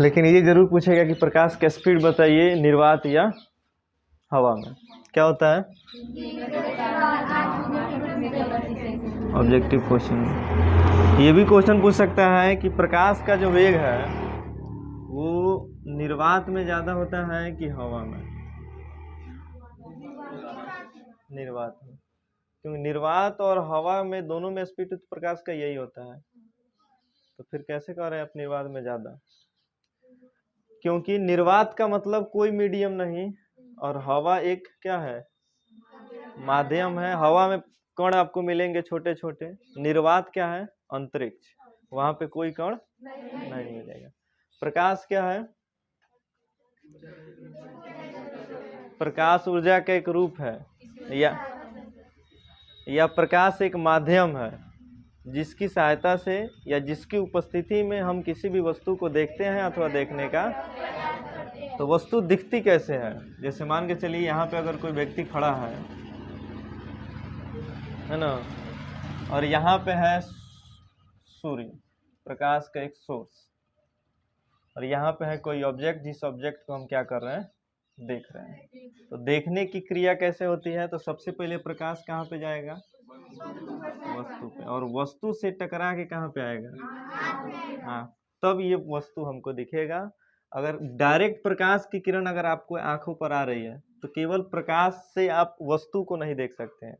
लेकिन ये जरूर पूछेगा कि प्रकाश का स्पीड बताइए निर्वात या हवा में। क्या होता है? Objective question. ये भी क्वेश्चन पूछ सकता है कि प्रकाश का जो वेग है वो निर्वात में ज्यादा होता है कि हवा में? निर्वात में, क्योंकि निर्वात और हवा में दोनों में स्पीड प्रकाश का यही होता है, तो फिर कैसे कह रहे हैं आप निर्वात में ज्यादा? क्योंकि निर्वात का मतलब कोई मीडियम नहीं, और हवा एक क्या है? माध्यम है। हवा में कण आपको मिलेंगे छोटे छोटे। निर्वात क्या है? अंतरिक्ष, वहां पे कोई कण नहीं मिलेगा। प्रकाश क्या है? प्रकाश ऊर्जा का एक रूप है, या प्रकाश एक माध्यम है जिसकी सहायता से या जिसकी उपस्थिति में हम किसी भी वस्तु को देखते हैं अथवा देखने का। तो वस्तु दिखती कैसे है? जैसे मान के चलिए यहाँ पे अगर कोई व्यक्ति खड़ा है ना, और यहाँ पे है सूर्य, प्रकाश का एक सोर्स, और यहाँ पे है कोई ऑब्जेक्ट, जिस ऑब्जेक्ट को हम क्या कर रहे हैं? देख रहे हैं। तो देखने की क्रिया कैसे होती है? तो सबसे पहले प्रकाश कहाँ पे जाएगा? वस्तु पे, और वस्तु से टकरा के कहाँ पे आएगा? हाँ, तब ये वस्तु हमको दिखेगा। अगर डायरेक्ट प्रकाश की किरण अगर आपको आंखों पर आ रही है तो केवल प्रकाश से आप वस्तु को नहीं देख सकते हैं।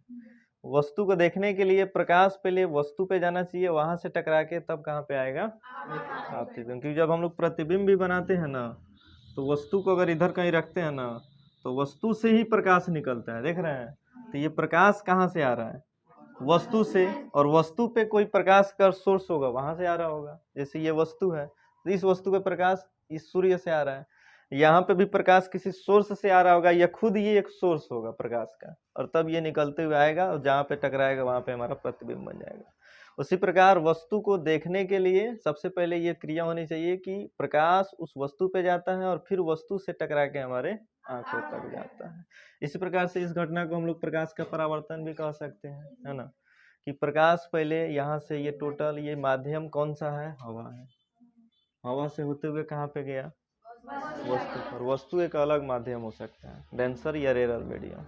वस्तु को देखने के लिए प्रकाश पहले वस्तु पे जाना चाहिए, वहां से टकरा के तब कहाँ पे आएगा? आपके। क्योंकि जब हम लोग प्रतिबिंब भी बनाते हैं ना, तो वस्तु को अगर इधर कहीं रखते हैं ना, तो वस्तु से ही प्रकाश निकलता है, देख रहे हैं? तो ये प्रकाश कहाँ से आ रहा है? वस्तु से। और वस्तु पे कोई प्रकाश का सोर्स होगा, वहां से आ रहा होगा। जैसे ये वस्तु है, तो इस वस्तु पे प्रकाश इस सूर्य से आ रहा है। यहाँ पे भी प्रकाश किसी सोर्स से आ रहा होगा, या खुद ये एक सोर्स होगा प्रकाश का, और तब ये निकलते हुए आएगा और जहाँ पे टकराएगा वहां पे हमारा प्रतिबिंब बन जाएगा। उसी प्रकार वस्तु को देखने के लिए सबसे पहले ये क्रिया होनी चाहिए कि प्रकाश उस वस्तु पे जाता है और फिर वस्तु से टकरा के हमारे आंखों तक जाता है। इसी प्रकार से इस घटना को हम लोग प्रकाश का परावर्तन भी कह सकते हैं, है ना? कि प्रकाश पहले यहाँ से ये टोटल ये माध्यम कौन सा है? हवा है। हवा से होते हुए कहाँ पे गया? वस्तु पर। वस्तु एक अलग माध्यम हो सकता है, डेंसर या रेयर मीडियम।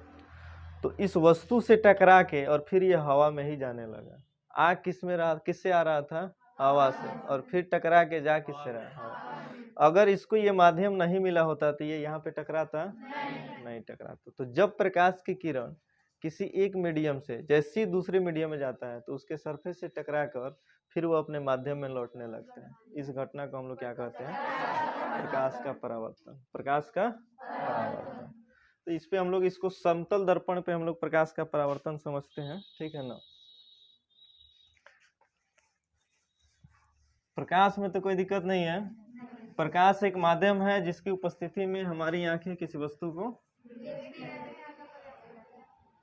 तो इस वस्तु से टकरा के और फिर ये हवा में ही जाने लगा। आ किस में रहा? किससे आ रहा था? हवा से, और फिर टकरा के जा किससे रहा? हवा। अगर इसको ये माध्यम नहीं मिला होता तो ये यहाँ पे टकराता नहीं टकराता। तो जब प्रकाश की किरण किसी एक मीडियम से जैसे ही दूसरे मीडियम में जाता है तो उसके सरफेस से टकरा कर फिर वो अपने माध्यम में लौटने लगते हैं। इस घटना को हम लोग क्या कहते हैं? प्रकाश का परावर्तन। प्रकाश का परावर्तन। तो इस पे हम लोग इसको समतल दर्पण पे हम लोग प्रकाश का परावर्तन समझते हैं, ठीक है ना? प्रकाश में तो कोई दिक्कत नहीं है। प्रकाश एक माध्यम है जिसकी उपस्थिति में हमारी आंखें किसी वस्तु को,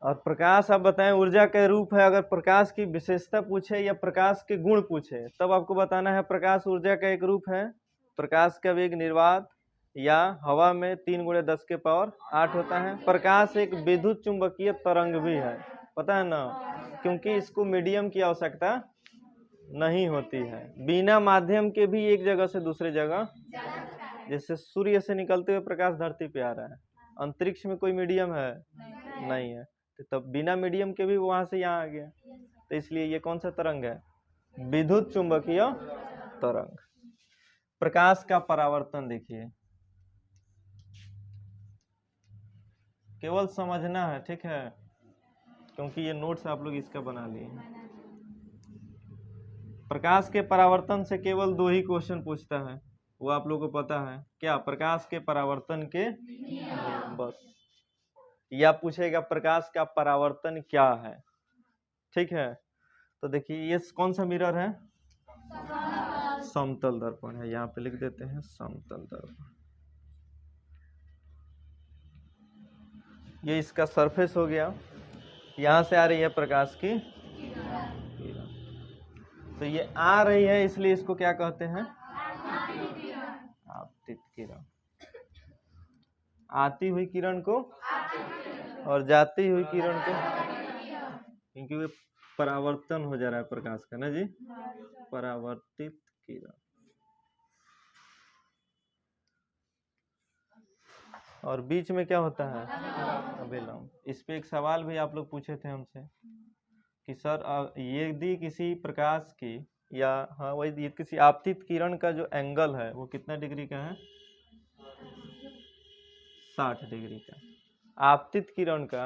और प्रकाश आप बताएं ऊर्जा का रूप है। अगर प्रकाश की विशेषता पूछे या प्रकाश के गुण पूछे तब आपको बताना है प्रकाश ऊर्जा का एक रूप है। प्रकाश का वेग निर्वात या हवा में 3 × 10⁸ होता है। प्रकाश एक विद्युत चुंबकीय तरंग भी है, पता है ना? क्योंकि इसको मीडियम की आवश्यकता नहीं होती है। बिना माध्यम के भी एक जगह से दूसरे जगह, जैसे सूर्य से निकलते हुए प्रकाश धरती पे आ रहा है, अंतरिक्ष में कोई मीडियम है? नहीं है, तो तब बिना मीडियम के भी वहां से यहाँ आ गया। तो इसलिए ये कौन सा तरंग है? विद्युत चुंबकीय तरंग। प्रकाश का परावर्तन देखिए, केवल समझना है, ठीक है? क्योंकि ये नोट्स आप लोग इसका बना लिए। प्रकाश के परावर्तन से केवल 2 ही क्वेश्चन पूछता है, वो आप लोगों को पता है क्या? प्रकाश के परावर्तन के बस, या पूछेगा प्रकाश का परावर्तन क्या है, ठीक है? तो देखिए ये कौन सा मिरर है? समतल दर्पण है। यहाँ पे लिख देते हैं समतल दर्पण। ये इसका सरफेस हो गया, यहाँ से आ रही है प्रकाश की किरण। तो ये आ रही है इसलिए इसको क्या कहते हैं? आपतित किरण। आती हुई किरण को और जाती हुई किरण को, क्योंकि वे परावर्तन हो जा रहा है प्रकाश का ना जी, परावर्तित किरण। और बीच में क्या होता है अभिलंब। इस पे एक सवाल भी आप लोग पूछे थे हमसे कि सर यदि किसी प्रकाश की या हाँ वही ये किसी आपतित किरण का जो एंगल है वो कितना डिग्री का है 60 डिग्री का। आपतित किरण का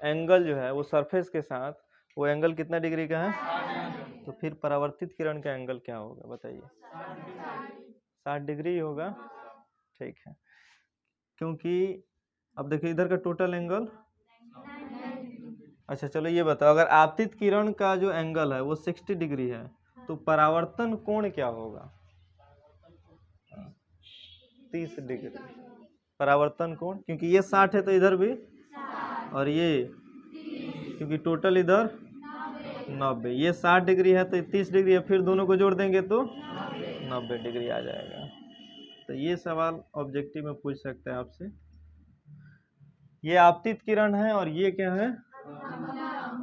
एंगल जो है वो सरफेस के साथ वो एंगल कितना डिग्री का है, तो फिर परावर्तित किरण का एंगल क्या होगा बताइए 60 डिग्री होगा। ठीक है, क्योंकि अब देखिए इधर का टोटल एंगल, अच्छा चलो ये बताओ अगर आपतित किरण का जो एंगल है वो 60 डिग्री है तो परावर्तन कोण क्या होगा 30 डिग्री परावर्तन कोण, क्योंकि ये 60 है तो इधर भी, और ये क्योंकि टोटल इधर 90, ये 60 डिग्री है तो 30 डिग्री है, फिर दोनों को जोड़ देंगे तो 90 डिग्री आ जाएगा। तो ये सवाल ऑब्जेक्टिव में पूछ सकते हैं आपसे। ये आपतित किरण है और ये क्या है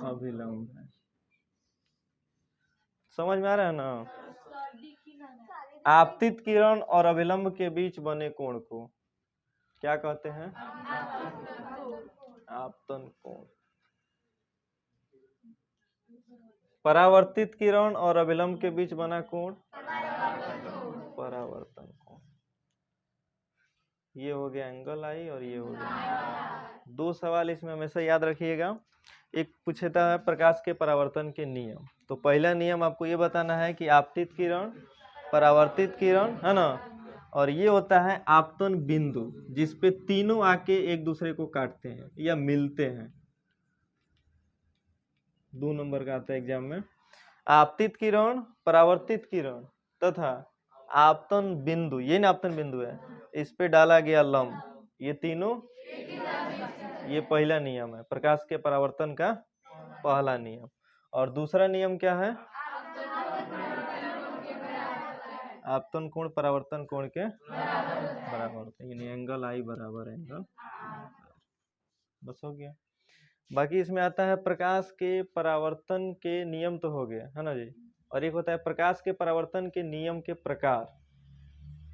अभिलंब है। समझ में आ रहा है ना। आपतित किरण और अभिलंब के बीच बने कोण को क्या कहते हैं आपतन कोण। परावर्तित किरण और अभिलंब के बीच बना कोण परावर्तन कोण। ये हो गया एंगल आई और ये हो गया। दो सवाल इसमें हमेशा याद रखिएगा। एक पूछता है प्रकाश के परावर्तन के नियम, तो पहला नियम आपको ये बताना है कि आपतित किरण परावर्तित किरण है ना, और ये होता है आपतन बिंदु जिसपे तीनों आके एक दूसरे को काटते हैं या मिलते हैं। 2 नंबर का आता है एग्जाम में। आपतित किरण परावर्तित किरण तथा आपतन बिंदु, ये ना आपतन बिंदु है, इस पे डाला गया लंब, ये तीनों, ये पहला नियम है प्रकाश के परावर्तन का पहला नियम। और दूसरा नियम क्या है आपतन कोण परावर्तन कोण के बराबर होता है, यानी एंगल आई बराबर एंगल। बस हो गया। बाकी इसमें आता है प्रकाश के परावर्तन के नियम तो हो गया है ना जी, और एक होता है प्रकाश के परावर्तन के नियम के प्रकार।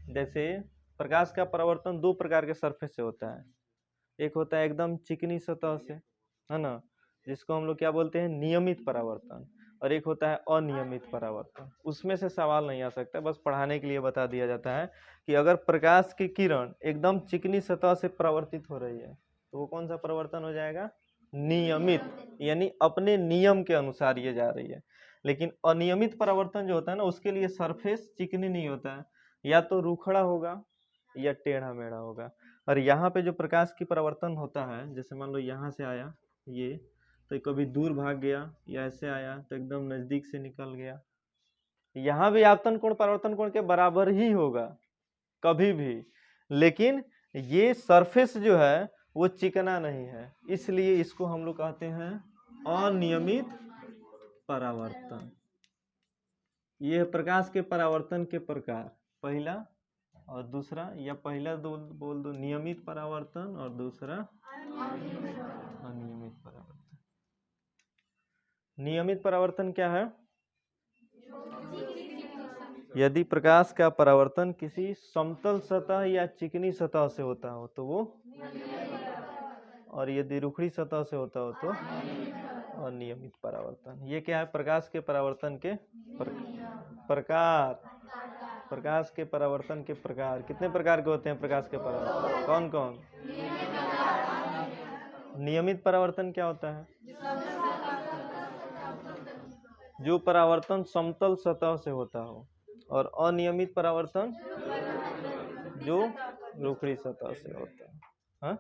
जैसे प्रकाश का परावर्तन 2 प्रकार के सरफेस से होता है, एक होता है एकदम चिकनी सतह से है ना, जिसको हम लोग क्या बोलते हैं नियमित परावर्तन, और एक होता है अनियमित परावर्तन। उसमें से सवाल नहीं आ सकता, बस पढ़ाने के लिए बता दिया जाता है कि अगर प्रकाश की किरण एकदम चिकनी सतह से परावर्तित हो रही है तो वो कौन सा परावर्तन हो जाएगा नियमित, यानी अपने नियम के अनुसार ये जा रही है। लेकिन अनियमित परावर्तन जो होता है ना उसके लिए सरफेस चिकनी नहीं होता है, या तो रूखड़ा होगा या टेढ़ा मेढ़ा होगा। और यहाँ पे जो प्रकाश की परावर्तन होता है, जैसे मान लो यहाँ से आया ये तो कभी दूर भाग गया, या ऐसे आया तो एकदम नजदीक से निकल गया, यहाँ भी आपतन कोण परावर्तन कोण के बराबर ही होगा कभी भी, लेकिन ये सरफेस जो है वो चिकना नहीं है, इसलिए इसको हम लोग कहते हैं अनियमित परावर्तन। ये है प्रकाश के परावर्तन के प्रकार, पहला और दूसरा, या पहला दो बोल दो नियमित परावर्तन और दूसरा अनियमित परावर्तन। नियमित परावर्तन क्या है यदि प्रकाश का परावर्तन किसी समतल सतह या चिकनी सतह से होता हो तो वो, और यदि रुखड़ी सतह से होता हो तो अनियमित परावर्तन। ये क्या है प्रकाश के परावर्तन के प्रकार। प्रकाश के परावर्तन के प्रकार कितने प्रकार के होते हैं प्रकाश के परावर्तन, कौन कौन। नियमित परावर्तन क्या होता है जो परावर्तन समतल सतह से होता हो, और अनियमित परावर्तन जो रुखड़ी सतह से होता है।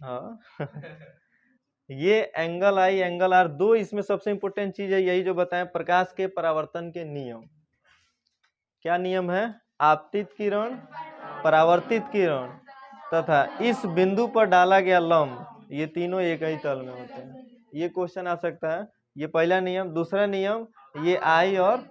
हाँ ये एंगल आई एंगल आर, दो इसमें सबसे इंपॉर्टेंट चीज है यही जो बताएं प्रकाश के परावर्तन के नियम। क्या नियम है आपतित किरण परावर्तित किरण तथा इस बिंदु पर डाला गया लंब, ये तीनों एक ही तल में होते हैं। ये क्वेश्चन आ सकता है, ये पहला नियम। दूसरा नियम ये आई और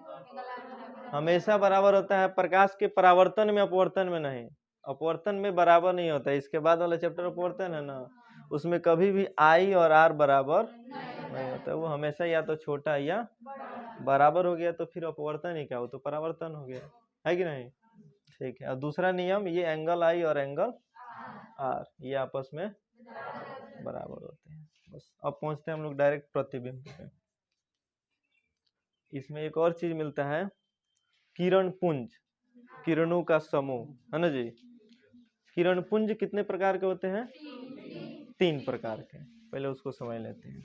हमेशा बराबर होता है प्रकाश के परावर्तन में, अपवर्तन में नहीं। अपवर्तन में बराबर नहीं होता है, इसके बाद वाला चैप्टर अपवर्तन है ना, उसमें कभी भी आई और आर बराबर नहीं होता, वो हमेशा या तो छोटा या बराबर हो गया तो फिर अपवर्तन ही क्या हो तो परावर्तन हो गया, है कि नहीं। ठीक है, और दूसरा नियम ये एंगल आई और एंगल आर, ये आपस में बराबर होते हैं। बस अब पहुंचते हैं हम लोग डायरेक्ट प्रतिबिंब पे। इसमें एक और चीज मिलता है, किरण पुंज, किरणों का समूह, है ना जी। किरण पुंज कितने प्रकार के होते हैं? 3 प्रकार के। पहले उसको समझ लेते हैं।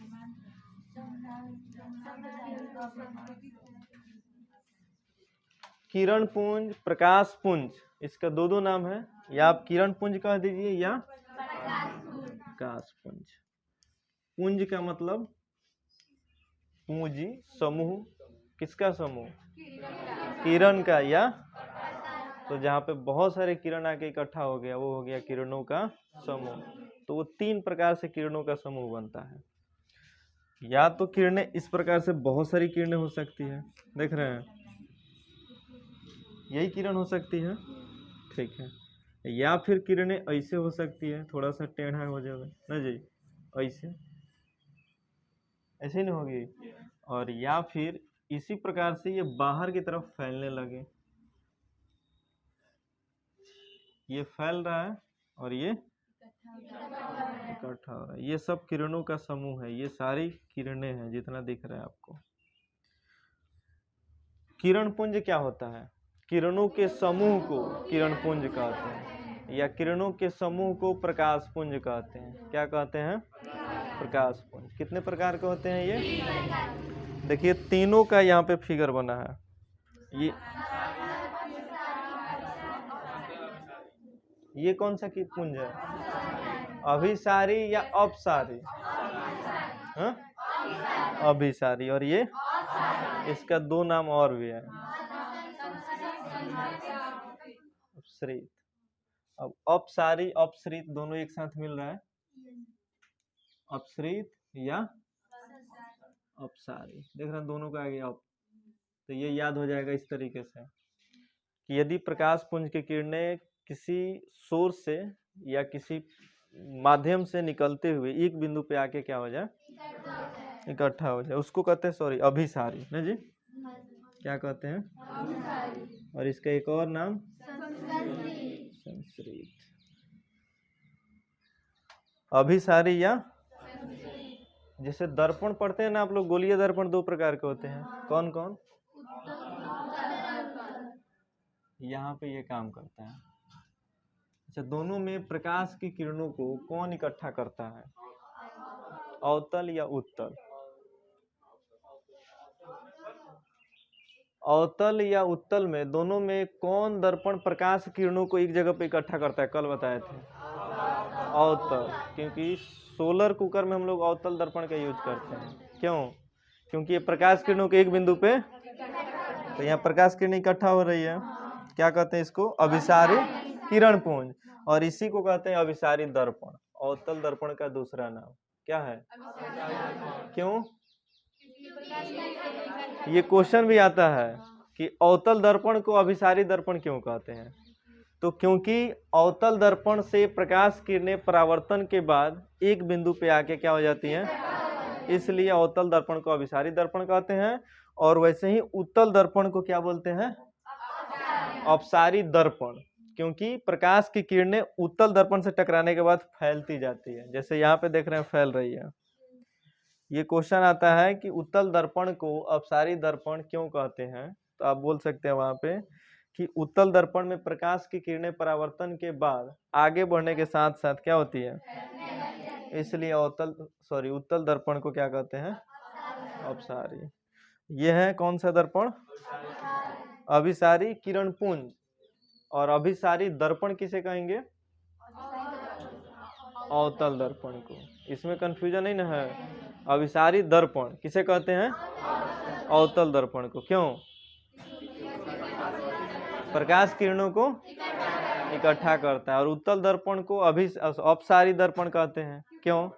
किरण पुंज, प्रकाश पुंज, इसका दो नाम है, या आप किरण पुंज कह दीजिए या प्रकाश पुंज। पुंज का मतलब पूंजी, समूह, किसका समूह? किरण का, या तो जहाँ पे बहुत सारे किरण आके इकट्ठा हो गया वो हो गया किरणों का समूह। तो वो 3 प्रकार से किरणों का समूह बनता है। या तो किरणें इस प्रकार से बहुत सारी किरणें हो सकती है, देख रहे हैं, यही किरण हो सकती है, ठीक है। या फिर किरणें ऐसे हो सकती है, थोड़ा सा टेढ़ा हो जाएगा ना जी, ऐसे ऐसे नहीं होगी। और या फिर इसी प्रकार से ये बाहर की तरफ फैलने लगे, ये फैल रहा है और ये इकट्ठा हो रहा है। ये सब किरणों का समूह है, ये सारी किरणें हैं जितना दिख रहा है आपको। किरण पुंज क्या होता है? किरणों के समूह को किरण पुंज कहते हैं, या किरणों के समूह को प्रकाश पुंज कहते हैं। क्या कहते हैं? प्रकाश पुंज। कितने प्रकार के होते हैं ये? देखिए तीनों का यहाँ पे फिगर बना है। ये कौन सा की पुंज है? अभिसारी या अपसारी? हाँ? अभिसारी। और ये इसका 2 नाम और भी है, अपसरित। अब अपसारी अपसरित दोनों एक साथ मिल रहा है, अपसरित या अपसारी, देख रहे हैं दोनों का आ गया अप। तो ये याद हो जाएगा इस तरीके से कि यदि प्रकाश पुंज की किरणें किसी सोर्स से या किसी माध्यम से निकलते हुए एक बिंदु पे आके क्या हो जाए, इकट्ठा हो जाए, उसको कहते हैं सॉरी अभिसारी ना जी। क्या कहते हैं? और इसका एक और नाम संश्रित। अभिसारी या जैसे दर्पण पढ़ते हैं ना आप लोग, गोलीय दर्पण 2 प्रकार के होते हैं, कौन कौन? यहाँ पे ये काम करता है। अच्छा, दोनों में प्रकाश की किरणों को कौन इकट्ठा करता है, अवतल या उत्तल? अवतल या उत्तल में दोनों में कौन दर्पण प्रकाश किरणों को एक जगह पे इकट्ठा करता है? कल बताए थे अवतल, क्योंकि सोलर कुकर में हम लोग अवतल दर्पण का यूज करते हैं। क्यों? क्योंकि ये प्रकाश किरणों के एक बिंदु पे, तो यहाँ प्रकाश किरण इकट्ठा हो रही है, क्या कहते हैं इसको? अभिसारी किरण पुंज। और इसी को कहते हैं अभिसारी दर्पण। अवतल दर्पण का दूसरा नाम क्या है? क्यों? ये क्वेश्चन भी आता है कि अवतल दर्पण को अभिसारी दर्पण क्यों कहते हैं? तो क्योंकि अवतल दर्पण से प्रकाश किरणें परावर्तन के बाद एक बिंदु पे आके क्या हो जाती हैं, इसलिए अवतल दर्पण को अभिसारी दर्पण कहते हैं। और वैसे ही उत्तल दर्पण को क्या बोलते हैं? अपसारी दर्पण, क्योंकि प्रकाश की किरणें उत्तल दर्पण से टकराने के बाद फैलती जाती है, जैसे यहाँ पे देख रहे हैं फैल रही है। ये क्वेश्चन आता है कि उत्तल दर्पण को अपसारी दर्पण क्यों कहते हैं, तो आप बोल सकते हैं वहां पे कि उत्तल दर्पण में प्रकाश की किरणें परावर्तन के बाद आगे बढ़ने के साथ साथ क्या होती है, इसलिए उत्तल दर्पण को क्या कहते हैं? अपसारी। ये है कौन सा दर्पण? अभिसारी किरण पुंज। और अभिसारी दर्पण किसे कहेंगे? अवतल दर्पण को। इसमें कंफ्यूजन नहीं ना है। अभिसारी दर्पण किसे कहते हैं? अवतल दर्पण को। क्यों? प्रकाश किरणों को इकट्ठा करता है। और उत्तल दर्पण को अपसारी दर्पण कहते हैं। क्यों?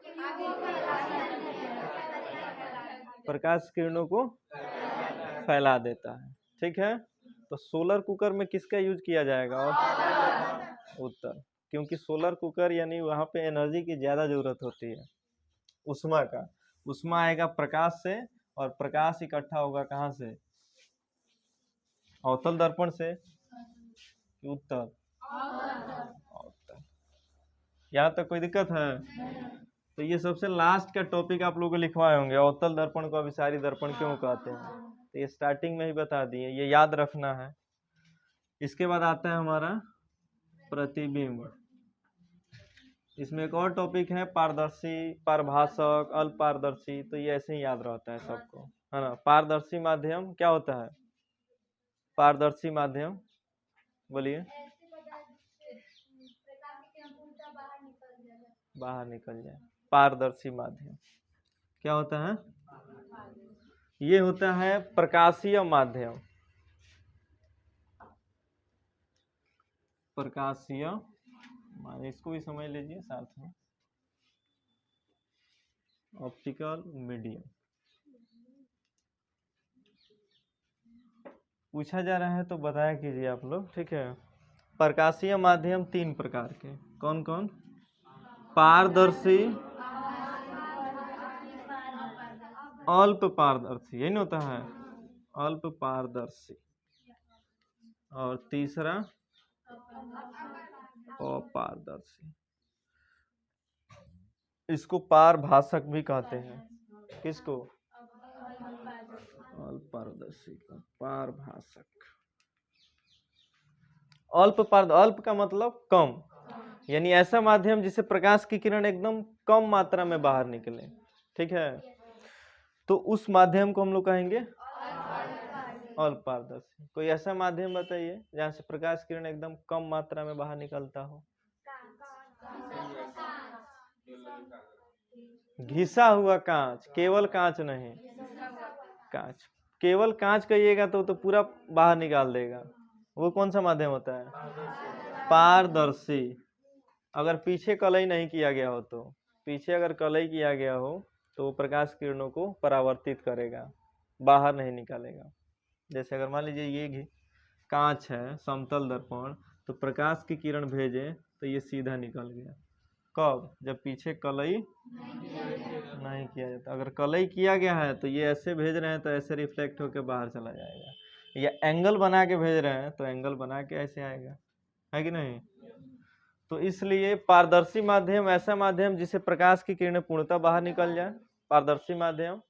प्रकाश किरणों को फैला देता है। ठीक है, तो सोलर कुकर में किसका यूज किया जाएगा? उत्तल, क्योंकि सोलर कुकर यानी वहां पे एनर्जी की ज्यादा जरूरत होती है, उष्मा का। उष्मा आएगा प्रकाश से, और प्रकाश इकट्ठा होगा कहाँ से? अवतल दर्पण से। उत्तल, यहाँ तक कोई दिक्कत है? तो ये सबसे लास्ट का टॉपिक आप लोगों को लिखवाए होंगे, अवतल दर्पण को अभिसारी दर्पण क्यों कहते हैं, तो ये स्टार्टिंग में ही बता दिए, ये याद रखना है। इसके बाद आता है हमारा प्रतिबिंब। इसमें एक और टॉपिक है पारदर्शी, पारभाषक, अल्पपारदर्शी, तो ये ऐसे ही याद रहता है सबको, है ना। पारदर्शी माध्यम क्या होता है? पारदर्शी माध्यम बोलिए। बाहर निकल जाए, पारदर्शी माध्यम क्या होता है? ये होता है प्रकाशीय माध्यम। प्रकाशीय, इसको भी समझ लीजिए साथ में, ऑप्टिकल मीडियम। पूछा जा रहा है तो बताया कीजिए आप लोग, ठीक है। प्रकाशीय माध्यम 3 प्रकार के, कौन कौन? पारदर्शी, अल्प पारदर्शी, यही ना होता है, अल्प पारदर्शी, और तीसरा अपारदर्शी। इसको पारभाषक भी कहते हैं। किसको? अल्प पारदर्शी का पारभाषक। अल्प का मतलब कम, यानी ऐसा माध्यम जिसे प्रकाश की किरण एकदम कम मात्रा में बाहर निकले, ठीक है, तो उस माध्यम को हम लोग कहेंगे अल्प पारदर्शी। कोई ऐसा माध्यम बताइए जहाँ से प्रकाश किरण एकदम कम मात्रा में बाहर निकलता हो। घिसा हुआ कांच, केवल कांच नहीं, कांच, केवल कांच कहिएगा तो पूरा बाहर निकाल देगा। वो कौन सा माध्यम होता है? पारदर्शी। अगर पीछे कलई नहीं किया गया हो तो, पीछे अगर कलई किया गया हो तो वो प्रकाश किरणों को परावर्तित करेगा, बाहर नहीं निकालेगा। जैसे अगर मान लीजिए ये कांच है, समतल दर्पण, तो प्रकाश की किरण भेजे तो ये सीधा निकल गया। कब? जब पीछे कलई नहीं किया जाता। अगर कलई किया गया है तो ये ऐसे भेज रहे हैं तो ऐसे रिफ्लेक्ट होकर बाहर चला जाएगा, या एंगल बना के भेज रहे हैं तो एंगल बना के ऐसे आएगा, है कि नहीं। तो इसलिए पारदर्शी माध्यम ऐसा माध्यम जिसे प्रकाश की किरणें पूर्णतः बाहर निकल जाए, पारदर्शी माध्यम।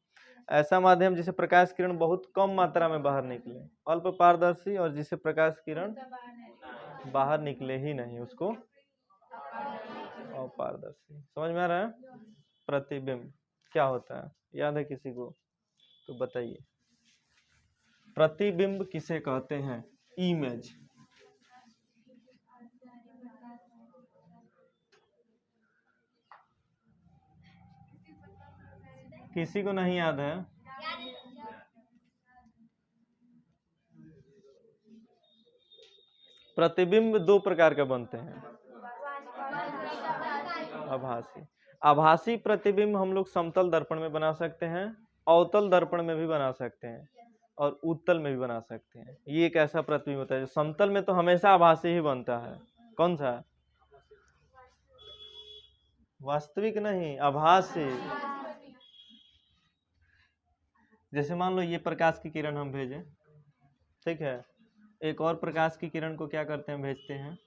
ऐसा माध्यम जिसे प्रकाश किरण बहुत कम मात्रा में बाहर निकले, अल्प पारदर्शी। और जिसे प्रकाश किरण बाहर निकले ही नहीं, उसको अपारदर्शी। समझ में आ रहा है? प्रतिबिंब क्या होता है, याद है किसी को? तो बताइए, प्रतिबिंब किसे कहते हैं? इमेज। किसी को नहीं याद है? प्रतिबिंब 2 प्रकार के बनते हैं, आभासी। आभासी प्रतिबिंब हम लोग समतल दर्पण में बना सकते हैं, अवतल दर्पण में भी बना सकते हैं, और उत्तल में भी बना सकते हैं। ये एक ऐसा प्रतिबिंब होता है जो समतल में तो हमेशा आभासी ही बनता है। कौन सा? वास्तविक नहीं, आभासी। जैसे मान लो ये प्रकाश की किरण हम भेजें, ठीक है, एक और प्रकाश की किरण को क्या करते हैं, भेजते हैं,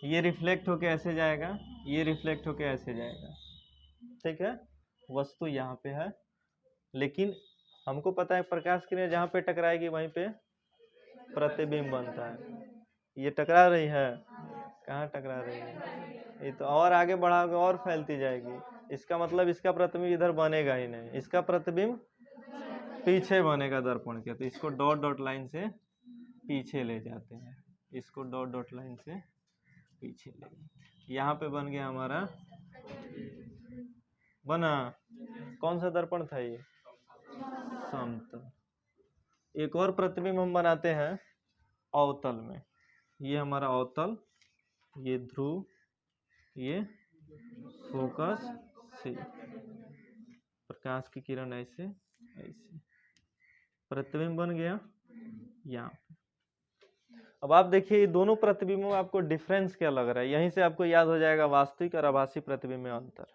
ये रिफ्लेक्ट होके ऐसे जाएगा, ये रिफ्लेक्ट होके ऐसे जाएगा, ठीक है, वस्तु यहाँ पे है, लेकिन हमको पता है प्रकाश किरण जहाँ पे टकराएगी वहीं पे प्रतिबिंब बनता है। ये टकरा रही है, कहाँ टकरा रही है, ये तो और आगे बढ़ाओगे और फैलती जाएगी। इसका मतलब इसका प्रतिबिंब इधर बनेगा ही नहीं, इसका प्रतिबिंब पीछे बनेगा दर्पण के। तो इसको डॉट डॉट लाइन से पीछे ले जाते हैं, इसको डॉट डॉट लाइन से पीछे ले जाते। यहाँ पे बन गया हमारा, बना कौन सा दर्पण था ये? समतल। एक और प्रतिबिंब हम बनाते हैं अवतल में। ये हमारा अवतल, ये ध्रुव, ये फोकस सी, प्रकाश की किरण ऐसे ऐसे प्रतिबिंब बन गया यहाँ। अब आप देखिए ये दोनों प्रतिबिंबों में आपको डिफरेंस क्या लग रहा है? यहीं से आपको याद हो जाएगा वास्तविक और आभासी प्रतिबिंब में अंतर।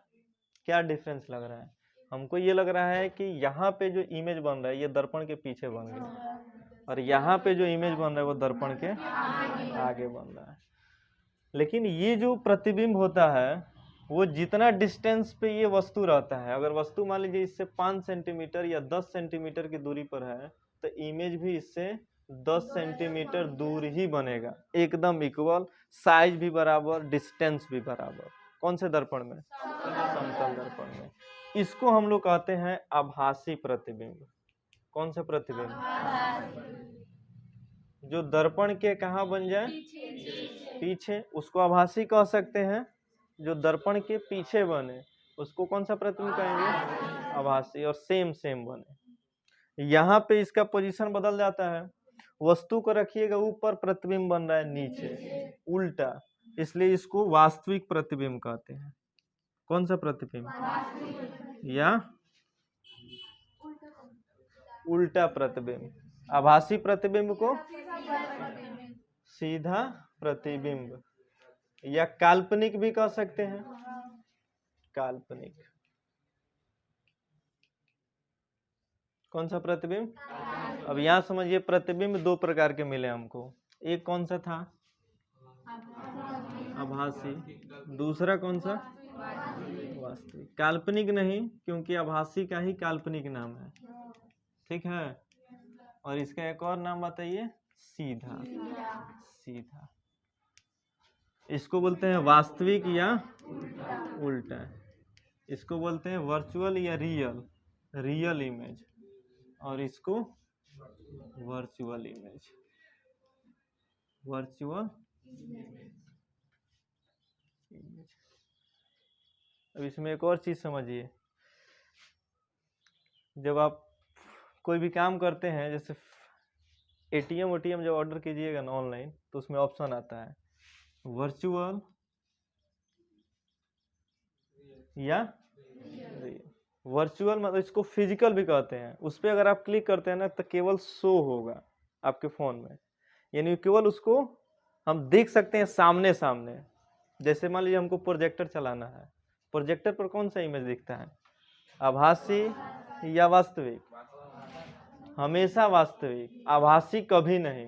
क्या डिफरेंस लग रहा है? हमको ये लग रहा है कि यहाँ पे जो इमेज बन रहा है ये दर्पण के पीछे बन गया, और यहाँ पे जो इमेज बन रहा है वो दर्पण के आगे बन रहा है। लेकिन ये जो प्रतिबिंब होता है वो जितना डिस्टेंस पे ये वस्तु रहता है, अगर वस्तु मान लीजिए इससे 5 सेंटीमीटर या 10 सेंटीमीटर की दूरी पर है तो इमेज भी इससे 10 सेंटीमीटर दूर ही बनेगा, एकदम इक्वल, साइज भी बराबर, डिस्टेंस भी बराबर। कौन से दर्पण में? समतल दर्पण में। इसको हम लोग कहते हैं आभासी प्रतिबिंब। कौन सा प्रतिबिंब? जो दर्पण के कहाँ बन जाए? पीछे, उसको आभासी कह सकते हैं। जो दर्पण के पीछे बने उसको कौन सा प्रतिबिंब कहेंगे? आभासी। और सेम सेम बने। यहाँ पे इसका पोजीशन बदल जाता है, वस्तु को रखिएगा ऊपर, प्रतिबिंब बन रहा है नीचे, उल्टा, इसलिए इसको वास्तविक प्रतिबिंब कहते हैं। कौन सा प्रतिबिंब? या उल्टा प्रतिबिंब। आभासी प्रतिबिंब को सीधा प्रतिबिंब या काल्पनिक भी कह सकते हैं। काल्पनिक। कौन सा प्रतिबिंब? अब यहाँ समझिए, प्रतिबिंब दो प्रकार के मिले हमको। एक कौन सा था? आभासी। दूसरा कौन सा? वास्तविक। काल्पनिक नहीं, क्योंकि आभासी का ही काल्पनिक नाम है, ठीक है। और इसका एक और नाम बताइए, सीधा। सीधा। इसको बोलते हैं वास्तविक या उल्टा। इसको बोलते हैं वर्चुअल या रियल, रियल इमेज। और इसको वर्चुअल इमेज, वर्चुअल इमेज। अब इसमें एक और चीज समझिए, जब आप कोई भी काम करते हैं, जैसे एटीएम जब ऑर्डर कीजिएगा ना ऑनलाइन, तो उसमें ऑप्शन आता है वर्चुअल या रियल। वर्चुअल मतलब इसको फिजिकल भी कहते हैं। उस पर अगर आप क्लिक करते हैं ना तो केवल शो होगा आपके फोन में, यानी केवल उसको हम देख सकते हैं सामने सामने। जैसे मान लीजिए हमको प्रोजेक्टर चलाना है, प्रोजेक्टर पर कौन सा इमेज दिखता है? आभासी या वास्तविक? हमेशा वास्तविक, आभासी कभी नहीं,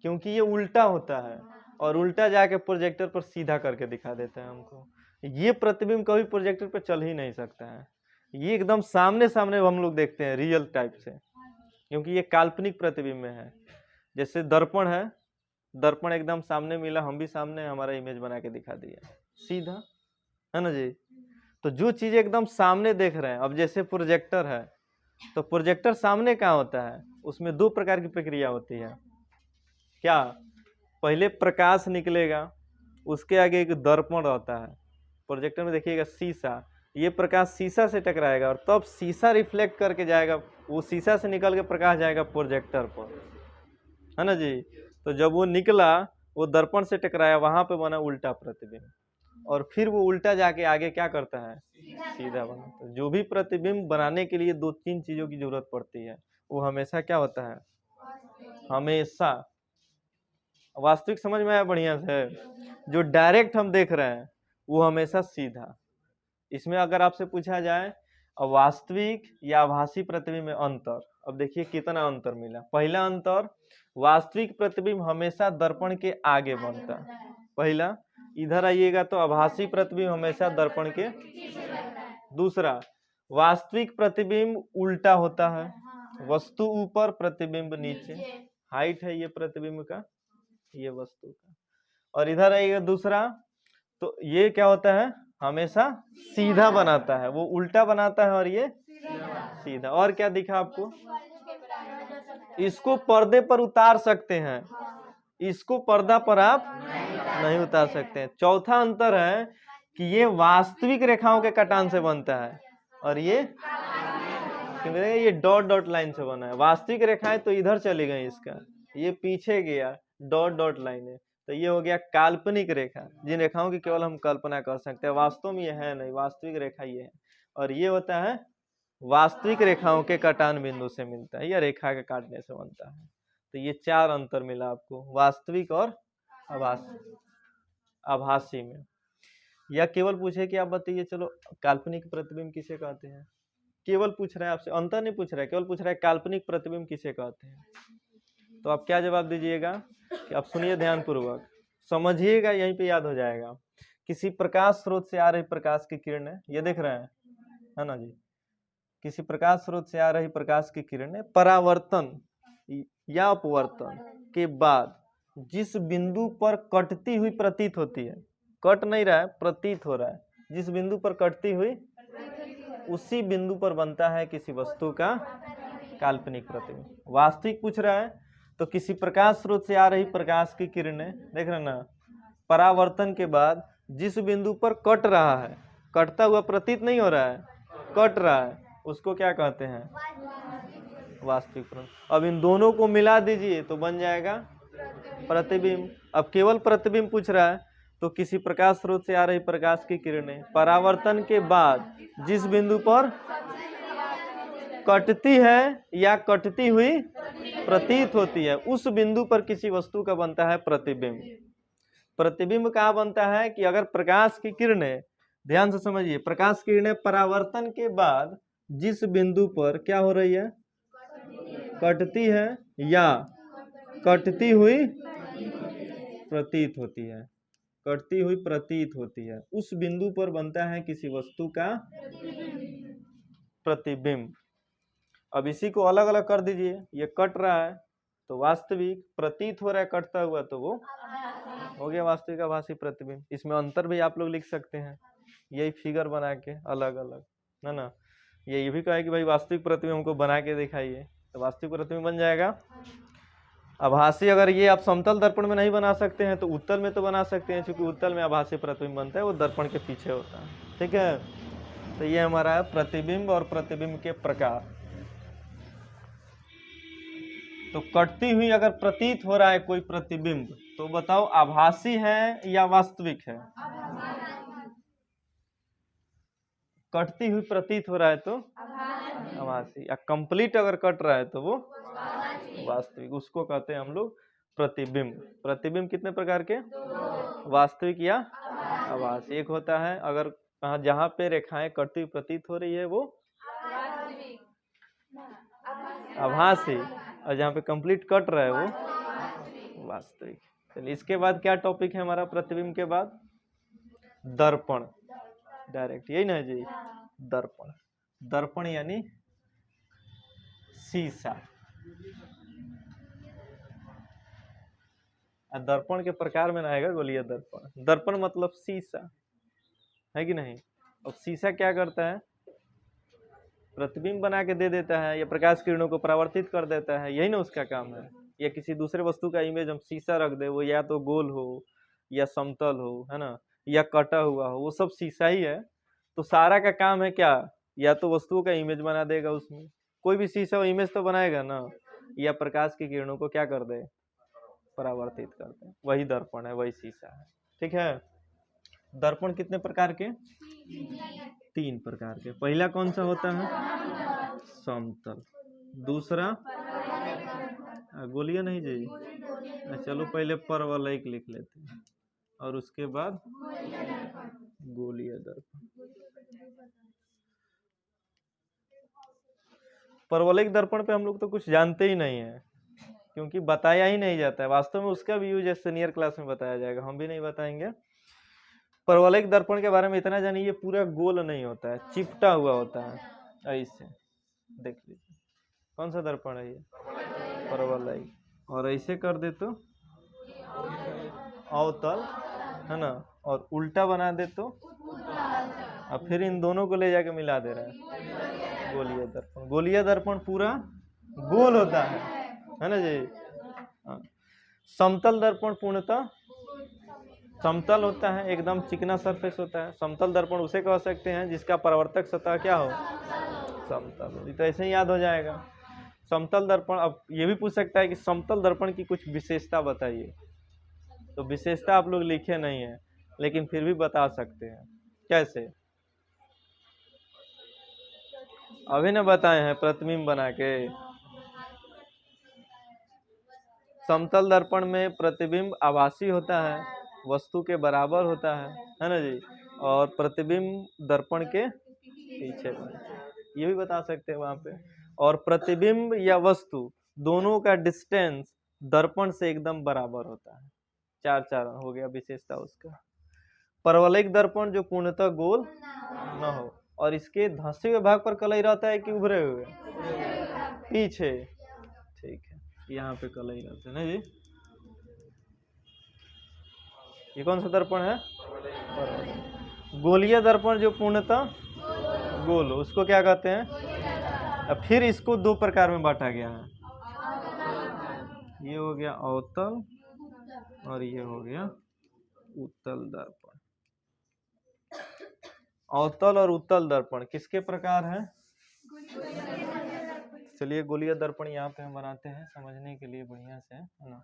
क्योंकि ये उल्टा होता है और उल्टा जाके प्रोजेक्टर पर सीधा करके दिखा देता है हमको। ये प्रतिबिंब कभी प्रोजेक्टर पर चल ही नहीं सकता है। ये एकदम सामने सामने हम लोग देखते हैं रियल टाइप से, क्योंकि ये काल्पनिक प्रतिबिंब में है। जैसे दर्पण है, दर्पण एकदम सामने मिला, हम भी सामने, हमारा इमेज बना के दिखा दिया, सीधा है ना जी। तो जो चीज एकदम सामने देख रहे हैं, अब जैसे प्रोजेक्टर है, तो प्रोजेक्टर सामने कहाँ होता है? उसमें दो प्रकार की प्रक्रिया होती है। क्या? पहले प्रकाश निकलेगा, उसके आगे एक दर्पण रहता है। प्रोजेक्टर में देखिएगा शीशा, ये प्रकाश शीशा से टकराएगा और तब शीशा रिफ्लेक्ट करके जाएगा, वो शीशा से निकल के प्रकाश जाएगा प्रोजेक्टर पर, है ना जी। तो जब वो निकला, वो दर्पण से टकराया, वहां पे बना उल्टा प्रतिबिंब, और फिर वो उल्टा जाके आगे क्या करता है? सीधा बनाता है। जो भी प्रतिबिंब बनाने के लिए दो तीन चीजों की जरूरत पड़ती है, वो हमेशा क्या होता है? हमेशा वास्तविक। समझ में आया बढ़िया से? जो डायरेक्ट हम देख रहे हैं वो हमेशा सीधा। इसमें अगर आपसे पूछा जाए वास्तविक या आभासी प्रतिबिंब में अंतर, अब देखिए कितना अंतर मिला। पहला अंतर, वास्तविक प्रतिबिंब हमेशा दर्पण के आगे बनता है। पहला, इधर आइएगा तो आभासी प्रतिबिंब हमेशा दर्पण के। दूसरा, वास्तविक प्रतिबिंब उल्टा होता है, वस्तु ऊपर प्रतिबिंब नीचे, हाइट है ये प्रतिबिंब का, ये वस्तु का। और इधर आइएगा दूसरा, तो ये क्या होता है? हमेशा सीधा बनाता है, वो उल्टा बनाता है और ये सीधा। और क्या दिखा आपको? इसको पर्दे पर उतार सकते हैं, इसको पर्दा पर आप नहीं उतार सकते हैं। चौथा अंतर है कि ये वास्तविक रेखाओं के कटान से बनता है और ये ये डॉट डॉट लाइन से बना है। वास्तविक रेखाएं तो इधर चली गई, इसका ये पीछे गया, डॉट डॉट लाइन है। तो ये हो गया काल्पनिक रेखा, जिन रेखाओं की केवल हम कल्पना कर सकते हैं, वास्तव में ये है नहीं, वास्तविक रेखा ये है। और ये होता है वास्तविक रेखाओं के कटान बिंदु से मिलता है या रेखा के काटने से बनता है। तो ये चार अंतर मिला आपको वास्तविक और आभासी में। या केवल पूछे कि आप बताइए, चलो काल्पनिक प्रतिबिंब किसे कहते हैं? केवल पूछ रहा है आपसे, अंतर नहीं पूछ रहा है, केवल पूछ रहा है काल्पनिक प्रतिबिंब किसे कहते हैं। तो आप क्या जवाब दीजिएगा कि आप सुनिए ध्यान पूर्वक, समझिएगा, यहीं पे याद हो जाएगा। किसी प्रकाश स्रोत से आ रही प्रकाश की किरणें, ये देख रहे हैं, है ना जी। किसी प्रकाश स्रोत से आ रही प्रकाश की किरणें परावर्तन या अपवर्तन के बाद जिस बिंदु पर कटती हुई प्रतीत होती है, कट नहीं रहा है, प्रतीत हो रहा है, जिस बिंदु पर कटती हुई, उसी बिंदु पर बनता है किसी वस्तु का काल्पनिक प्रतिबिंब। वास्तविक पूछ रहा है तो किसी प्रकाश स्रोत से आ रही प्रकाश की किरणें, देख रहे ना, परावर्तन के बाद जिस बिंदु पर कट रहा है, कटता हुआ प्रतीत नहीं हो रहा है, कट रहा है, उसको क्या कहते हैं, वास्तविक प्रतिबिंब। अब इन दोनों को मिला दीजिए तो बन जाएगा प्रतिबिंब। अब केवल प्रतिबिंब पूछ रहा है तो किसी प्रकाश स्रोत से आ रही प्रकाश की किरणें परावर्तन के बाद जिस बिंदु पर कटती है या कटती हुई प्रतीत होती है, उस बिंदु पर किसी वस्तु का बनता है प्रतिबिंब। प्रतिबिंब कहाँ बनता है कि अगर प्रकाश की किरणें, ध्यान से समझिए, प्रकाश की किरणें परावर्तन के बाद जिस बिंदु पर क्या हो रही है, कटती है या कटती हुई प्रतीत होती है, कटती हुई प्रतीत होती है, उस बिंदु पर बनता है किसी वस्तु का प्रतिबिंब। अब इसी को अलग अलग कर दीजिए, ये कट रहा है तो वास्तविक, प्रतीत हो रहा है कटता हुआ तो वो हो गया वास्तविक आभासी प्रतिबिंब। इसमें अंतर भी आप लोग लिख सकते हैं, यही फिगर बना के अलग अलग, है ना। ये भी कहे कि भाई वास्तविक प्रतिबिंब हमको बना के दिखाइए, तो वास्तविक प्रतिबिंब बन जाएगा। आभासी अगर ये आप समतल दर्पण में नहीं बना सकते हैं तो उत्तल में तो बना सकते हैं, क्योंकि उत्तल में आभासी प्रतिबिंब बनता है, वो दर्पण के पीछे होता है, ठीक है। तो ये हमारा है प्रतिबिंब और प्रतिबिंब के प्रकार। तो कटती हुई अगर प्रतीत हो रहा है कोई प्रतिबिंब तो बताओ आभासी है या वास्तविक है? कटती हुई प्रतीत हो रहा है तो आभासी, या कंप्लीट अगर कट रहा है तो वो वास्तविक, उसको कहते हैं हम लोग प्रतिबिंब। प्रतिबिंब कितने प्रकार के? वास्तविक या आभासी। एक होता है अगर जहाँ पे रेखाएं कटती हुई प्रतीत हो रही है वो आभासी, और जहाँ पे कंप्लीट कट रहा है वो वास्तविक। चलिए, इसके बाद क्या टॉपिक है हमारा प्रतिबिंब के बाद? दर्पण। डायरेक्ट यही ना जी, दर्पण। दर्पण यानी शीशा। दर्पण के प्रकार में ना आएगा गोलीय दर्पण। दर्पण मतलब शीशा, है कि नहीं। अब शीशा क्या करता है? प्रतिबिंब बना के दे देता है या प्रकाश किरणों को परावर्तित कर देता है, यही ना उसका काम है। या किसी दूसरे वस्तु का इमेज हम शीशा रख दे, वो या तो गोल हो या समतल हो, है ना, या कटा हुआ हो, वो सब शीशा ही है। तो सारा का काम है क्या? या तो वस्तुओं का इमेज बना देगा, उसमें कोई भी शीशा इमेज तो बनाएगा ना, या प्रकाश की किरणों को क्या कर दे, परावर्तित कर दे। वही दर्पण है, वही शीशा है, ठीक है। दर्पण कितने प्रकार के? 3 प्रकार के। पहला कौन सा होता है? समतल। दूसरा गोलिया नहीं जी, चलो पहले परवलयिक लिख लेते हैं, और उसके बाद गोलीय दर्पण। परवलयिक दर्पण पे हम लोग तो कुछ जानते ही नहीं है, क्योंकि बताया ही नहीं जाता है। वास्तव में उसका भी यूज सीनियर क्लास में बताया जाएगा, हम भी नहीं बताएंगे। परवलयिक दर्पण के बारे में इतना जानिए, ये पूरा गोल नहीं होता है, चिपटा हुआ होता है। ऐसे देख लीजिए, कौन सा दर्पण है ये? परवलयिक। और ऐसे कर दे तो अवतल, है ना, और उल्टा बना दे तो, और फिर इन दोनों को ले जाके मिला दे रहा है, गोलीय दर्पण। गोलीय दर्पण पूरा गोल होता है ना जी। समतल दर्पण पूर्णतः समतल होता है, एकदम चिकना सरफेस होता है। समतल दर्पण उसे कह सकते हैं जिसका परावर्तक सतह क्या हो, समतल। तो ऐसे ही याद हो जाएगा समतल दर्पण। अब ये भी पूछ सकता है कि समतल दर्पण की कुछ विशेषता बताइए, तो विशेषता आप लोग लिखे नहीं है, लेकिन फिर भी बता सकते हैं। कैसे? अभी न बताए हैं प्रतिबिंब बना के। समतल दर्पण में प्रतिबिंब आभासी होता है, वस्तु के बराबर होता है ना जी, और प्रतिबिंब दर्पण के पीछे, ये भी बता सकते हैं वहां पे। और प्रतिबिंब या वस्तु दोनों का डिस्टेंस दर्पण से एकदम बराबर होता है। 4 4 हो गया विशेषता उसका। परवलयिक दर्पण जो पूर्णतः गोल न हो, और इसके धंसे हुए भाग पर कलई रहता है कि उभरे हुए पीछे, ठीक है, यहाँ पे कलई रहता है ना जी। ये कौन सा दर्पण है? गोलीय दर्पण जो पूर्णतः गोल हो उसको क्या कहते हैं? अब फिर इसको दो प्रकार में बांटा गया है, ये हो गया अवतल और ये हो गया उत्तल दर्पण। अवतल और उत्तल दर्पण किसके प्रकार है? चलिए गोलीय दर्पण यहाँ पे हम बनाते हैं समझने के लिए बढ़िया से, है ना।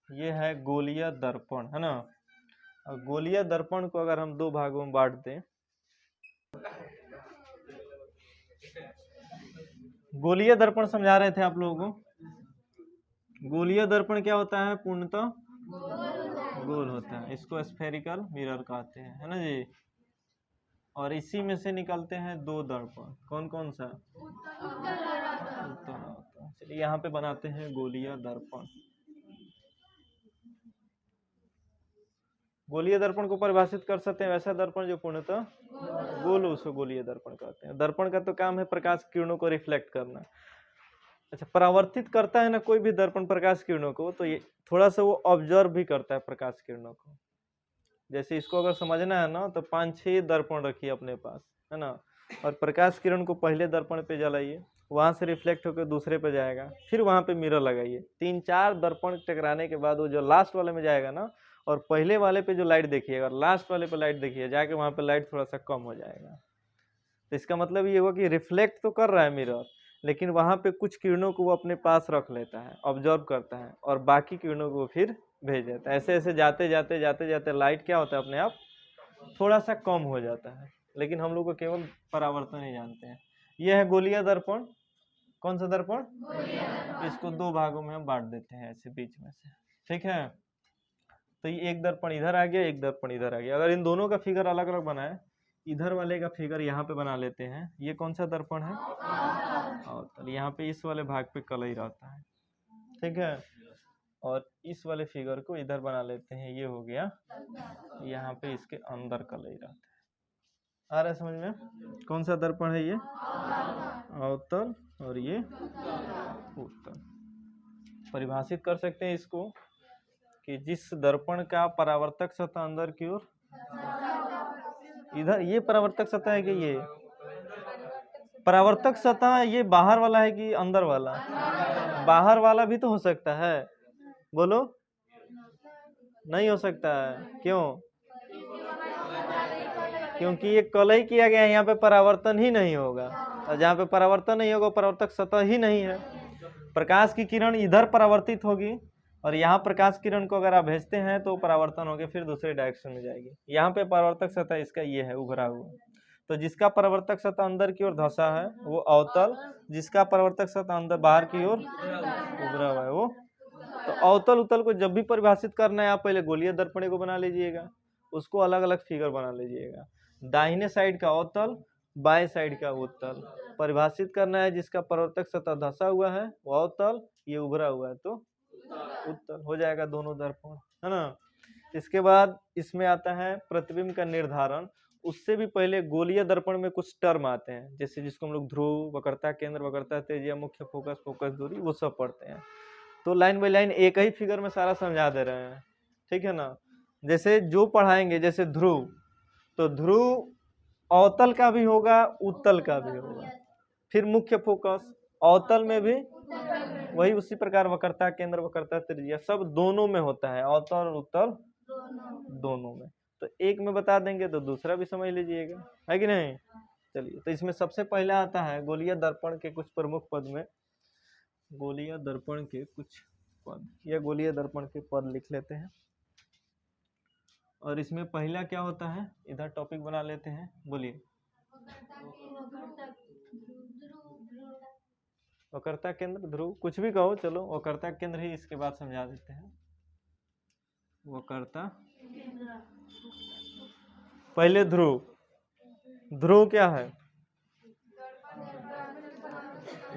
ये है गोलीय दर्पण, है ना। और गोलीय दर्पण को अगर हम दो भागों में बांट दें, गोलीय दर्पण समझा रहे थे आप लोगों को। गोलीय दर्पण क्या होता है? पूर्णतः गोल होता है, इसको स्फेरिकल मिरर कहते हैं, है ना जी। और इसी में से निकलते हैं दो दर्पण, कौन कौन सा? उत्तल। चलिए यहाँ पे बनाते हैं गोलीय दर्पण। गोलीय दर्पण को परिभाषित कर सकते हैं वैसा दर्पण जो पूर्णतः गोल, उसको गोलीय दर्पण कहते हैं। दर्पण का तो काम है प्रकाश किरणों को रिफ्लेक्ट करना। अच्छा, परावर्तित करता है ना कोई भी दर्पण प्रकाश किरणों को, तो ये थोड़ा सा वो ऑब्जर्व भी करता है प्रकाश किरणों को। जैसे इसको अगर समझना है ना, तो 5-6 दर्पण रखिए अपने पास, है ना, और प्रकाश किरण को पहले दर्पण पे जलाइए, वहां से रिफ्लेक्ट होकर दूसरे पे जाएगा, फिर वहां पे मिरर लगाइए। 3-4 दर्पण टकराने के बाद वो जो लास्ट वाले में जाएगा ना, और पहले वाले पे जो लाइट देखिएगा, लास्ट वाले पे लाइट देखिए, जाके वहां पे लाइट थोड़ा सा कम हो जाएगा। तो इसका मतलब ये हुआ कि रिफ्लेक्ट तो कर रहा है मिरर, लेकिन वहां पे कुछ किरणों को वो अपने पास रख लेता है, ऑब्जर्व करता है, और बाकी किरणों को फिर भेज देता है। ऐसे ऐसे जाते जाते जाते जाते लाइट क्या होता है, अपने आप थोड़ा सा कम हो जाता है। लेकिन हम लोग को केवल परावर्तन ही जानते हैं। यह है गोलीय दर्पण। कौन सा दर्पण? इसको दो भागों में हम बांट देते हैं ऐसे बीच में से, ठीक है। तो ये एक दर्पण इधर आ गया, एक दर्पण इधर आ गया। अगर इन दोनों का फिगर अलग अलग बनाए, इधर वाले का फिगर यहाँ पे बना लेते हैं। ये कौन सा दर्पण है? अवतल। यहाँ पे इस वाले भाग पे कलई रहता है, ठीक है। और इस वाले फिगर को इधर बना लेते हैं, ये हो गया, यहाँ पे इसके अंदर कलई रहता है। आ रहा है समझ में? कौन सा दर्पण है ये? अवतल और ये उत्तल। परिभाषित कर सकते हैं इसको कि जिस दर्पण का परावर्तक सतह अंदर की ओर, इधर ये परावर्तक सतह है कि ये परावर्तक सतह, ये बाहर वाला है कि अंदर वाला? बाहर वाला भी तो हो सकता है, बोलो। नहीं हो सकता है, क्यों? क्योंकि ये कलई किया गया है, यहाँ पे परावर्तन ही नहीं होगा, और जहाँ पे परावर्तन नहीं होगा परावर्तक सतह ही नहीं है। प्रकाश की किरण इधर परावर्तित होगी, और यहाँ प्रकाश किरण को अगर आप भेजते हैं तो परावर्तन होकर फिर दूसरे डायरेक्शन में जाएगी। यहाँ पे परावर्तक सतह इसका ये है, उभरा हुआ। तो जिसका परावर्तक सतह अंदर की ओर धंसा है वो अवतल, जिसका परावर्तक सतह अंदर बाहर की ओर उभरा हुआ है वो। तो अवतल उत्तल को जब भी परिभाषित करना है, आप पहले गोलीय दर्पण को बना लीजिएगा, उसको अलग अलग फिगर बना लीजिएगा। दाहिने साइड का अवतल, बाएं साइड का उत्तल। परिभाषित करना है जिसका परावर्तक सतह धंसा हुआ है वो अवतल, ये उभरा हुआ है तो उत्तल। हो जाएगा दोनों दर्पण, है ना। इसके बाद इसमें आता है प्रतिबिंब का निर्धारण। उससे भी पहले गोलीय दर्पण में कुछ टर्म आते हैं, जैसे जिसको हम लोग ध्रुव, वक्रता केंद्र, वक्रता त्रिज्या, मुख्य फोकस, फोकस दूरी, वो सब पढ़ते हैं। तो लाइन बाय लाइन एक ही फिगर में सारा समझा दे रहे हैं, ठीक है ना। जैसे जो पढ़ाएंगे, जैसे ध्रुव, तो ध्रुव अवतल का भी होगा, उत्तल का भी होगा। फिर मुख्य फोकस अवतल में भी वही उसी प्रकार वक्रता केंद्र, वक्रता त्रिज्या, सब दोनों में होता है, अवतल और उत्तल दोनों में। तो एक में बता देंगे तो दूसरा भी समझ लीजिएगा, है कि नहीं। चलिए, तो इसमें सबसे पहला आता है गोलीय दर्पण के कुछ प्रमुख पद में, गोलीय दर्पण के कुछ पद, या गोलीय दर्पण के पद लिख लेते हैं। और इसमें पहला क्या होता है, इधर टॉपिक बना लेते हैं, बोलिए। वक्रता केंद्र, ध्रुव, कुछ भी कहो, चलो वक्रता केंद्र ही इसके बाद समझा देते हैं। वक्रता, पहले ध्रुव। ध्रुव क्या है?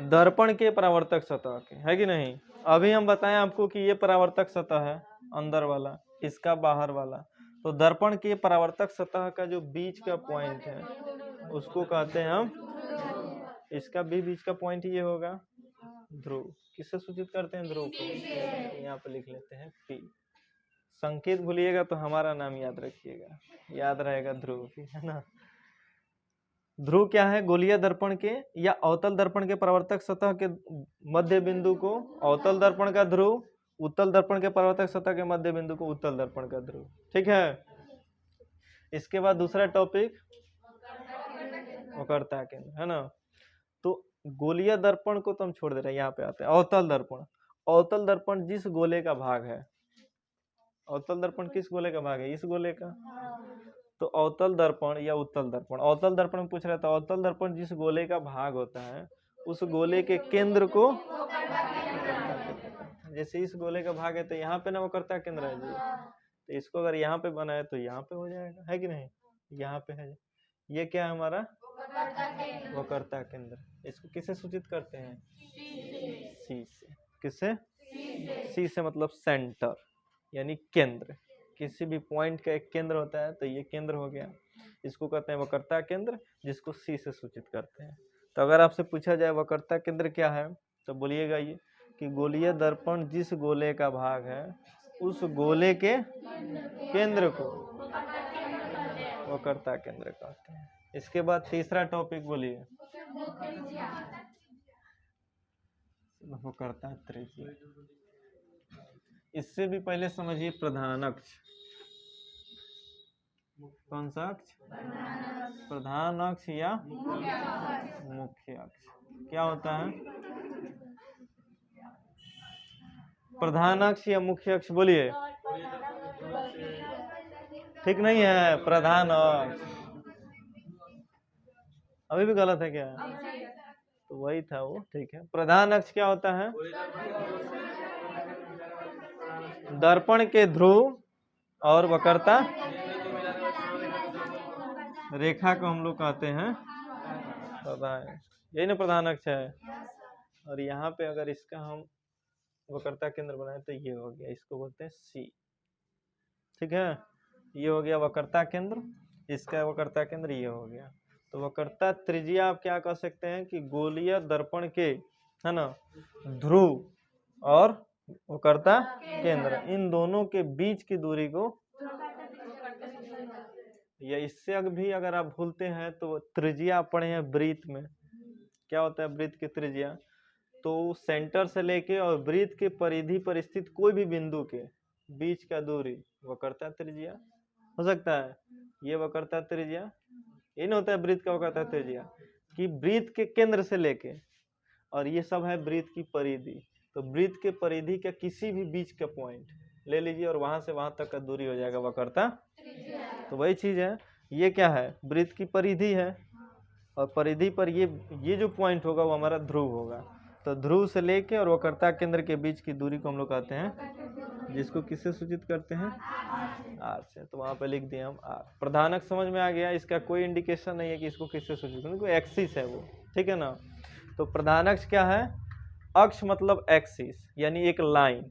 दर्पण के परावर्तक सतह के, है कि नहीं। अभी हम बताएं आपको कि ये परावर्तक सतह है, अंदर वाला, इसका बाहर वाला। तो दर्पण के परावर्तक सतह का जो बीच का पॉइंट है उसको कहते हैं हम, इसका भी बीच का पॉइंट ये होगा ध्रुव। किससे सूचित करते हैं? ध्रुव को। यहाँ पे लिख लेते हैं P। संकेत भूलिएगा तो हमारा नाम याद रखिएगा, याद रहेगा ध्रुव भी, है ना। ध्रुव क्या है? गोलीय दर्पण के या अवतल दर्पण के परावर्तक सतह के मध्य बिंदु को अवतल दर्पण का ध्रुव, उत्तल दर्पण के परावर्तक सतह के मध्य बिंदु को उत्तल दर्पण का ध्रुव। ठीक है। इसके बाद दूसरा टॉपिक वक्रता केंद्र, है ना। तो गोलीय दर्पण को तो हम छोड़ दे रहे हैं, यहाँ पे आते हैं अवतल दर्पण। अवतल दर्पण जिस गोले का भाग है, अवतल दर्पण किस गोले का भाग है? इस गोले का। तो अवतल दर्पण या उत्तल दर्पण, अवतल दर्पण में पूछ रहा था, अवतल दर्पण जिस गोले का भाग होता है उस गोले के केंद्र को, जैसे इस गोले का भाग है तो यहाँ पे ना वक्रता केंद्र है जी, तो इसको अगर यहाँ पे बनाए तो यहाँ पे हो जाएगा, है कि नहीं? यहाँ पे है, ये क्या है हमारा? वक्रता केंद्र। इसको किससे सूचित करते हैं? सी से। किससे? सी से मतलब सेंटर यानी केंद्र। किसी भी पॉइंट का एक केंद्र होता है तो ये केंद्र हो गया, इसको कहते हैं वक्रता केंद्र, जिसको सी से सूचित करते हैं। तो अगर आपसे पूछा जाए वक्रता केंद्र क्या है तो बोलिएगा ये कि गोलीय दर्पण जिस गोले का भाग है उस गोले के केंद्र को वक्रता केंद्र कहते हैं। इसके बाद तीसरा टॉपिक बोलिए, वक्रता त्रिज्या। इससे भी पहले समझिए प्रधान अक्ष। कौन सा अक्ष? प्रधान अक्ष या मुख्य अक्ष। क्या होता है प्रधान अक्ष या मुख्य अक्ष? बोलिए। ठीक नहीं है, प्रधान अक्ष। अभी भी गलत है क्या? तो वही था वो, ठीक है। प्रधान अक्ष क्या होता है? दर्पण के ध्रुव और वक्रता रेखा को हम लोग कहते हैं प्रधान, यही ना प्रधान अक्ष है। और यहाँ पे अगर इसका हम वक्रता केंद्र बनाए तो ये हो गया, इसको बोलते हैं सी। ठीक है, ये हो गया वक्रता केंद्र, इसका वक्रता केंद्र ये हो गया। तो वक्रता त्रिज्या आप क्या कह सकते हैं कि गोलीय दर्पण के, है ना, ध्रुव और वक्रता केंद्र, इन दोनों के बीच की दूरी को, या इससे भी अगर आप भूलते हैं तो त्रिज्या पढ़े हैं वृत्त में। क्या होता है वृत्त की त्रिज्या? तो सेंटर से लेके और वृत्त के परिधि पर स्थित कोई भी बिंदु के बीच का दूरी वक्रता त्रिज्या हो सकता है। ये वक्रता त्रिज्या, ये नहीं होता है वृत्त का वक्रता त्रिज्या कि वृत्त के केंद्र से लेके, और ये सब है वृत्त की परिधि। तो वृत्त के परिधि का किसी भी बीच का पॉइंट ले लीजिए और वहां से वहां तक का दूरी हो जाएगा वक्रता। तो वही चीज है, ये क्या है? वृत्त की परिधि है, और परिधि पर ये जो पॉइंट होगा वो हमारा ध्रुव होगा। तो ध्रुव से लेके और वक्रता केंद्र के बीच की दूरी को हम लोग कहते हैं, जिसको किससे सूचित करते हैं? आर से। तो वहां पे लिख दिए हम आर। प्रधानक समझ में आ गया, इसका कोई इंडिकेशन नहीं है कि इसको किससे सूचित करते हैं, कोई एक्सिस है वो, ठीक है ना। तो प्रधानक क्या है? अक्ष मतलब एक्सिस यानी एक लाइन।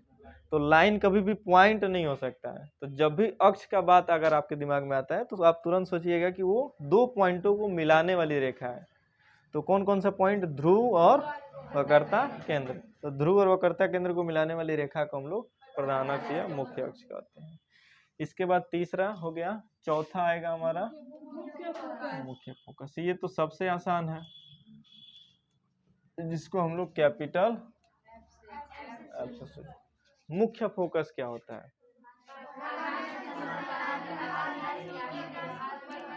तो लाइन कभी भी पॉइंट नहीं हो सकता है। तो जब भी अक्ष का बात अगर आपके दिमाग में आता है तो आप तुरंत सोचिएगा कि वो दो पॉइंटों को मिलाने वाली रेखा है। तो कौन कौन सा पॉइंट? ध्रुव और वक्रता केंद्र। तो ध्रुव और वक्रता केंद्र को मिलाने वाली रेखा को हम लोग प्रधान अक्ष या मुख्य अक्ष कहते हैं। इसके बाद तीसरा हो गया, चौथा आएगा हमारा मुख्य फोकस। ये तो सबसे आसान है, जिसको हम लोग कैपिटल मुख्य फोकस क्या होता है?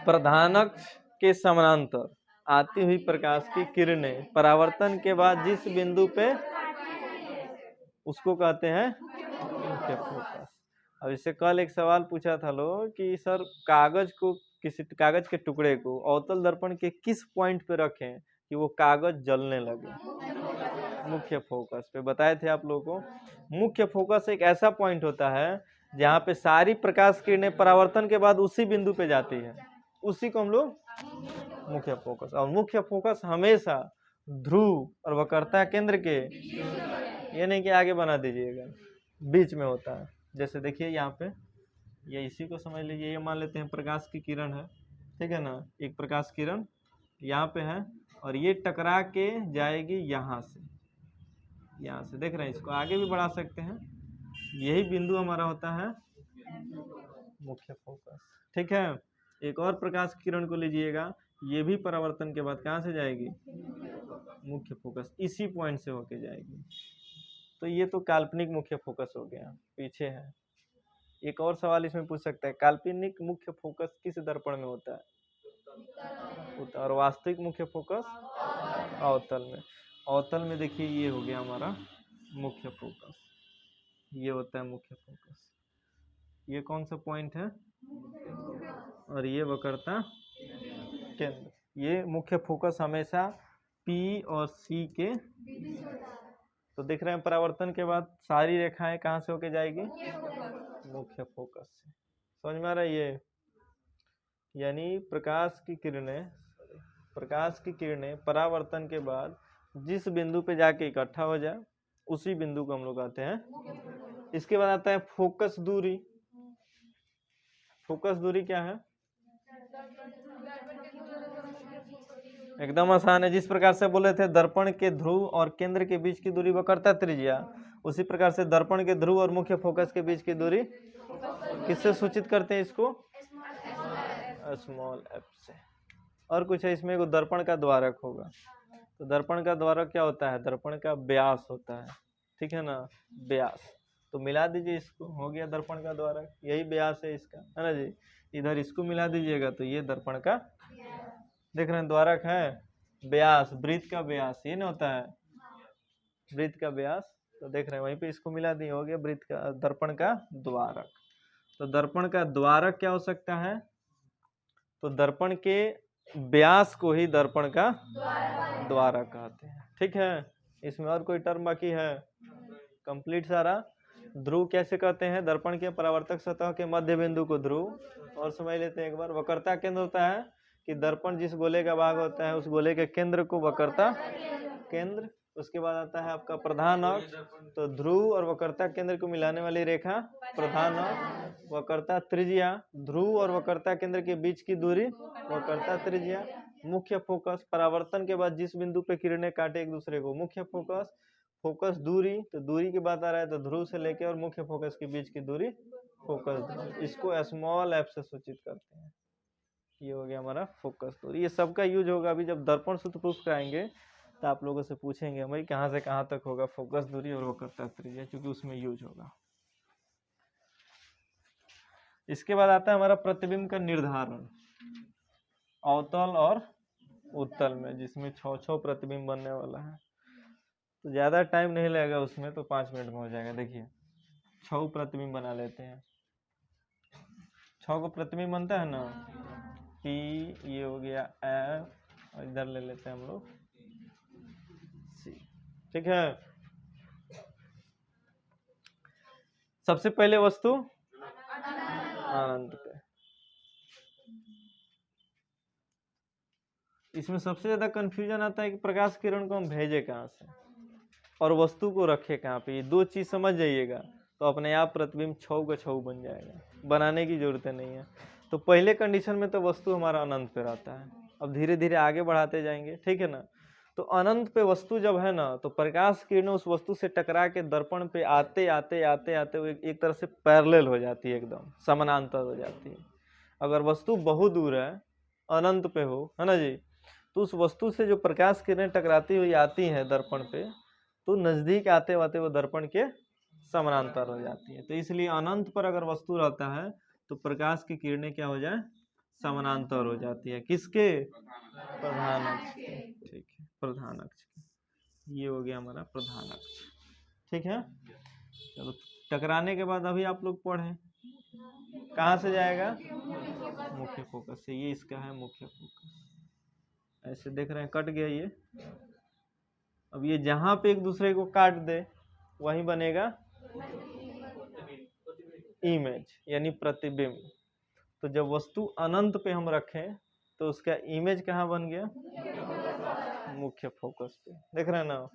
प्रधानक के समानांतर आती हुई प्रकाश की किरणें परावर्तन के बाद जिस बिंदु पे, उसको कहते हैं मुख्य फोकस। अब इससे कल एक सवाल पूछा था लोग कि सर कागज को, किसी कागज के टुकड़े को अवतल दर्पण के किस पॉइंट पे रखें कि वो कागज जलने लगे? मुख्य फोकस पे। बताए थे आप लोगों को, मुख्य फोकस एक ऐसा पॉइंट होता है जहाँ पे सारी प्रकाश किरणें परावर्तन के बाद उसी बिंदु पे जाती है, उसी को हम लोग मुख्य फोकस। और मुख्य फोकस हमेशा ध्रुव और वक्रता केंद्र के, ये नहीं कि आगे बना दीजिएगा, बीच में होता है। जैसे देखिए यहाँ पे ये इसी को समझ लीजिए, ये मान लेते हैं प्रकाश की किरण है, ठीक है ना, एक प्रकाश किरण यहाँ पे है और ये टकरा के जाएगी यहाँ से, देख रहे हैं, इसको आगे भी बढ़ा सकते हैं, यही बिंदु हमारा होता है मुख्य फोकस, ठीक है। एक और प्रकाश की किरण को लीजिएगा, ये भी परावर्तन के बाद कहाँ से जाएगी, मुख्य फोकस, इसी पॉइंट से होके जाएगी। तो ये तो काल्पनिक मुख्य फोकस हो गया, पीछे है। एक और सवाल इसमें पूछ सकता है, काल्पनिक मुख्य फोकस किस दर्पण में होता है, उत्तल, और वास्तविक मुख्य फोकस अवतल में। अवतल में देखिए ये हो गया हमारा मुख्य फोकस, ये होता है मुख्य फोकस, ये कौन सा पॉइंट है, और ये वक्रता केंद्र। ये मुख्य फोकस हमेशा P और C के, तो देख रहे हैं परावर्तन के बाद सारी रेखाएं कहाँ से होके जाएगी, मुख्य फोकस से। समझ में आ रहा है ये, यानी प्रकाश की किरणें परावर्तन के बाद जिस बिंदु पे जाके इकट्ठा हो जाए उसी बिंदु को हम लोग कहते हैं। इसके बाद आता है फोकस दूरी। फोकस दूरी क्या है, एकदम आसान है, जिस प्रकार से बोले थे दर्पण के ध्रुव और केंद्र के बीच की दूरी वक्रता त्रिज्या, उसी प्रकार से दर्पण के ध्रुव और मुख्य फोकस के बीच की दूरी किससे सूचित करते हैं, इसको स्मॉल f से। और कुछ है इसमें, दर्पण का द्वारक होगा, तो दर्पण का द्वारक क्या होता है, दर्पण का व्यास होता है, ठीक है ना, व्यास। तो मिला दीजिए इसको, हो गया दर्पण का द्वारक, यही व्यास है इसका, है ना जी। इधर इसको मिला दीजिएगा तो ये दर्पण का, देख रहे हैं द्वारक है, व्यास, वृत्त का व्यास, ये ना होता है वृत्त का व्यास, तो देख रहे हैं वहीं पे इसको मिला दिए, हो गया वृत्त का, दर्पण का द्वारक। तो दर्पण का द्वारक क्या हो सकता है, तो दर्पण के व्यास को ही दर्पण का द्वारक कहते हैं, ठीक है। इसमें और कोई टर्म बाकी है, कंप्लीट सारा। ध्रुव कैसे कहते हैं, दर्पण के परावर्तक सतह के मध्य बिंदु को ध्रुव, और समझ लेते हैं एक बार। वक्रता केंद्र होता है कि दर्पण जिस गोले का भाग होता है उस गोले के केंद्र को वक्रता केंद्र। उसके बाद आता है आपका प्रधान अक्ष, तो ध्रुव और वक्रता केंद्र को मिलाने वाली रेखा प्रधान अक्ष। वक्रता त्रिज्या, ध्रुव और वक्रता केंद्र के बीच की दूरी वक्रता त्रिज्या। मुख्य फोकस, परावर्तन के बाद जिस बिंदु पे किरणें काटे एक दूसरे को, मुख्य फोकस। फोकस दूरी, तो दूरी की बात आ रहा है तो ध्रुव से लेकर और मुख्य फोकस के बीच की दूरी फोकस दूरी, इसको स्मॉल f से सूचित करते हैं। ये हो गया हमारा फोकस दूरी। ये सबका यूज होगा अभी जब दर्पण सूत्र प्रूफ कराएंगे तो आप लोगों से पूछेंगे भाई कहाँ से कहाँ तक होगा फोकस दूरी और वक्रता त्रिज्या, क्योंकि उसमें यूज होगा। इसके बाद आता है हमारा प्रतिबिंब का निर्धारण अवतल और उत्तल में, जिसमें 6 प्रतिबिंब बनने वाला है। तो ज्यादा टाइम नहीं लगेगा उसमें, तो 5 मिनट में हो जाएगा। देखिए 6 प्रतिबिंब बना लेते हैं। 6 को प्रतिबिंब बनता है ना, P, ये हो गया F, और इधर ले लेते हैं हम लोग C, ठीक है। सबसे पहले वस्तु अनंत पे, इसमें सबसे ज्यादा कंफ्यूजन आता है कि प्रकाश किरण को हम भेजे कहाँ से और वस्तु को रखे कहाँ पे। ये दो चीज समझ जाइएगा तो अपने आप प्रतिबिंब 6 का 6 बन जाएगा, बनाने की जरूरत नहीं है। तो पहले कंडीशन में तो वस्तु हमारा अनंत पे रहता है, अब धीरे धीरे आगे बढ़ाते जाएंगे, ठीक है ना। तो अनंत पे वस्तु जब है ना, तो प्रकाश किरणें उस वस्तु से टकरा के दर्पण पे आते आते आते आते वो एक तरह से पैरेलल हो जाती है, एकदम समानांतर हो जाती है। अगर वस्तु बहुत दूर है, अनंत पे हो, है ना जी, तो उस वस्तु से जो प्रकाश किरणें टकराती हुई आती हैं दर्पण पे, तो नजदीक आते आते वो दर्पण के समानांतर हो जाती है। तो इसलिए अनंत पर अगर वस्तु रहता है तो प्रकाश की किरणें क्या हो जाए, समानांतर हो जाती है। किसके, प्रधान अक्ष के, ठीक है, प्रधान अक्ष के। ये हो गया हमारा प्रधान अक्ष, ठीक है। चलो टकराने के बाद अभी आप लोग पढ़े कहाँ से जाएगा, मुख्य फोकस से। ये इसका है मुख्य फोकस। ऐसे देख रहे हैं कट गया ये। अब ये जहां पे एक दूसरे को काट दे वहीं बनेगा इमेज, यानी प्रतिबिंब। तो जब वस्तु अनंत पे हम रखें तो उसका इमेज कहाँ बन गया, मुख्य फोकस पे, देख रहे हैं ना।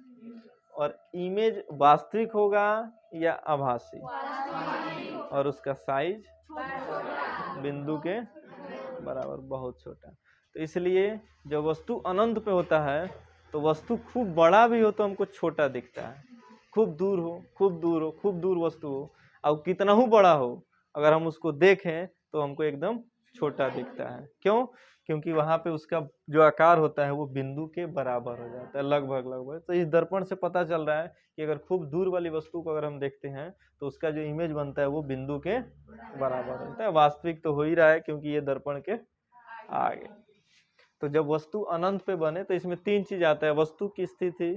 और इमेज वास्तविक होगा या आभासी, और उसका साइज बिंदु के बराबर, बहुत छोटा। तो इसलिए जब वस्तु अनंत पे होता है तो वस्तु खूब बड़ा भी हो तो हमको छोटा दिखता है, खूब दूर हो, खूब दूर हो, खूब दूर वस्तु हो, और कितना ही बड़ा हो, अगर हम उसको देखें तो हमको एकदम छोटा दिखता है। क्यों? क्योंकि वहां पे उसका जो आकार होता है वो बिंदु के बराबर हो जाता है, लगभग लगभग। तो इस दर्पण से पता चल रहा है कि अगर खूब दूर वाली वस्तु को अगर हम देखते हैं तो उसका जो इमेज बनता है वो बिंदु के बराबर होता है। वास्तविक तो हो ही रहा है क्योंकि ये दर्पण के आगे। तो जब वस्तु अनंत पे बने तो इसमें तीन चीज आता है: वस्तु की स्थिति,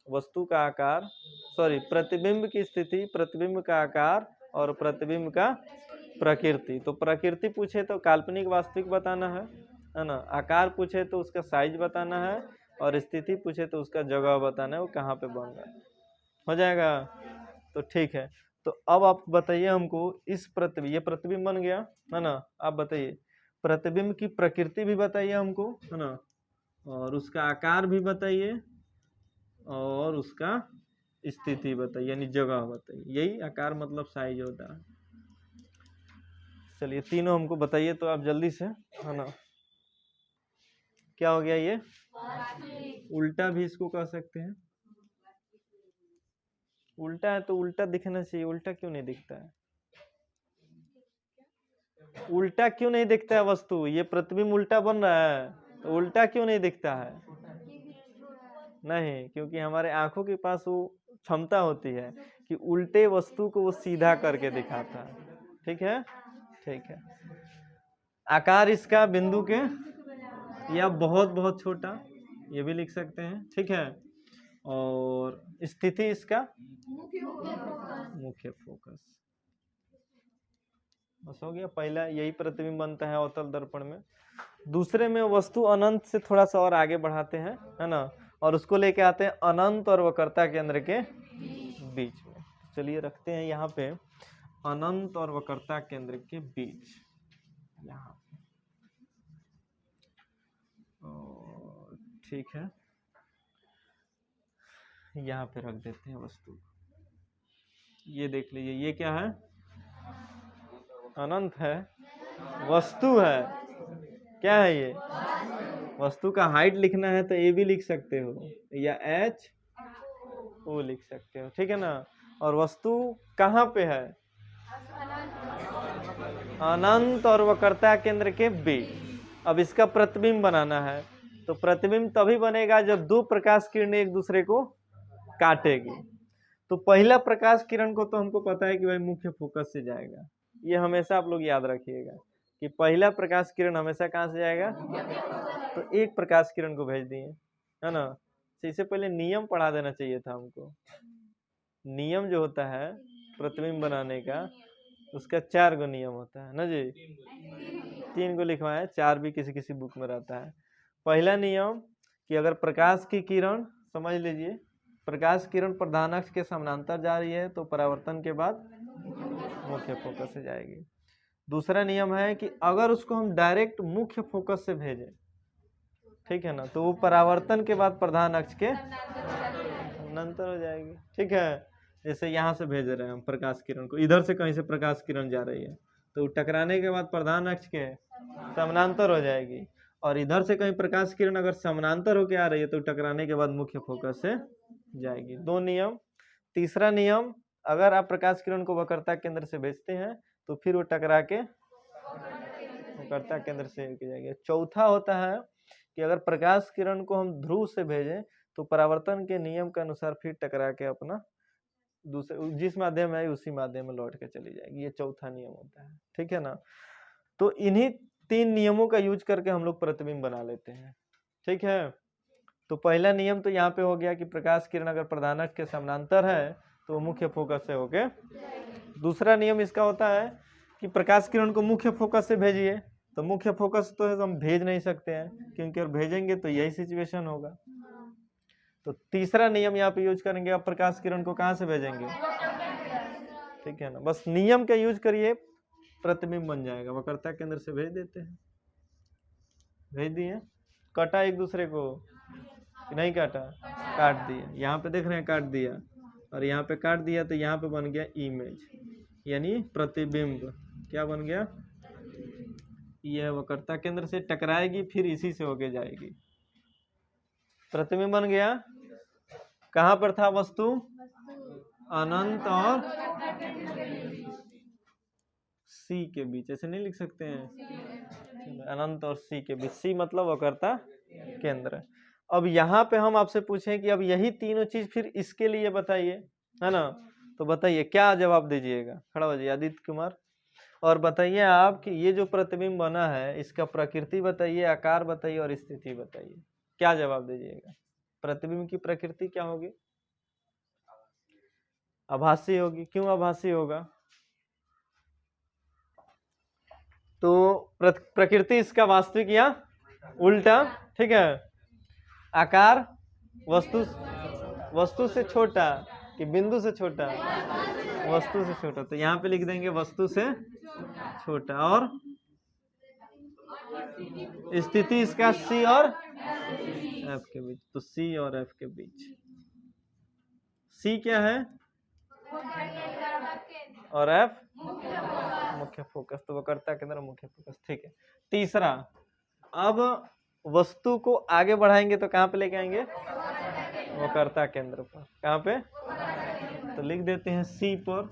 वस्तु का आकार, सॉरी प्रतिबिंब की स्थिति, प्रतिबिंब का आकार और प्रतिबिंब का प्रकृति। तो प्रकृति पूछे तो काल्पनिक वास्तविक बताना है ना। आकार पूछे तो उसका साइज बताना है, और स्थिति पूछे तो उसका जगह बताना है, वो कहाँ पे बन रहा है। हो जाएगा? तो ठीक है। तो अब आप बताइए हमको, इस प्रतिबिंब, ये प्रतिबिंब बन गया है ना, आप बताइए प्रतिबिंब की प्रकृति भी बताइए हमको, है ना, और उसका आकार भी बताइए और उसका स्थिति बताइए, यानी जगह बताइए। यही आकार मतलब साइज होता है। चलिए तीनों हमको बताइए तो आप जल्दी से, है ना। क्या हो गया ये? उल्टा भी इसको कह सकते हैं। उल्टा है तो उल्टा दिखना चाहिए, उल्टा क्यों नहीं दिखता है? उल्टा क्यों नहीं दिखता है वस्तु? ये प्रतिबिंब उल्टा बन रहा है तो उल्टा क्यों नहीं दिखता है? नहीं, क्योंकि हमारे आंखों के पास वो क्षमता होती है कि उल्टे वस्तु को वो सीधा करके दिखाता है। ठीक है, ठीक है। आकार इसका बिंदु के या बहुत बहुत छोटा, ये भी लिख सकते हैं। ठीक है, और स्थिति इसका मुख्य फोकस। बस हो गया। पहला यही प्रतिबिंब बनता है अवतल दर्पण में। दूसरे में वस्तु अनंत से थोड़ा सा और आगे बढ़ाते हैं, है ना, और उसको लेके आते हैं अनंत और वक्रता केंद्र के बीच में। चलिए रखते हैं यहाँ पे अनंत और वक्रता केंद्र के बीच, यहाँ। ठीक है, यहाँ पे रख देते हैं वस्तु। ये देख लीजिए, ये क्या है? अनंत है, वस्तु है। क्या है ये? वस्तु का हाइट लिखना है तो ए भी लिख सकते हो या एच ओ लिख सकते हो। ठीक है ना। और वस्तु कहाँ पे है? अनंत और वक्रता केंद्र के बीच। अब इसका प्रतिबिंब बनाना है तो प्रतिबिंब तभी बनेगा जब दो प्रकाश किरणें एक दूसरे को काटेगी। तो पहला प्रकाश किरण को तो हमको पता है कि भाई मुख्य फोकस से जाएगा। ये हमेशा आप लोग याद रखिएगा कि पहला प्रकाश किरण हमेशा कहाँ से जाएगा? तो एक प्रकाश किरण को भेज दिए, है ना। तो इससे पहले नियम पढ़ा देना चाहिए था हमको। नियम जो होता है प्रतिबिंब बनाने का, उसका 4 गो नियम होता है ना जी। 3 गो लिखवाए, 4 भी किसी किसी बुक में रहता है। पहला नियम कि अगर प्रकाश की किरण, समझ लीजिए, प्रकाश किरण प्रधान अक्ष के समानांतर जा रही है तो परावर्तन के बाद मुख्य फोकस से जाएगी। दूसरा नियम है कि अगर उसको हम डायरेक्ट मुख्य फोकस से भेजें, ठीक है ना, तो वो परावर्तन के बाद प्रधान अक्ष के समानांतर हो जाएगी। ठीक है, जैसे यहाँ से भेज रहे हैं हम प्रकाश किरण को, इधर से कहीं से प्रकाश किरण जा रही है तो टकराने के बाद प्रधान अक्ष के समानांतर हो जाएगी, और इधर से कहीं प्रकाश किरण अगर समानांतर होकर आ रही है तो टकराने के बाद मुख्य फोकस से जाएगी। 2 नियम। तीसरा नियम, अगर आप प्रकाश किरण को वक्रता केंद्र से भेजते हैं तो फिर वो टकरा के वक्रता केंद्र से जाएगी। चौथा होता है कि अगर प्रकाश किरण को हम ध्रुव से भेजें तो परावर्तन के नियम के अनुसार फिर टकरा के अपना दूसरे जिस माध्यम में उसी माध्यम में लौट के चली जाएगी। ये चौथा नियम होता है। ठीक है ना। तो इन्हीं 3 नियमों का यूज करके हम लोग प्रतिबिंब बना लेते हैं। ठीक है, तो पहला नियम तो यहाँ पे हो गया कि प्रकाश किरण अगर प्रधान अक्ष के समानांतर है तो मुख्य फोकस से होके। दूसरा नियम इसका होता है कि प्रकाश किरण को मुख्य फोकस से भेजिए, तो मुख्य फोकस तो हम भेज नहीं सकते हैं क्योंकि अगर भेजेंगे तो यही सिचुएशन होगा। तो तीसरा नियम यहाँ पे यूज करेंगे, अब प्रकाश किरण को कहाँ से भेजेंगे? ठीक है ना, बस नियम का यूज करिए, प्रतिबिंब बन जाएगा। वक्रता केंद्र से भेज देते हैं। भेज दिए, काटा एक दूसरे को कि नहीं काटा? काट दिया। यहाँ पे देख रहे हैं काट दिया, और यहाँ पे काट दिया तो यहाँ पे बन गया इमेज। यानी प्रतिबिंब क्या बन गया, यह वक्रता केंद्र से टकराएगी फिर इसी से होके जाएगी। प्रतिबिंब बन गया। कहाँ पर था वस्तु, अनंत और सी के बीच, ऐसे नहीं लिख सकते हैं, अनंत और सी के बीच, सी मतलब वक्रता केंद्र। अब यहाँ पे हम आपसे पूछें कि अब यही तीनों चीज फिर इसके लिए बताइए, है ना, तो बताइए क्या जवाब दीजिएगा, खड़ा हो जाइए आदित्य कुमार, और बताइए आप कि ये जो प्रतिबिंब बना है इसका प्रकृति बताइए, आकार बताइए और स्थिति बताइए, क्या जवाब दीजिएगा। प्रतिबिंब की प्रकृति क्या होगी, आभासी होगी। क्यों आभासी होगा, तो प्रकृति इसका वास्तविक या उल्टा, ठीक है। आकार वस्तु से छोटा कि बिंदु से छोटा, वस्तु से छोटा, तो यहाँ पे लिख देंगे वस्तु से छोटा। और स्थिति इसका सी और एफ के बीच, तो सी और एफ के बीच। सी क्या है और एफ मुख्य फोकस, तो वक्रता केंद्र मुख्य फोकस, ठीक है। तीसरा, अब वस्तु को आगे बढ़ाएंगे तो कहाँ पे लेके आएंगे, वक्रता केंद्र पर। कहाँ पे, तो लिख देते हैं सी पर,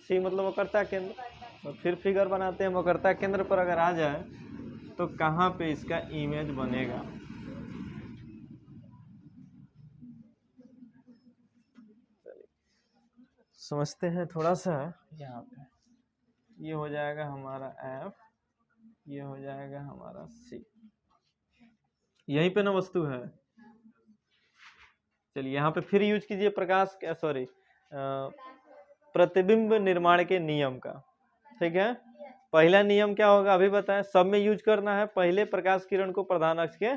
सी मतलब वक्रता केंद्र। तो फिर फिगर बनाते हैं, वक्रता केंद्र पर अगर आ जाए तो कहाँ पे इसका इमेज बनेगा। समझते हैं थोड़ा सा। यहाँ पे ये हो जाएगा हमारा एफ, ये हो जाएगा हमारा सी, यहीं पे ना वस्तु है। चलिए यहाँ पे फिर यूज कीजिए प्रकाश क्या, सॉरी, प्रतिबिंब निर्माण के नियम का, ठीक है। पहला नियम क्या होगा अभी बताएं, सब में यूज करना है। पहले प्रकाश किरण को प्रधान अक्ष के,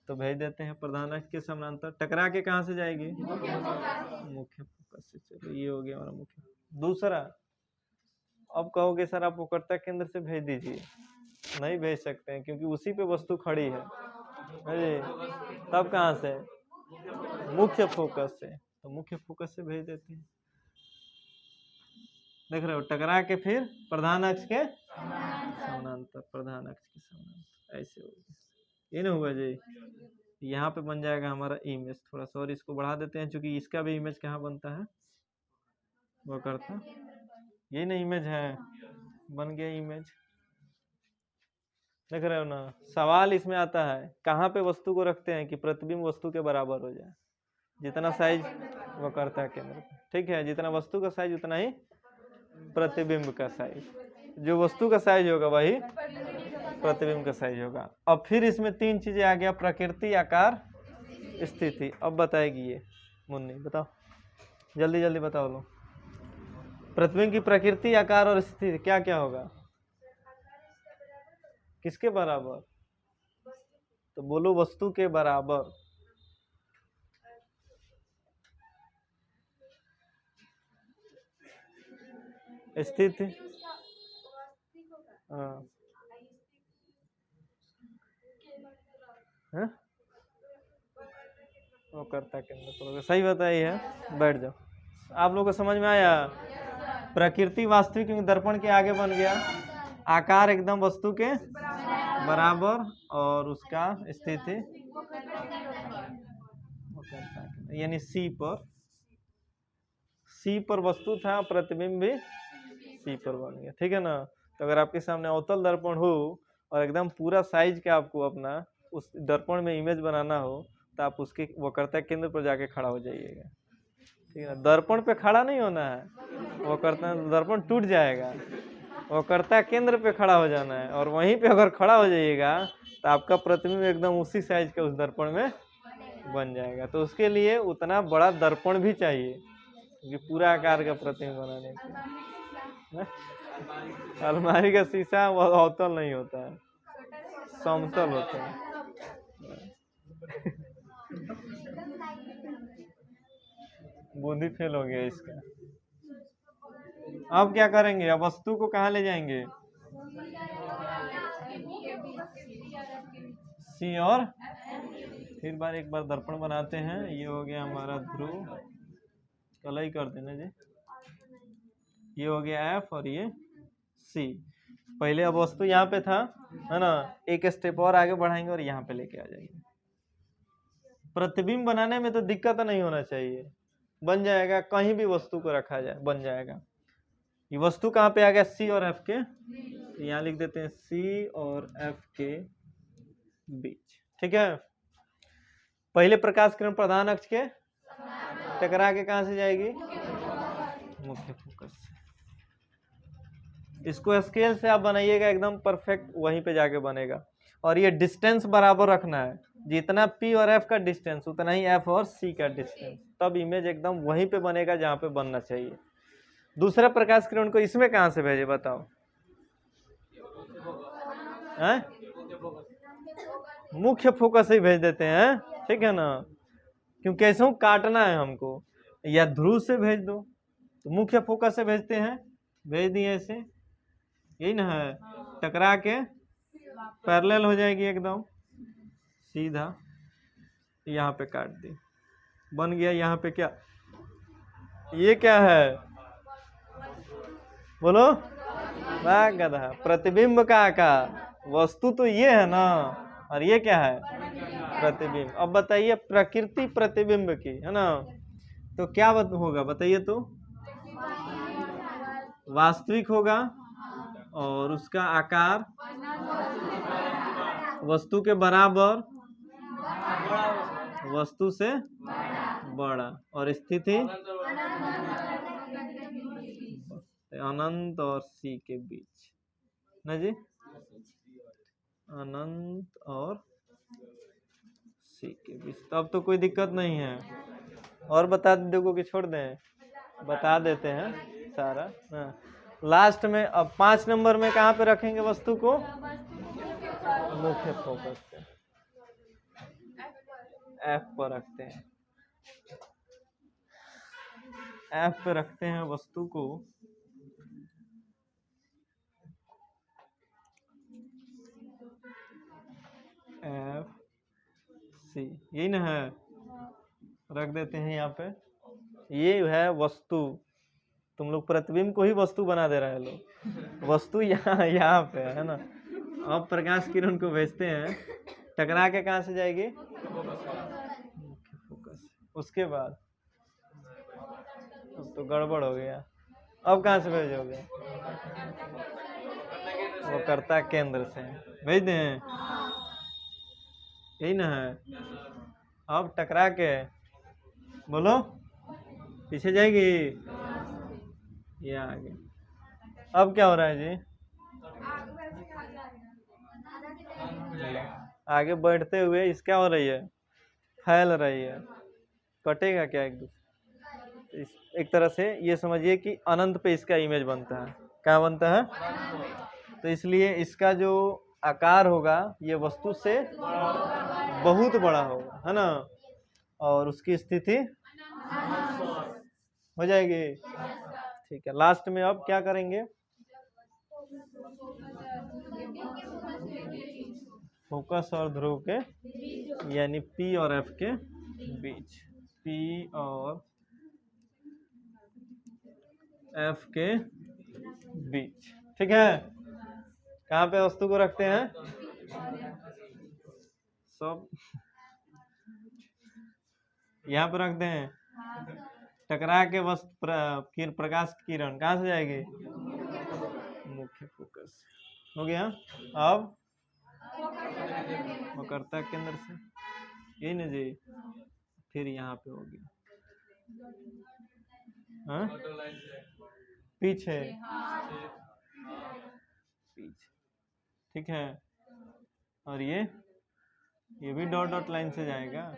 तो भेज देते हैं प्रधान अक्ष के समानांतर, टकरा के कहाँ से जाएगी, मुख्य फोकस से। चलो ये हो गया हमारा मुख्य। दूसरा, अब कहोगे सर आप वक्रता केंद्र से भेज दीजिए, नहीं भेज सकते हैं क्योंकि उसी पे वस्तु खड़ी है, तब कहाँ से, मुख्य फोकस से, तो मुख्य फोकस से भेज देते हैं। देख रहे हो, टकरा के फिर प्रधान अक्ष के समानांतर, प्रधान अक्ष के समानांतर, ऐसे हो गया, ये ना हुआ जी। यहाँ पे बन जाएगा हमारा इमेज। थोड़ा सा और इसको बढ़ा देते हैं, क्योंकि इसका भी इमेज कहाँ बनता है, वक्रता, ये ना इमेज है, बन गया इमेज। देख रहे हो ना, सवाल इसमें आता है कहाँ पे वस्तु को रखते हैं कि प्रतिबिंब वस्तु के बराबर हो जाए, जितना साइज वक्रता केंद्र, ठीक है, जितना वस्तु का साइज उतना ही प्रतिबिंब का साइज, जो वस्तु का साइज होगा वही प्रतिबिंब का साइज होगा। अब फिर इसमें तीन चीजें आ गया, प्रकृति, आकार, स्थिति। अब बताएगी ये मुन्नी, बताओ जल्दी जल्दी बताओ लो, प्रतिबिंब की प्रकृति, आकार और स्थिति क्या क्या होगा, किसके बराबर, तो बोलो वस्तु के बराबर। स्थिति, हाँ, वक्रता केंद्र पर, सही बताई है। बैठ जाओ, आप लोगों को समझ में आया। प्रकृति वास्तविक क्योंकि दर्पण के आगे बन गया, आकार एकदम वस्तु के बराबर, और उसका स्थिति यानी सी पर, सी पर वस्तु था, प्रतिबिंब भी सी पर बन गया, ठीक है ना। तो अगर आपके सामने अवतल दर्पण हो और एकदम पूरा साइज का आपको अपना उस दर्पण में इमेज बनाना हो, तो आप उसके वक्रता केंद्र पर जाके खड़ा हो जाइएगा, ठीक है ना। दर्पण पे खड़ा नहीं होना है, वक्रता, दर्पण टूट जाएगा, वक्रता केंद्र पे खड़ा हो जाना है, और वहीं पे अगर खड़ा हो जाइएगा तो आपका प्रतिबिंब एकदम उसी साइज का उस दर्पण में बन जाएगा। तो उसके लिए उतना बड़ा दर्पण भी चाहिए, क्योंकि पूरा आकार का प्रतिबिंब बनाने के। अलमारी का शीशा वो अवतल नहीं होता है, समतल होता है। बुद्धि फेल हो गया इसका। अब क्या करेंगे, अब वस्तु को कहाँ ले जाएंगे, सी और फिर एक बार दर्पण बनाते हैं। ये हो गया हमारा ध्रुव, कलई कर देना जी, ये हो गया एफ और ये सी। पहले अब वस्तु यहाँ पे था, है ना, एक स्टेप और आगे बढ़ाएंगे और यहाँ पे लेके आ जाएंगे। प्रतिबिंब बनाने में तो दिक्कत नहीं होना चाहिए, बन जाएगा, कहीं भी वस्तु को रखा जाए बन जाएगा। ये वस्तु कहाँ पे आ गया, सी और एफ के, यहाँ लिख देते हैं सी और एफ के बीच। ठीक है, पहले प्रकाश किरण प्रधान अक्ष के टकरा के कहां से जाएगी, मुख्य फोकस से। इसको स्केल से आप बनाइएगा एकदम परफेक्ट, वहीं पे जाके बनेगा। और ये डिस्टेंस बराबर रखना है, जितना पी और एफ का डिस्टेंस उतना ही एफ और सी का डिस्टेंस, तब इमेज एकदम वहीं पे बनेगा जहां पे बनना चाहिए। दूसरा प्रकाश किरण को इसमें कहां से भेजे बताओ, हैं? मुख्य फोकस से भेज देते हैं, ठीक है ना, क्योंकि ऐसा काटना है हमको, या ध्रुव से भेज दो, तो मुख्य फोकस से भेजते हैं, भेज दिए ऐसे, यही ना है, टकरा के पैरेलल हो जाएगी एकदम सीधा, यहाँ पे काट दी, बन गया। यहाँ पे क्या, ये क्या है बोलो, वाह गधा, प्रतिबिंब का आकार। वस्तु तो ये है ना, और ये क्या है, प्रतिबिंब। अब बताइए प्रकृति प्रतिबिंब की, है ना, तो क्या होगा बताइए तो, वास्तविक होगा और उसका आकार वस्तु के बराबर, वस्तु से बड़ा, और स्थिति अनंत और सी के बीच ना जी, अनंत और सी के बीच। तब तो कोई दिक्कत नहीं है। और बता दो कि छोड़ दें, बता देते हैं सारा ना। लास्ट में अब 5 नंबर में कहाँ पे रखेंगे वस्तु को, मुख्य फोकस पे, एफ पर रखते हैं, एफ पे रखते हैं वस्तु को। एफ सी, यही ना है, रख देते हैं यहाँ पे। ये है वस्तु, तुम लोग प्रतिबिंब को ही वस्तु बना दे रहे लोग, वस्तु यहाँ पे है ना। अब प्रकाश किरण को भेजते हैं, टकरा के कहाँ से जाएगी, मुख्य फोकस। उसके बाद अब तो गड़बड़ हो गया, अब कहाँ से भेजोगे, वो करता केंद्र से भेज दें, यही ना है। अब टकरा के बोलो, पीछे जाएगी, ये आगे। अब क्या हो रहा है जी, आगे बढ़ते हुए इस क्या हो रही है, फैल रही है, कटेगा क्या एक दूसरे, एक तरह से ये समझिए कि अनंत पे इसका इमेज बनता है। क्या बनता है, तो इसलिए इसका जो आकार होगा ये वस्तु से बहुत बड़ा होगा, है ना, और उसकी स्थिति हो जाएगी। ठीक है, लास्ट में अब क्या करेंगे, फोकस और ध्रुव के, यानी पी और एफ के बीच, पी और एफ के बीच। ठीक है, कहाँ पे वस्तु को रखते हैं, सब यहाँ पे रखते हैं, टकरा के वस्तु फिर प्रकाश किरण कहाँ से जाएगी, मुख्य फोकस। हो गया। अब वक्रता केंद्र से, यही ना जी, फिर यहाँ पे होगी, हाँ पीछे, पीछे, ठीक है। और ये भी डॉट डॉट लाइन से जाएगा,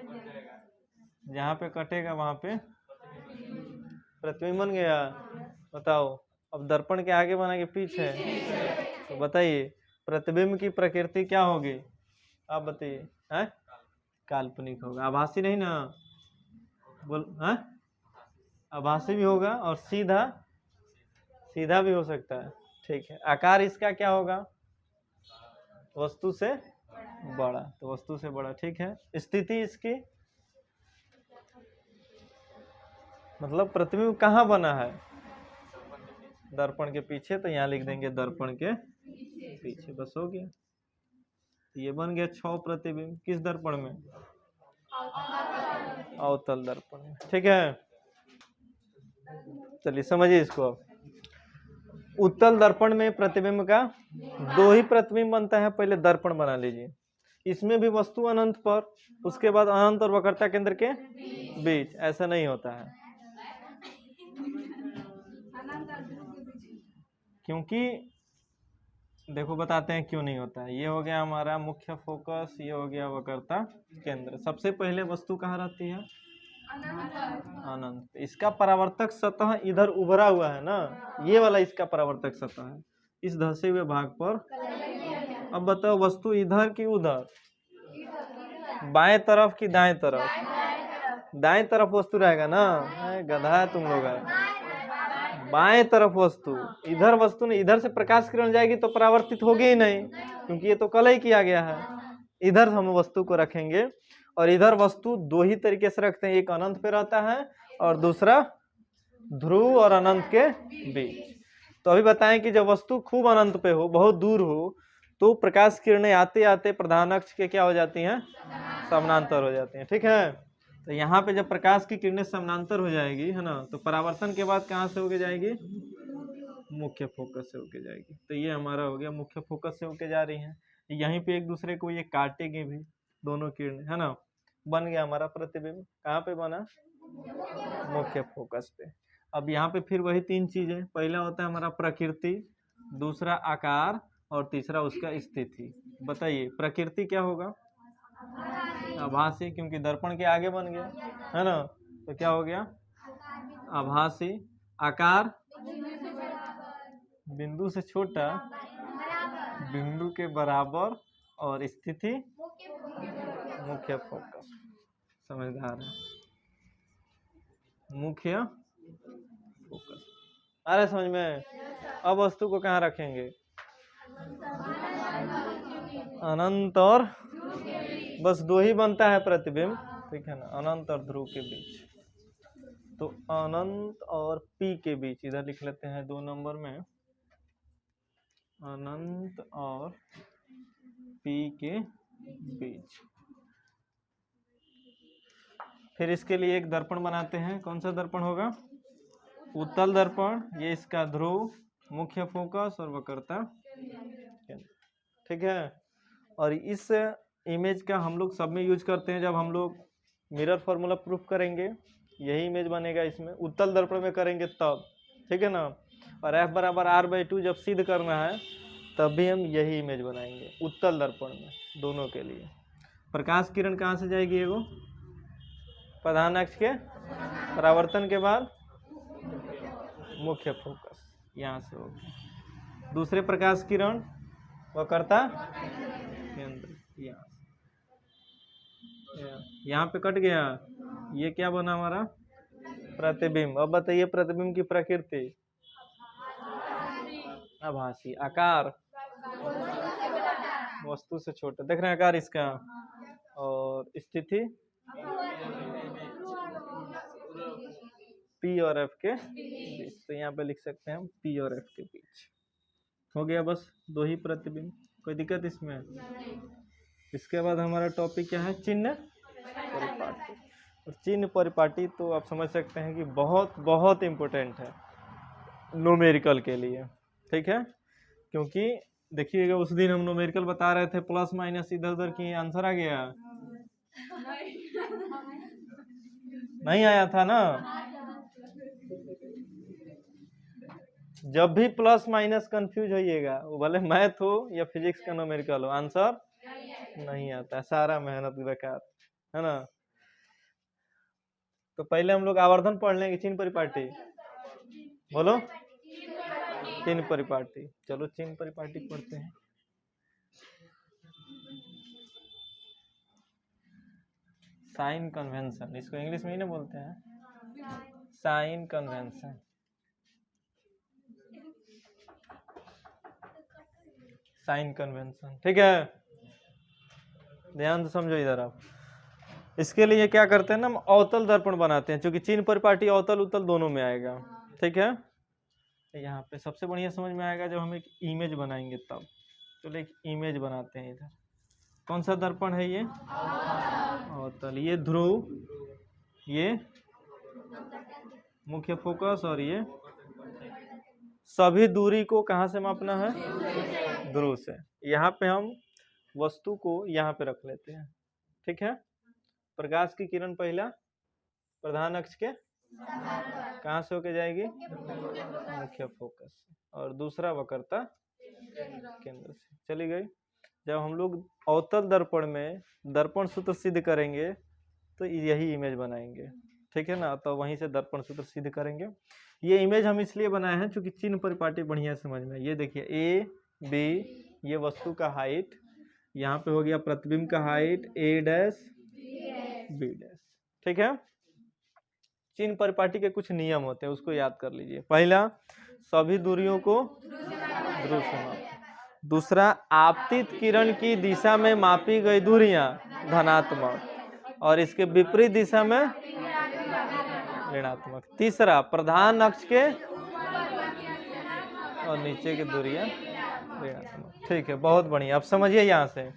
जहाँ पे कटेगा वहां पे प्रतिबिंब बन गया। बताओ, अब दर्पण के आगे बना के पीछे, तो बताइए प्रतिबिंब की प्रकृति क्या होगी, आप बताइए, हैं? काल्पनिक होगा, आभासी नहीं ना, बोल, हैं? आभासी भी होगा और सीधा भी हो सकता है। ठीक है, आकार इसका क्या होगा, वस्तु से बड़ा, तो वस्तु से बड़ा। ठीक है, स्थिति इसकी, मतलब प्रतिबिंब कहाँ बना है, दर्पण के पीछे, तो यहाँ लिख देंगे दर्पण के पीछे, बस हो गया। ये बन गया 6 प्रतिबिंब। किस दर्पण में? अवतल दर्पण में। ठीक है, चलिए समझिए इसको। अब उत्तल दर्पण में प्रतिबिंब का 2 ही प्रतिबिंब बनता है। पहले दर्पण बना लीजिए, इसमें भी वस्तु अनंत पर, उसके बाद अनंत और वक्रता केंद्र के बीच। ऐसा नहीं होता है, क्योंकि देखो बताते हैं क्यों नहीं होता है। ये हो गया हमारा मुख्य फोकस, ये हो गया वक्रता केंद्र। सबसे पहले वस्तु कहाँ रहती है? अनंत। इसका परावर्तक सतह इधर उभरा हुआ है ना, ये वाला इसका परावर्तक सतह है, इस धंसे हुए भाग पर। अब बताओ वस्तु इधर की उधर? बाएं तरफ की दाएं तरफ? दाएं तरफ वस्तु रहेगा ना, गधा है तुम लोग है। बाएं तरफ वस्तु, इधर वस्तु नहीं, इधर से प्रकाश किरण जाएगी तो परावर्तित होगी ही नहीं, क्योंकि ये तो कल ही किया गया है। इधर हम वस्तु को रखेंगे, और इधर वस्तु 2 ही तरीके से रखते हैं, एक अनंत पे रहता है और दूसरा ध्रुव और अनंत के बीच। तो अभी बताएं कि जब वस्तु खूब अनंत पे हो, बहुत दूर हो, तो प्रकाश किरणें आते आते प्रधान अक्ष के क्या हो जाती हैं? समानांतर हो जाती हैं। ठीक है, तो यहाँ पे जब प्रकाश की किरणें समानांतर हो जाएगी, है ना, तो परावर्तन के बाद कहाँ से होके जाएगी? मुख्य फोकस से होके जाएगी। तो ये हमारा हो गया मुख्य फोकस से होके जा रही हैं। यहीं पे एक दूसरे को ये काटेंगे भी दोनों किरणें, है ना। बन गया हमारा प्रतिबिंब। कहाँ पे बना? मुख्य फोकस पे। अब यहाँ पे फिर वही 3 चीजें। पहला होता है हमारा प्रकृति, दूसरा आकार, और तीसरा उसका स्थिति। बताइए प्रकृति क्या होगा? आभासी, क्योंकि दर्पण के आगे बन गया, है ना, तो क्या हो गया? आभासी। आकार बिंदु से छोटा, बिंदु के बराबर, और स्थिति मुख्य फोकस। समझदार है, मुख्य फोकस। आ रहा है समझ में? अब वस्तु को कहाँ रखेंगे? अनंत और, बस 2 ही बनता है प्रतिबिंब, ठीक है ना, अनंत और ध्रुव के बीच। तो अनंत और P के बीच, इधर लिख लेते हैं 2 नंबर में, अनंत और P के बीच। फिर इसके लिए एक दर्पण बनाते हैं। कौन सा दर्पण होगा? उत्तल दर्पण। ये इसका ध्रुव, मुख्य फोकस और वक्रता। ठीक है, और इस इमेज का हम लोग सब में यूज करते हैं। जब हम लोग मिरर फॉर्मूला प्रूफ करेंगे, यही इमेज बनेगा इसमें। उत्तल दर्पण में करेंगे तब, ठीक है ना। और F बराबर R/2 जब सिद्ध करना है, तब भी हम यही इमेज बनाएंगे उत्तल दर्पण में, दोनों के लिए। प्रकाश किरण कहाँ से जाएगी? एगो प्रधान अक्ष के, परावर्तन के बाद मुख्य फोकस, यहाँ से होगी। दूसरे प्रकाश किरण वक्रता केंद्र, यहाँ पे कट गया। ये क्या बना हमारा? प्रतिबिंब। अब बताइए प्रतिबिंब की प्रकृति? आभासी। आकार वस्तु से छोटा, देख रहे हैं आकार इसका। और स्थिति P और F के बीच। तो यहाँ पे लिख सकते हैं हम P और F के बीच। हो गया बस 2 ही प्रतिबिंब, कोई दिक्कत इसमें? इसके बाद हमारा टॉपिक क्या है? चिन्ह परिपाटी। और चिन्ह परिपाटी तो आप समझ सकते हैं कि बहुत बहुत इम्पोर्टेंट है न्यूमेरिकल के लिए, ठीक है। क्योंकि देखिएगा उस दिन हम न्यूमेरिकल बता रहे थे, प्लस माइनस इधर उधर की, आंसर आ गया? नहीं आया था ना। जब भी प्लस माइनस कंफ्यूज होइएगा, वो भले मैथ हो या फिजिक्स का न्यूमेरिकल हो, आंसर नहीं आता, सारा मेहनत बेकार, है ना। तो पहले हम लोग आवर्धन पढ़ लेंगे, चिन्ह परिपाटी। बोलो, चिन्ह परिपाटी। चलो चिन्ह परिपाटी पढ़ते हैं। साइन कन्वेंशन, इसको इंग्लिश में ही ना बोलते हैं, साइन कन्वेंशन। साइन कन्वेंशन, ठीक है, ध्यान से समझो इधर आप। इसके लिए क्या करते हैं ना, हम अवतल दर्पण बनाते हैं, क्योंकि चिन्ह परिपाटी अवतल उत्तल दोनों में आएगा, ठीक है। यहाँ पे सबसे बढ़िया समझ में आएगा जब हम एक इमेज बनाएंगे तब। चलो एक इमेज बनाते हैं इधर। कौन सा दर्पण है ये? अवतल। ये ध्रुव, ये मुख्य फोकस, और ये सभी दूरी को कहाँ से मापना है? ध्रुव से। यहाँ पे हम वस्तु को यहाँ पे रख लेते हैं, ठीक है। प्रकाश की किरण पहला प्रधान अक्ष के कहाँ से होके जाएगी? मुख्य फोकस से, और दूसरा वक्रता केंद्र से चली गई। जब हम लोग अवतल दर्पण में दर्पण सूत्र सिद्ध करेंगे तो यही इमेज बनाएंगे, ठीक है ना। तो वहीं से दर्पण सूत्र सिद्ध करेंगे। ये इमेज हम इसलिए बनाए हैं क्योंकि चिन्ह परिपाटी बढ़िया समझ में। ये देखिए ए बी, ये वस्तु का हाइट, यहाँ पे हो गया प्रतिबिंब का हाइट ए डैश बी डैश, ठीक है। चिन्ह परिपाटी के कुछ नियम होते हैं, उसको याद कर लीजिए। पहला, सभी दूरियों को ध्रुव से मापें। दूसरा, आपतित किरण की दिशा में मापी गई दूरियां धनात्मक और इसके विपरीत दिशा में ऋणात्मक। तीसरा, प्रधान अक्ष के और नीचे की दूरियां ऋणात्मक, ठीक है। बहुत बढ़िया। अब समझिए यहाँ से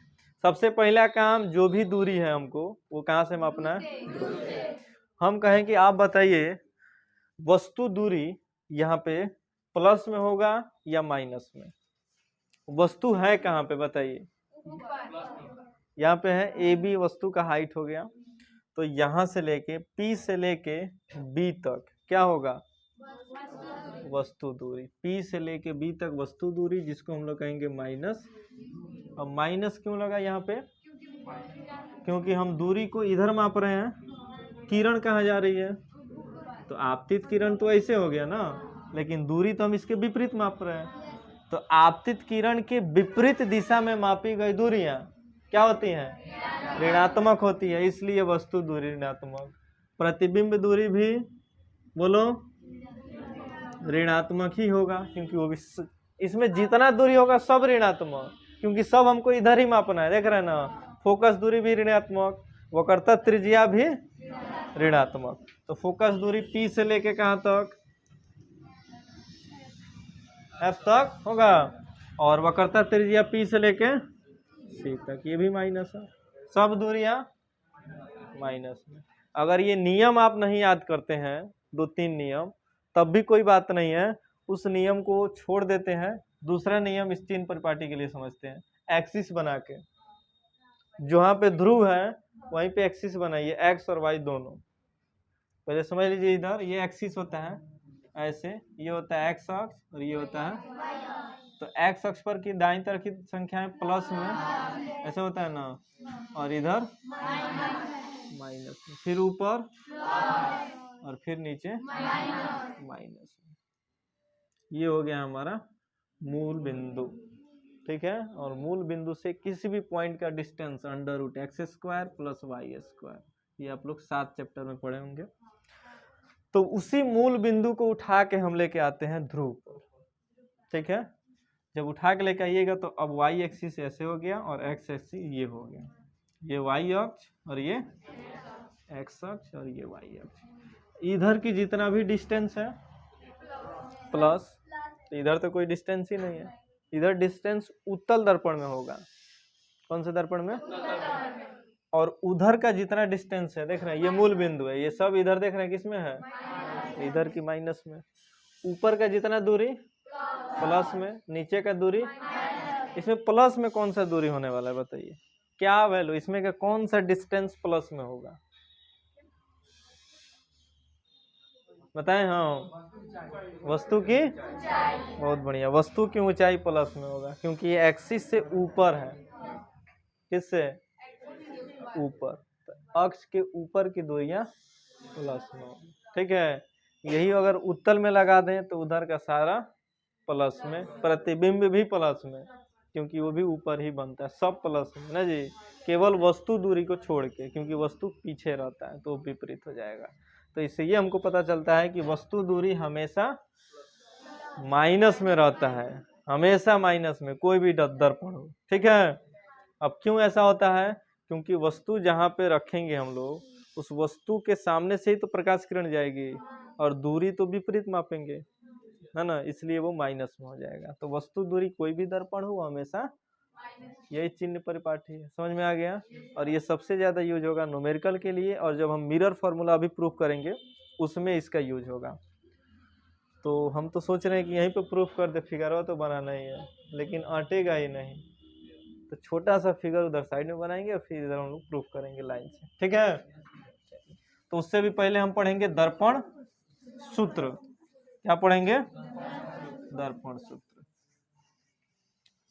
सबसे पहला काम, जो भी दूरी है हमको वो कहाँ से मापना है? हम कहें कि आप बताइए वस्तु दूरी यहाँ पे प्लस में होगा या माइनस में? वस्तु है कहाँ पे बताइए? यहाँ पे है ए बी, वस्तु का हाइट हो गया। तो यहाँ से लेके P से लेके B तक क्या होगा? वस्तु दूरी। P से लेके B तक वस्तु दूरी, जिसको हम लोग कहेंगे माइनस। अब माइनस क्यों लगा यहाँ पे? क्योंकि हम दूरी को इधर माप रहे हैं, किरण कहाँ जा रही है? तो आपतित किरण तो ऐसे हो गया ना, लेकिन दूरी तो हम इसके विपरीत माप रहे हैं। तो आपतित किरण के विपरीत दिशा में मापी गई दूरियां क्या होती हैं? ऋणात्मक होती है, इसलिए वस्तु दूरी ऋणात्मक। प्रतिबिंब दूरी भी बोलो ऋणात्मक ही होगा, क्योंकि वो भी इसमें जितना दूरी होगा सब ऋणात्मक, क्योंकि सब हमको इधर ही मापना है। देख रहे हैं ना, फोकस दूरी भी ऋणात्मक, वक्रता त्रिज्या भी ऋणात्मक। तो फोकस दूरी P से लेके कहाँ तक? F तक होगा, और वक्रता त्रिज्या P से लेके C तक, ये भी माइनस है। सब दूरियां माइनस में। अगर ये नियम आप नहीं याद करते हैं, 2-3 नियम, तब भी कोई बात नहीं है, उस नियम को छोड़ देते हैं। दूसरा नियम इस चिन्ह परिपाटी के लिए समझते हैं। एक्सिस बना के, जहाँ पे ध्रुव है वहीं पे एक्सिस बनाइए, एक्स और वाई दोनों। पहले समझ लीजिए, इधर ये एक्सिस होता है ऐसे, ये होता है एक्स अक्ष और ये होता है, तो एक्स अक्ष पर की दाईं तरफ की संख्याएं प्लस में ऐसे होता है ना, और इधर माइनस में, फिर ऊपर और फिर नीचे माइनस में। ये हो गया हमारा मूल बिंदु, ठीक है। और मूल बिंदु से किसी भी पॉइंट का डिस्टेंस √x² + y², ये आप लोग 7 चैप्टर में पढ़े होंगे। तो उसी मूल बिंदु को उठा के हम लेके आते हैं ध्रुव पर, ठीक है। जब उठा के लेके आइएगा तो अब y एक्सिस ऐसे हो गया और x एक्सिस ये हो गया, ये y अक्ष और ये x अक्ष और ये y अक्ष। इधर की जितना भी डिस्टेंस है प्लस, तो इधर तो कोई डिस्टेंस ही नहीं है, इधर डिस्टेंस उत्तल दर्पण में होगा। कौन से दर्पण में? और उधर का जितना डिस्टेंस है, देख रहे हैं ये मूल बिंदु है, ये सब इधर देख रहे हैं किसमें है? इधर की माइनस में। ऊपर का जितना दूरी प्लस में, नीचे का दूरी, इसमें प्लस में कौन सा दूरी होने वाला है बताइए? क्या वैल्यू इसमें का कौन सा डिस्टेंस प्लस में होगा बताएं? हाँ, वस्तु की, बहुत बढ़िया, वस्तु की ऊंचाई प्लस में होगा, क्योंकि ये एक्सिस से ऊपर है। किससे ऊपर? तो अक्ष के ऊपर की दूरियां प्लस में होगी, ठीक है। यही अगर उत्तल में लगा दें तो उधर का सारा प्लस में, प्रतिबिंब भी प्लस में, क्योंकि वो भी ऊपर ही बनता है, सब प्लस में ना जी, केवल वस्तु दूरी को छोड़ के, क्योंकि वस्तु पीछे रहता है तो विपरीत हो जाएगा। तो इससे ये हमको पता चलता है कि वस्तु दूरी हमेशा माइनस में रहता है, हमेशा माइनस में, कोई भी दर्पण हो, ठीक है। अब क्यों ऐसा होता है? क्योंकि वस्तु जहाँ पे रखेंगे हम लोग, उस वस्तु के सामने से ही तो प्रकाश किरण जाएगी, और दूरी तो विपरीत मापेंगे, है ना, इसलिए वो माइनस में हो जाएगा। तो वस्तु दूरी कोई भी दर्पण हो हमेशा यही चिन्ह परिपाटी है। समझ में आ गया। और ये सबसे ज्यादा यूज होगा न्यूमेरिकल के लिए, और जब हम मिरर फॉर्मूला अभी प्रूफ करेंगे उसमें इसका यूज होगा। तो हम तो सोच रहे हैं कि यहीं पे प्रूफ कर दे, फिगर तो बनाना ही है, लेकिन अटेगा ही नहीं। तो छोटा सा फिगर उधर साइड में बनाएंगे और फिर इधर हम लोग प्रूफ करेंगे लाइन से, ठीक है। तो उससे भी पहले हम पढ़ेंगे दर्पण सूत्र। क्या पढ़ेंगे? दर्पण सूत्र।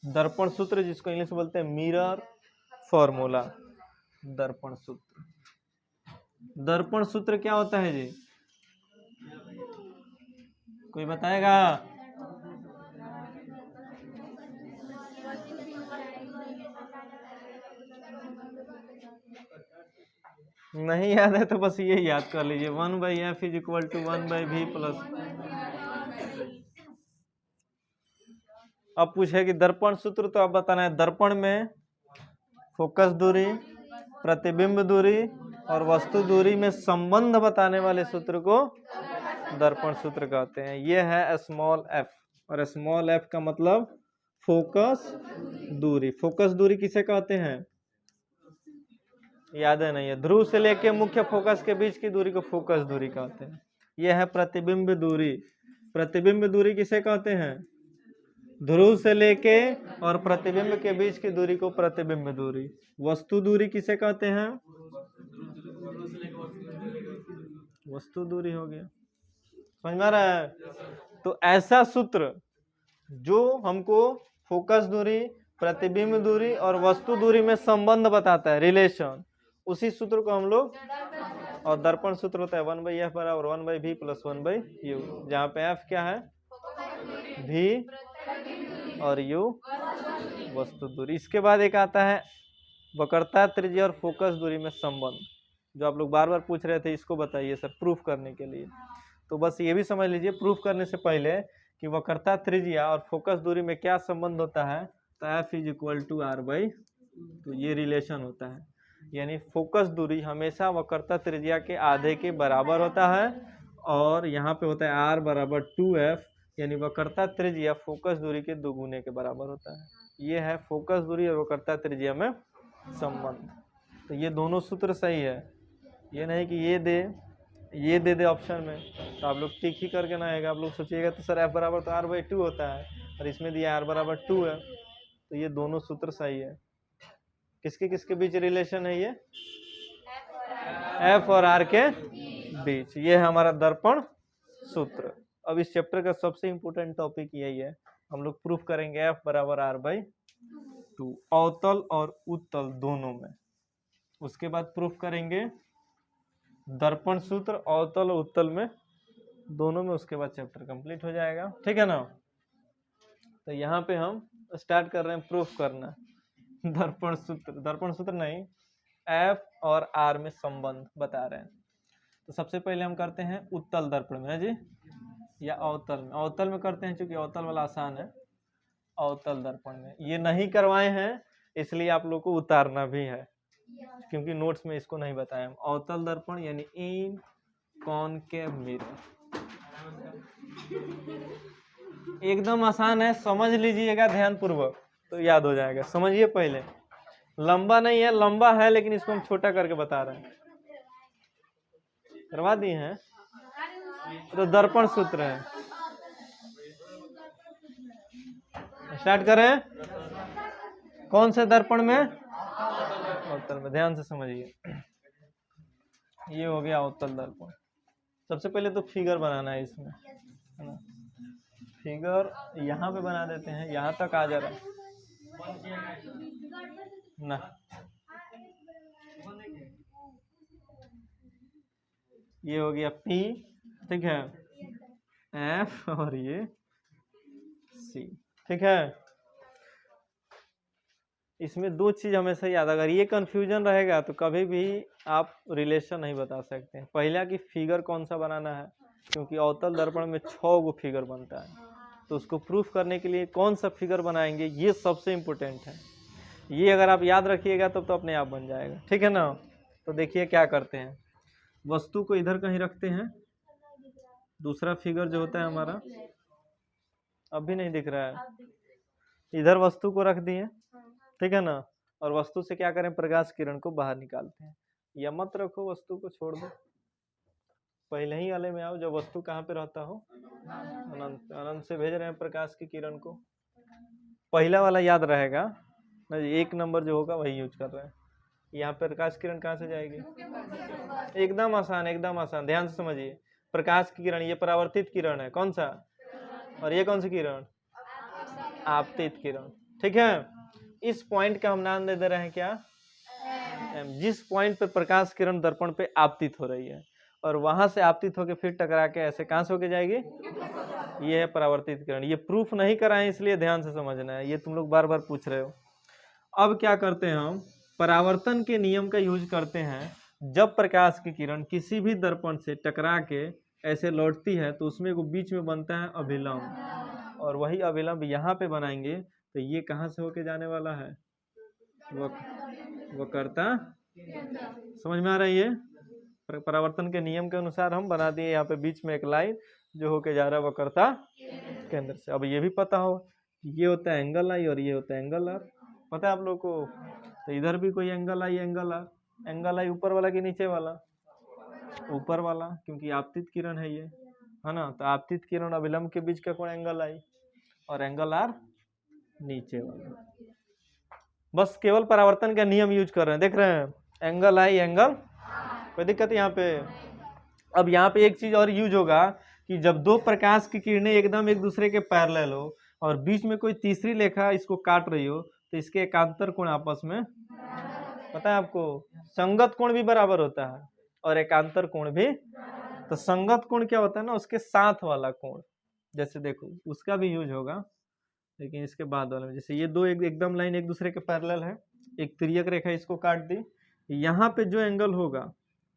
दर्पण सूत्र जिसको इंग्लिश में बोलते हैं मिरर फॉर्मूला। दर्पण सूत्र, दर्पण सूत्र क्या होता है जी? कोई बताएगा? नहीं याद है तो बस ये याद कर लीजिए, 1/f is equal to 1/v plus. अब पूछे कि दर्पण सूत्र, तो आप बताना है दर्पण में फोकस दूरी, प्रतिबिंब दूरी और वस्तु दूरी में संबंध बताने वाले सूत्र को दर्पण सूत्र कहते हैं। ये है स्मॉल f, और स्मॉल f का मतलब फोकस दूरी। फोकस दूरी किसे कहते हैं? याद है नहीं है? ध्रुव से लेके मुख्य फोकस के बीच की दूरी को फोकस दूरी कहते हैं। यह है प्रतिबिंब दूरी। प्रतिबिंब दूरी किसे कहते हैं? ध्रुव से लेके और प्रतिबिंब के बीच की दूरी को प्रतिबिंब दूरी। वस्तु दूरी किसे कहते हैं? वस्तु दूरी हो गया। समझ में आ रहा है? तो ऐसा सूत्र जो हमको फोकस दूरी, प्रतिबिंब दूरी और वस्तु दूरी में संबंध बताता है, रिलेशन, उसी सूत्र को हम लोग, और दर्पण सूत्र होता है 1/f बराबर 1/v प्लस 1/u, जहाँ पे f क्या है? v और u वस्तु दूरी। इसके बाद एक आता है वक्रता त्रिज्या और फोकस दूरी में संबंध, जो आप लोग बार बार पूछ रहे थे, इसको बताइए सर प्रूफ करने के लिए। तो बस ये भी समझ लीजिए प्रूफ करने से पहले कि वक्रता त्रिज्या और फोकस दूरी में क्या संबंध होता है। तो f is equal to r/, तो ये रिलेशन होता है, यानी फोकस दूरी हमेशा वक्रता त्रिज्या के आधे के बराबर होता है, और यहाँ पे होता है r बराबर 2f, यानी वक्रता त्रिज्या फोकस दूरी के दोगुने के बराबर होता है। ये है फोकस दूरी और वक्रता त्रिज्या में संबंध। तो ये दोनों सूत्र सही है, ये नहीं कि ये दे दे ऑप्शन में, तो आप लोग टिक ही करके ना आएगा। आप लोग सोचिएगा तो सर f बराबर तो r/2 होता है, और इसमें दिया r बराबर 2 है, तो ये दोनों सूत्र सही है। किसके बीच रिलेशन है? ये f और r के बीच। ये है हमारा दर्पण सूत्र। अब इस चैप्टर का सबसे इंपॉर्टेंट टॉपिक यही है, हम लोग प्रूफ करेंगे f बराबर r/2 अवतल और उत्तल दोनों में। उसके बाद प्रूफ करेंगे दर्पण सूत्र अवतल और उत्तल में दोनों में, उसके बाद चैप्टर कंप्लीट हो जाएगा, ठीक है ना। तो यहाँ पे हम स्टार्ट कर रहे हैं प्रूफ करना दर्पण सूत्र नहीं, f और r में संबंध बता रहे हैं। तो सबसे पहले हम करते हैं उत्तल दर्पण में जी, या अवतल में। अवतल में करते हैं, क्योंकि अवतल वाला आसान है। अवतल दर्पण में ये नहीं करवाए हैं, इसलिए आप लोग को उतारना भी है, क्योंकि नोट्स में इसको नहीं बताया हम। अवतल दर्पण यानी इन कॉनकेव मिरर, एकदम आसान है, समझ लीजिएगा ध्यान पूर्वक तो याद हो जाएगा। समझिए पहले, लंबा नहीं है, लंबा है लेकिन इसको हम छोटा करके बता रहे हैं। करवा दिए हैं, तो दर्पण सूत्र है। स्टार्ट करें। कौन से दर्पण में? अवतल में। ध्यान से समझिए, ये हो गया अवतल दर्पण। सबसे पहले तो फिगर बनाना है इसमें, है ना। फिगर यहाँ पे बना देते हैं, यहाँ तक आ जा रहा है ना। ये हो गया P, ठीक है, F और ये C, ठीक है। इसमें दो चीज हमेशा याद, अगर ये कंफ्यूजन रहेगा तो कभी भी आप रिलेशन नहीं बता सकते। पहला कि फिगर कौन सा बनाना है, क्योंकि अवतल दर्पण में 6 गो फिगर बनता है, तो उसको प्रूफ करने के लिए कौन सा फिगर बनाएंगे ये सबसे इम्पोर्टेंट है। ये अगर आप याद रखिएगा तब तो अपने आप बन जाएगा, ठीक है ना। तो देखिए क्या करते हैं, वस्तु को इधर कहीं रखते हैं। दूसरा फिगर जो होता है हमारा, अब भी नहीं दिख रहा है। इधर वस्तु को रख दिए, ठीक है ना, और वस्तु से क्या करें, प्रकाश किरण को बाहर निकालते हैं। या मत रखो, वस्तु को छोड़ दो, पहले ही वाले में आओ जब वस्तु कहाँ पे रहता हो, अनंत। अनंत से भेज रहे हैं प्रकाश की किरण को, पहला वाला याद रहेगा ना, 1 नंबर जो होगा वही यूज कर रहे हैं। यहाँ पे प्रकाश किरण कहाँ से जाएगी, एकदम आसान, एकदम आसान, ध्यान से समझिए। प्रकाश की किरण, ये परावर्तित किरण है, कौन सा, और ये कौन सी किरण, आपतित किरण, ठीक है। इस पॉइंट का हम नाम दे रहे हैं क्या, एम। जिस पॉइंट पे प्रकाश किरण दर्पण पे आपतित हो रही है और वहां से आपतित होके फिर टकरा के ऐसे कहां से होके जाएगी, ये है परावर्तित किरण। ये प्रूफ नहीं कराए इसलिए ध्यान से समझना है, ये तुम लोग बार बार पूछ रहे हो। अब क्या करते हैं हम, परावर्तन के नियम का यूज करते हैं। जब प्रकाश की किरण किसी भी दर्पण से टकरा के ऐसे लौटती है तो उसमें वो बीच में बनता है अभिलंब, और वही अभिलंब यहाँ पे बनाएंगे तो ये कहाँ से होके जाने वाला है, वक्रता। समझ में आ रही है, परावर्तन के नियम के अनुसार हम बना दिए यहाँ पे बीच में एक लाइन जो होके जा रहा है वक्रता केंद्र से। अब ये भी पता हो ये होता है एंगल आई और ये होता है एंगल आर, पता है आप लोग को। तो इधर भी कोई angle I angle R, angle I ऊपर वाला कि नीचे वाला, ऊपर वाला, क्योंकि आपतित किरण है ये, है ना। तो आपतित किरण अभिलंब के बीच का कोण एंगल आई और एंगल आर नीचे वाला। बस केवल परावर्तन का नियम यूज कर रहे हैं, देख रहे हैं, एंगल आई एंगल, कोई दिक्कत यहाँ पे। अब यहाँ पे एक चीज और यूज होगा कि जब दो प्रकाश की किरणें एकदम एक दूसरे के पैरेलल हो और बीच में कोई तीसरी रेखा इसको काट रही हो तो इसके एकांतर कोण आपस में, पता है आपको, संगत कोण भी बराबर होता है और एकांतर कोण भी। तो संगत कोण क्या होता है ना, उसके साथ वाला कोण, जैसे देखो उसका भी यूज होगा लेकिन इसके बाद वाले में। जैसे ये दो एकदम लाइन एक दूसरे के पैरेलल है, एक तिर्यक रेखा इसको काट दी, यहाँ पे जो एंगल होगा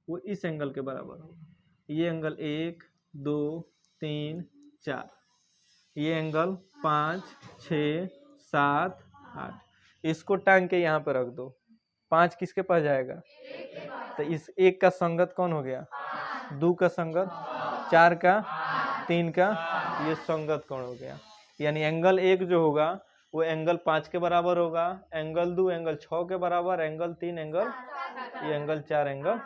वो इस एंगल के बराबर होगा। ये एंगल 1 2 3 4, ये एंगल 5 6 7 8, इसको टांग के यहाँ पे रख दो, 5 किसके पास जाएगा, तो इस 1 का संगत कौन हो गया, 2 का संगत, 4 का, 3 का, ये संगत कोण हो गया। यानी एंगल 1 जो होगा वो एंगल 5 के बराबर होगा, एंगल 2 एंगल 6 के बराबर, एंगल 3 एंगल, ये एंगल 4 एंगल।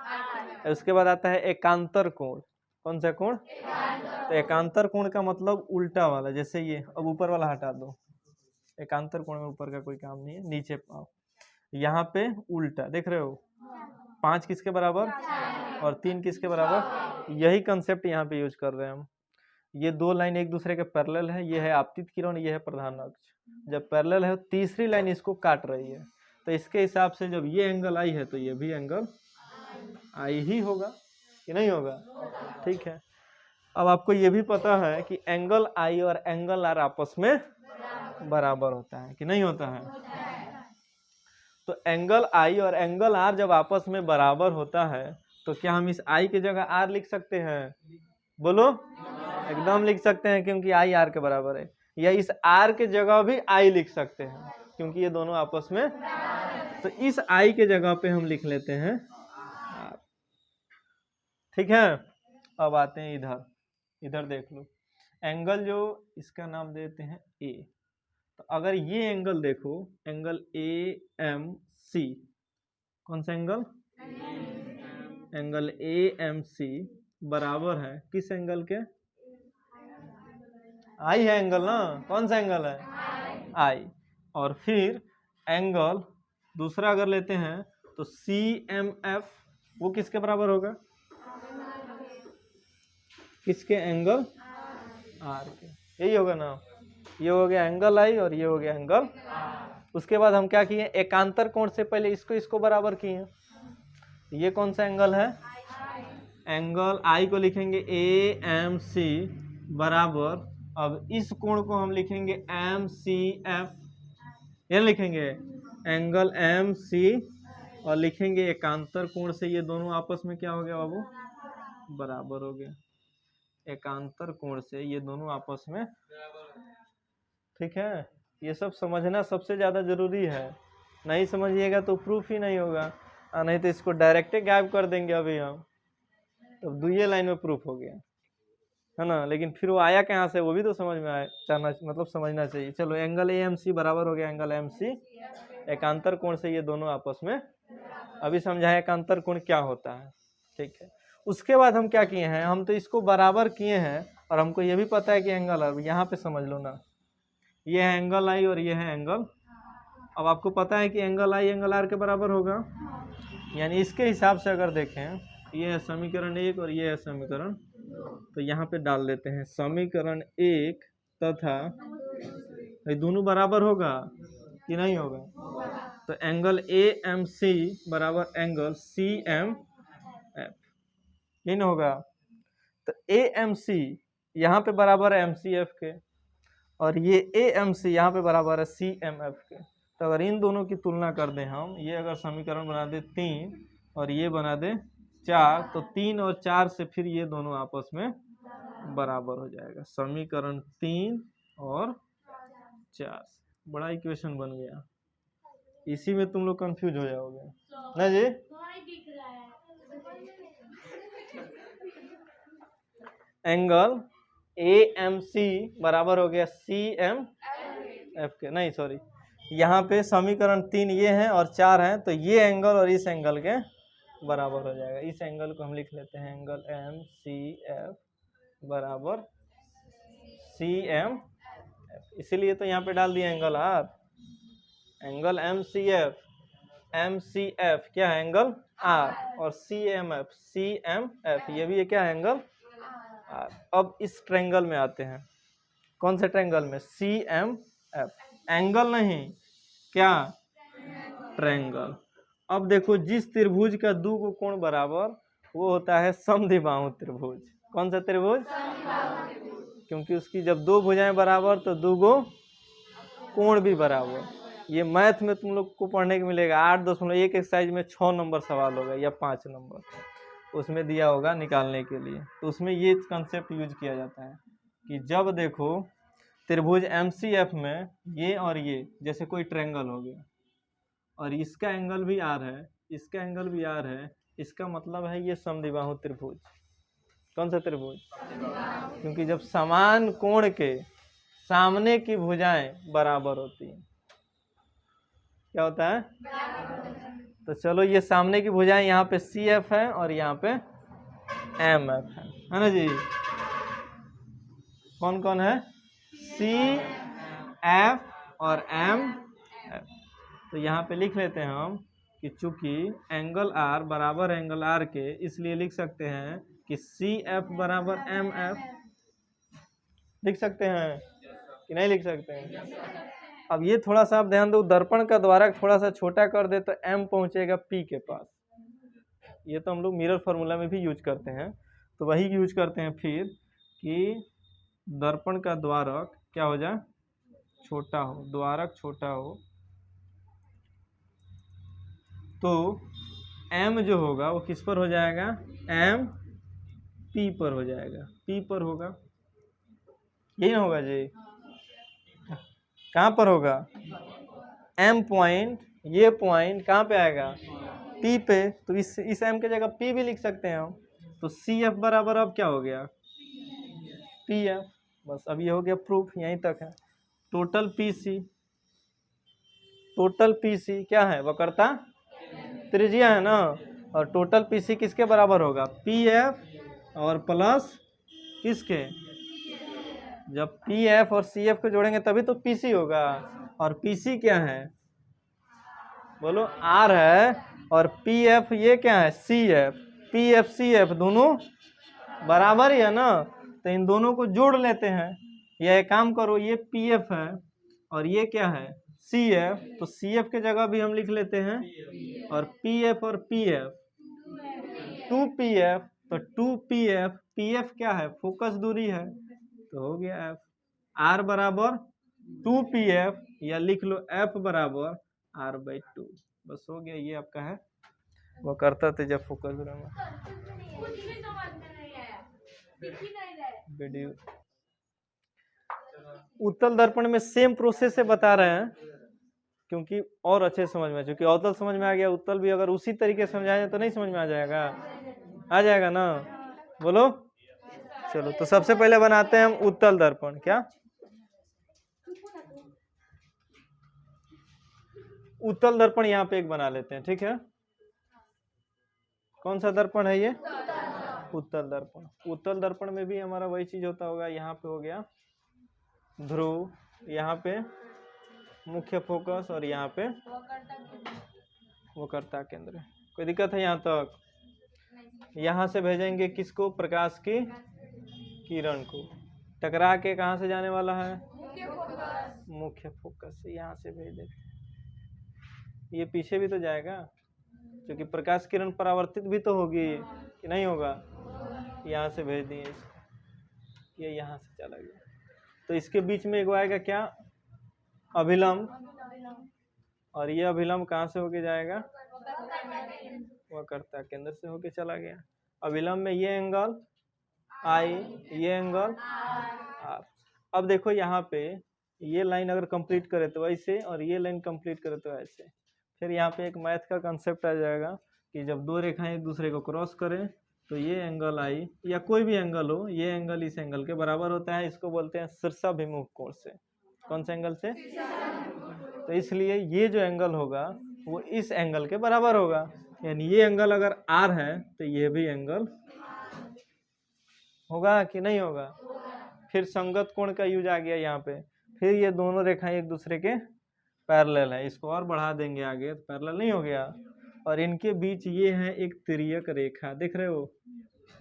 उसके बाद आता है एकांतर कोण, कौन सा कोण, तो एकांतर कोण का मतलब उल्टा वाला, जैसे ये, अब ऊपर वाला हटा दो, एकांतर कोण में ऊपर का कोई काम नहीं है, नीचे पाओ, यहाँ पे उल्टा, देख रहे हो, 5 किसके बराबर और 3 किसके बराबर, यही कंसेप्ट यहाँ पे यूज कर रहे हैं हम। ये दो लाइन एक दूसरे के पैरेलल है, ये है आपतित किरण, ये है प्रधान अक्ष। जब पैरेलल है तीसरी लाइन इसको काट रही है, तो इसके हिसाब से जब ये एंगल आई है तो ये भी एंगल आई ही होगा कि नहीं होगा, ठीक है। अब आपको ये भी पता है कि एंगल आई और एंगल आर आपस में बराबर होता है कि नहीं होता है। तो एंगल आई और एंगल आर जब आपस में बराबर होता है तो क्या हम इस आई की जगह आर लिख सकते हैं, बोलो, एकदम लिख सकते हैं, क्योंकि आई आर के बराबर है। या इस आर के जगह भी आई लिख सकते हैं क्योंकि ये दोनों आपस में, तो इस आई के जगह पे हम लिख लेते हैं आर, ठीक है। अब आते हैं इधर, इधर देख लो, एंगल जो इसका नाम देते हैं ए, तो अगर ये एंगल देखो, एंगल ए एम सी, कौन सा angle, angle A M C बराबर है किस एंगल के, आई है एंगल ना, कौन सा एंगल है, आई। और फिर एंगल दूसरा अगर लेते हैं तो सी एम एफ, वो किसके बराबर होगा, किसके, एंगल आर के, यही होगा ना। ये हो गया एंगल आई और ये हो गया एंगल। उसके बाद हम क्या किए, एकांतर कोण से पहले इसको बराबर किए। ये कौन सा एंगल है, एंगल आई को लिखेंगे ए एम सी बराबर, अब इस कोण को हम लिखेंगे एम सी एफ, ये लिखेंगे एंगल एम सी, और लिखेंगे एकांतर कोण से ये दोनों आपस में क्या हो गया बाबू, बराबर हो गया। एकांतर कोण से ये दोनों आपस में, ठीक है। ये सब समझना सबसे ज्यादा जरूरी है, नहीं समझिएगा तो प्रूफ ही नहीं होगा, नहीं तो इसको डायरेक्ट गायब कर देंगे अभी हम, तो दुइये लाइन में प्रूफ हो गया। है ना, लेकिन फिर वो आया कहाँ से वो भी तो समझ में आए जाना, मतलब समझना चाहिए। चलो एंगल AMC बराबर हो गया एंगल MC, एकांतर कोण से ये दोनों आपस में, अभी समझाए एकांतर कोण क्या होता है, ठीक है। उसके बाद हम क्या किए हैं, हम तो इसको बराबर किए हैं और हमको ये भी पता है कि एंगल आर, यहाँ पे समझ लो ना, ये है एंगल आई और ये है एंगल। अब आपको पता है कि एंगल आई एंगल आर के बराबर होगा, यानी इसके हिसाब से अगर देखें, ये है समीकरण 1 और ये है समीकरण, तो यहाँ पे डाल देते हैं समीकरण 1 तथा ये दोनों बराबर होगा कि नहीं होगा, तो एंगल AMC बराबर एंगल CMF, ये ना होगा। तो AMC यहाँ पे बराबर है MCF के, और ये AMC यहाँ पे बराबर है CMF के। तो अगर इन दोनों की तुलना कर दें हम, ये अगर समीकरण बना दे 3 और ये बना दे 4, तो 3 और 4 से फिर ये दोनों आपस में बराबर हो जाएगा, समीकरण 3 और 4। बड़ा इक्वेशन बन गया, इसी में तुम लोग कंफ्यूज हो जाओगे ना जी। एंगल AMC बराबर हो गया CMF के, नहीं सॉरी, यहाँ पे समीकरण 3 ये है और 4 है, तो ये एंगल और इस एंगल के बराबर हो जाएगा। इस एंगल को हम लिख लेते हैं एंगल MCF बराबर CMF, इसीलिए तो यहाँ पे डाल दिया एंगल R। एंगल MCF क्या है, एंगल R, और CMF ये भी क्या है, एंगल R। अब इस ट्रायंगल में आते हैं, कौन से ट्रायंगल में, CMF, एंगल नहीं क्या, ट्रायंगल। अब देखो जिस त्रिभुज का दो को कोण बराबर वो होता है समद्विबाहु त्रिभुज। कौन सा त्रिभुज, क्योंकि उसकी जब दो भुजाएं बराबर तो दो गो कोण भी बराबर। ये मैथ में तुम लोग को पढ़ने को मिलेगा 8.1 एक्सरसाइज में 6 नंबर सवाल होगा या 5 नंबर उसमें दिया होगा निकालने के लिए, तो उसमें ये कंसेप्ट यूज किया जाता है कि जब देखो त्रिभुज MCF में ये और ये जैसे कोई ट्रायंगल हो गया और इसका एंगल भी R है, इसका एंगल भी R है, इसका मतलब है ये समद्विबाहु त्रिभुज। कौन सा त्रिभुज, क्योंकि जब समान कोण के सामने की भुजाएं बराबर होती हैं, क्या होता है, तो चलो ये सामने की भुजाएं यहाँ पे CF है और यहाँ पे MF है ना जी। कौन कौन है, CF और MF। तो यहाँ पे लिख लेते हैं हम कि चूंकि एंगल R बराबर एंगल R के, इसलिए लिख सकते हैं कि CF बराबर MF। लिख सकते हैं कि नहीं लिख सकते हैं। अब ये थोड़ा सा आप ध्यान दो, दर्पण का द्वारक थोड़ा सा छोटा कर दे तो M पहुंचेगा P के पास। ये तो हम लोग मिरर फार्मूला में भी यूज करते हैं, तो वही यूज करते हैं फिर कि दर्पण का द्वारक क्या हो जाए, छोटा हो, द्वारक छोटा हो, तो M जो होगा वो किस पर हो जाएगा, M P पर हो जाएगा, P पर होगा, यही ना होगा जी। कहाँ पर होगा, M पॉइंट, ये पॉइंट कहाँ पे आएगा, P पे, तो इस M के जगह P भी लिख सकते हैं हम। तो CF बराबर अब क्या हो गया, PF। बस अब ये हो गया प्रूफ, यहीं तक है। टोटल PC क्या है, वक्रता त्रिज्या है ना, और टोटल PC किसके बराबर होगा, PF और प्लस किसके, जब PF और CF को जोड़ेंगे तभी तो PC होगा, और PC क्या है, बोलो R है, और PF ये क्या है, CF, PF CF दोनों बराबर ही है ना, तो इन दोनों को जोड़ लेते हैं। या एक काम करो, ये PF है और ये क्या है, CF, तो CF के जगह भी हम लिख लेते हैं, और PF और PF 2PF, तो 2PF, PF क्या है, फोकस दूरी है, तो हो गया F। R बराबर 2PF, या लिख लो F बराबर R/2, बस हो गया। ये आपका है वो करता थे जब फोकस वीडियो। उत्तल दर्पण में सेम प्रोसेस से बता रहे हैं, क्योंकि और अच्छे समझ में, क्योंकि अवतल समझ में आ गया, उत्तल भी अगर उसी तरीके से समझाया जाए तो नहीं समझ में आ जाएगा, आ जाएगा ना, बोलो चलो तो सबसे पहले बनाते हैं हम उत्तल दर्पण। क्या उत्तल दर्पण यहाँ पे एक बना लेते हैं, ठीक है। कौन सा दर्पण है ये? उत्तल दर्पण। उत्तल दर्पण में भी हमारा वही चीज होता होगा। यहाँ पे हो गया ध्रुव, यहाँ पे मुख्य फोकस और यहाँ पे वक्रता केंद्र। कोई दिक्कत है यहाँ तक? यहाँ से भेजेंगे किसको? प्रकाश की किरण को। टकरा के कहाँ से जाने वाला है? मुख्य फोकस से। यहाँ से भेज देते, ये पीछे भी तो जाएगा क्योंकि प्रकाश किरण परावर्तित भी तो होगी कि नहीं होगा। यहाँ से भेज दिए इसको, ये यहाँ से चला गया। तो इसके बीच में एक आएगा क्या? अभिलंब। और ये अभिलंब कहाँ से होके जाएगा? वक्रता केंद्र से होके चला गया। अभिलंब में ये एंगल आई, ये एंगल आर। अब देखो यहाँ पे ये लाइन अगर कंप्लीट करे तो ऐसे, और ये लाइन कंप्लीट करे तो ऐसे। फिर यहाँ पे एक मैथ का कंसेप्ट आ जाएगा कि जब दो रेखाएं एक दूसरे को क्रॉस करें तो ये एंगल आई या कोई भी एंगल हो, ये एंगल इस एंगल के बराबर होता है। इसको बोलते हैं शीर्षाभिमुख कोण से। कौन से एंगल से? तो इसलिए ये जो एंगल होगा वो इस एंगल के बराबर होगा। यानी ये एंगल अगर आर है तो ये भी एंगल होगा कि नहीं होगा। फिर संगत कोण का यूज आ गया यहाँ पे। फिर ये दोनों रेखाएं एक दूसरे के पैरेलल है। इसको और बढ़ा देंगे आगे तो पैरेलल नहीं हो गया। और इनके बीच ये है एक तिर्यक रेखा, देख रहे हो?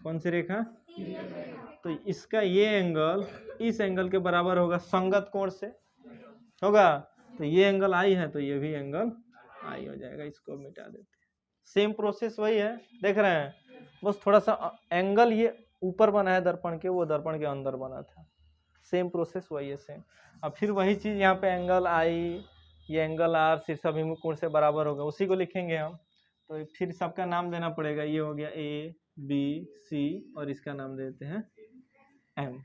कौन सी रेखा? तो इसका ये एंगल इस एंगल के बराबर होगा संगत कोण से होगा। तो ये एंगल आई है तो ये भी एंगल आई हो जाएगा। इसको मिटा देते हैं। सेम प्रोसेस वही है, देख रहे हैं। बस थोड़ा सा एंगल ये ऊपर बना है दर्पण के, वो दर्पण के अंदर बना था। सेम प्रोसेस वही है, सेम। अब फिर वही चीज यहाँ पे एंगल आई, ये एंगल आर शीर्षाभिमुख कोण से बराबर होगा, उसी को लिखेंगे हम। तो फिर सबका नाम देना पड़ेगा। ये हो गया ए बी सी और इसका नाम देते हैं एम।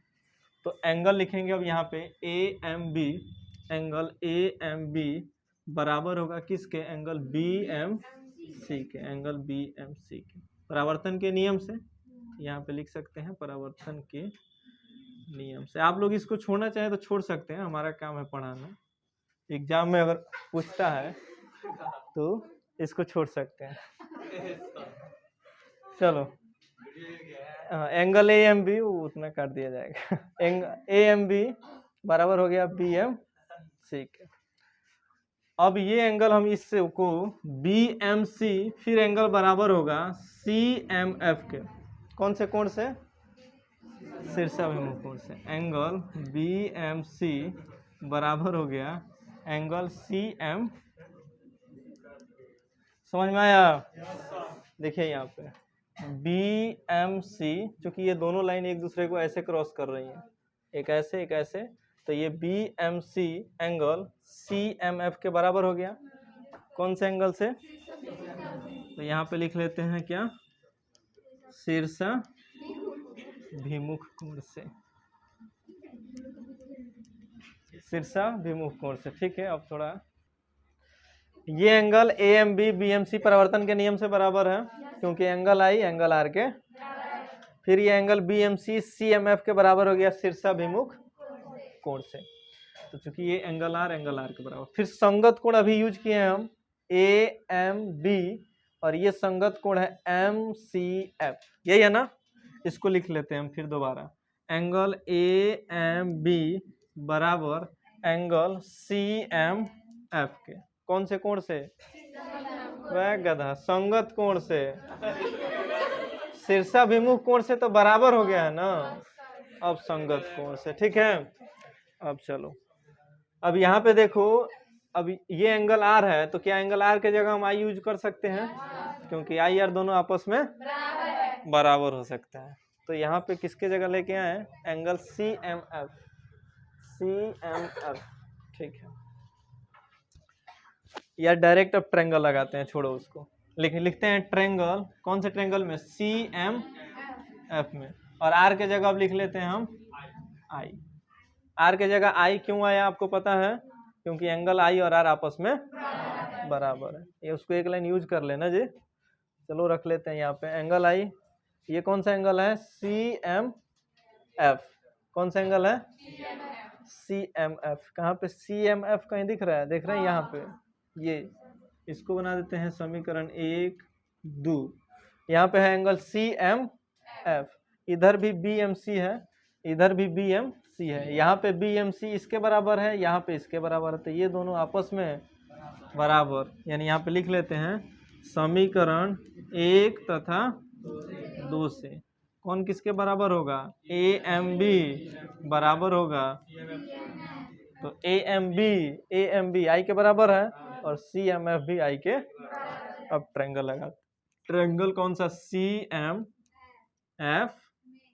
तो एंगल लिखेंगे अब यहाँ पे A M B. Angle A M B बराबर होगा किसके? एंगल बी एम सी के। एंगल बी एम सी के परावर्तन के नियम से यहाँ पे लिख सकते हैं, परावर्तन के नियम से। आप लोग इसको छोड़ना चाहे तो छोड़ सकते हैं, हमारा काम है पढ़ाना। एग्जाम में अगर पूछता है तो इसको छोड़ सकते हैं। चलो एंगल ए एम बी उतना काट दिया जाएगा। एंगल ए एम बी बराबर हो गया बी एम सी के। अब ये एंगल हम इससे को बी एम सी, फिर एंगल बराबर होगा सी एम एफ के। कौन से कोण से? शीर्षाभिमुख कोण से। एंगल बी एम सी बराबर हो गया एंगल सी एम। समझ में आया? देखिए यहाँ पे बी एम सी, चूंकि ये दोनों लाइन एक दूसरे को ऐसे क्रॉस कर रही हैं, एक ऐसे एक ऐसे, तो ये B M C angle C M F के बराबर हो गया। कौन से एंगल से? तो यहाँ पे लिख लेते हैं क्या? शीर्षाभिमुख कोण से। शीर्षाभिमुख कोण से, ठीक है। अब थोड़ा ये angle A M B B M C परावर्तन के नियम से बराबर है क्योंकि एंगल आई एंगल आर के। फिर ये angle B M C C M F के बराबर हो गया शीर्षाभिमुख कोण से। तो चूंकि ये एंगल आर के बराबर। फिर संगत कोण अभी यूज किए हैं हम ए एम बी, और ये संगत कोण है एम सी एफ, यही है ना। इसको लिख लेते हैं हम फिर दोबारा। एंगल ए एम बी बराबर एंगल सी एम एफ के। कौन से कोण से? वह गधा, संगत कोण से। शीर्षाभिमुख कोण से तो बराबर हो गया है ना। अब संगत कोण से, ठीक है। अब चलो, अब यहाँ पे देखो, अब ये एंगल आर है तो क्या एंगल आर के जगह हम आई यूज कर सकते हैं? क्योंकि आई आर दोनों आपस में बराबर हो सकता है। तो यहाँ पे किसके जगह लेके आए? Angle C M F. C M F, ठीक है। या डायरेक्ट अब ट्रेंगल लगाते हैं, छोड़ो उसको। लिखते हैं ट्रेंगल। कौन से ट्रेंगल में? सी एम एफ में। और आर के जगह अब लिख लेते हैं हम आई। आर के जगह आई क्यों आया आपको पता है? क्योंकि एंगल आई और आर आपस में बराबर है। ये उसको एक लाइन यूज कर लेना जी। चलो रख लेते हैं यहाँ पे एंगल आई। ये कौन सा एंगल है? C M F. कौन सा एंगल है? CMF। कहाँ पे CMF कहीं दिख रहा है? देख रहे हैं यहाँ पे, ये इसको बना देते हैं समीकरण 1 2। यहाँ पे है एंगल CMF, इधर भी BMC है, इधर भी BMC है। यहाँ पे BMC इसके बराबर है, यहाँ पे इसके बराबर है, तो ये दोनों आपस में बराबर, यानी यहाँ पे लिख लेते हैं समीकरण 1 तथा 2 से कौन किसके बराबर होगा? AMB बराबर होगा, तो AMB I के बराबर है और CMF भी I के। अब ट्रायंगल लगा, ट्रायंगल कौन सा? CMF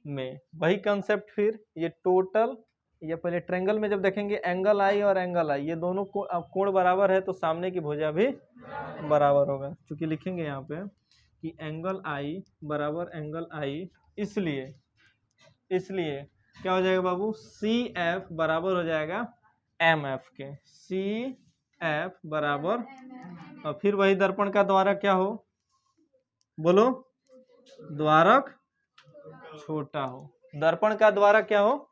में वही कंसेप्ट, फिर ये टोटल, ये पहले ट्रायंगल में जब देखेंगे एंगल I और एंगल I ये दोनों को अब कोण बराबर है तो सामने की भुजा भी बराबर होगा। क्योंकि लिखेंगे यहाँ पे कि एंगल I बराबर एंगल I, इसलिए क्या हो जाएगा बाबू? CF बराबर हो जाएगा MF के, CF बराबर, और फिर वही दर्पण का द्वारक क्या हो? बोलो, द्वारक छोटा हो। दर्पण का द्वारक क्या हो?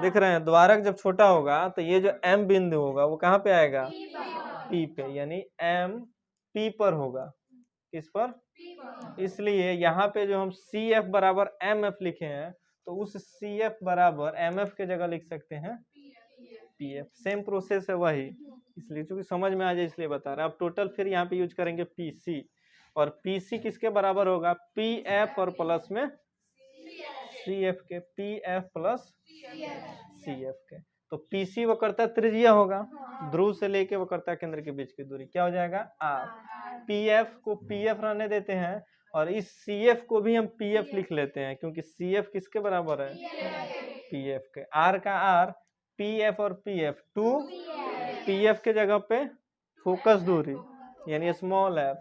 दिख रहे हैं, द्वारक जब छोटा होगा तो ये जो M बिंदु होगा वो कहाँ पे आएगा? P पे, यानी M P पर होगा। किस पर? इसलिए यहाँ पे जो हम CF बराबर MF लिखे हैं तो उस CF बराबर MF के जगह लिख सकते हैं PF। सेम प्रोसेस है वही, इसलिए चूंकि समझ में आ जाए इसलिए बता रहे हैं। अब टोटल फिर यहाँ पे यूज करेंगे PC, और PC किसके बराबर होगा? PF और प्लस में CF के, PF प्लस CF के। तो PC वक्रता त्रिज्या होगा, ध्रुव से लेके वक्रता केंद्र के बीच की दूरी, क्या हो जाएगा? R। PF को PF रहने देते हैं और इस CF को भी हम PF लिख लेते हैं, क्योंकि CF किसके बराबर है? PF के। R का R, PF और PF 2, PF के जगह पे फोकस दूरी यानी स्मॉल f।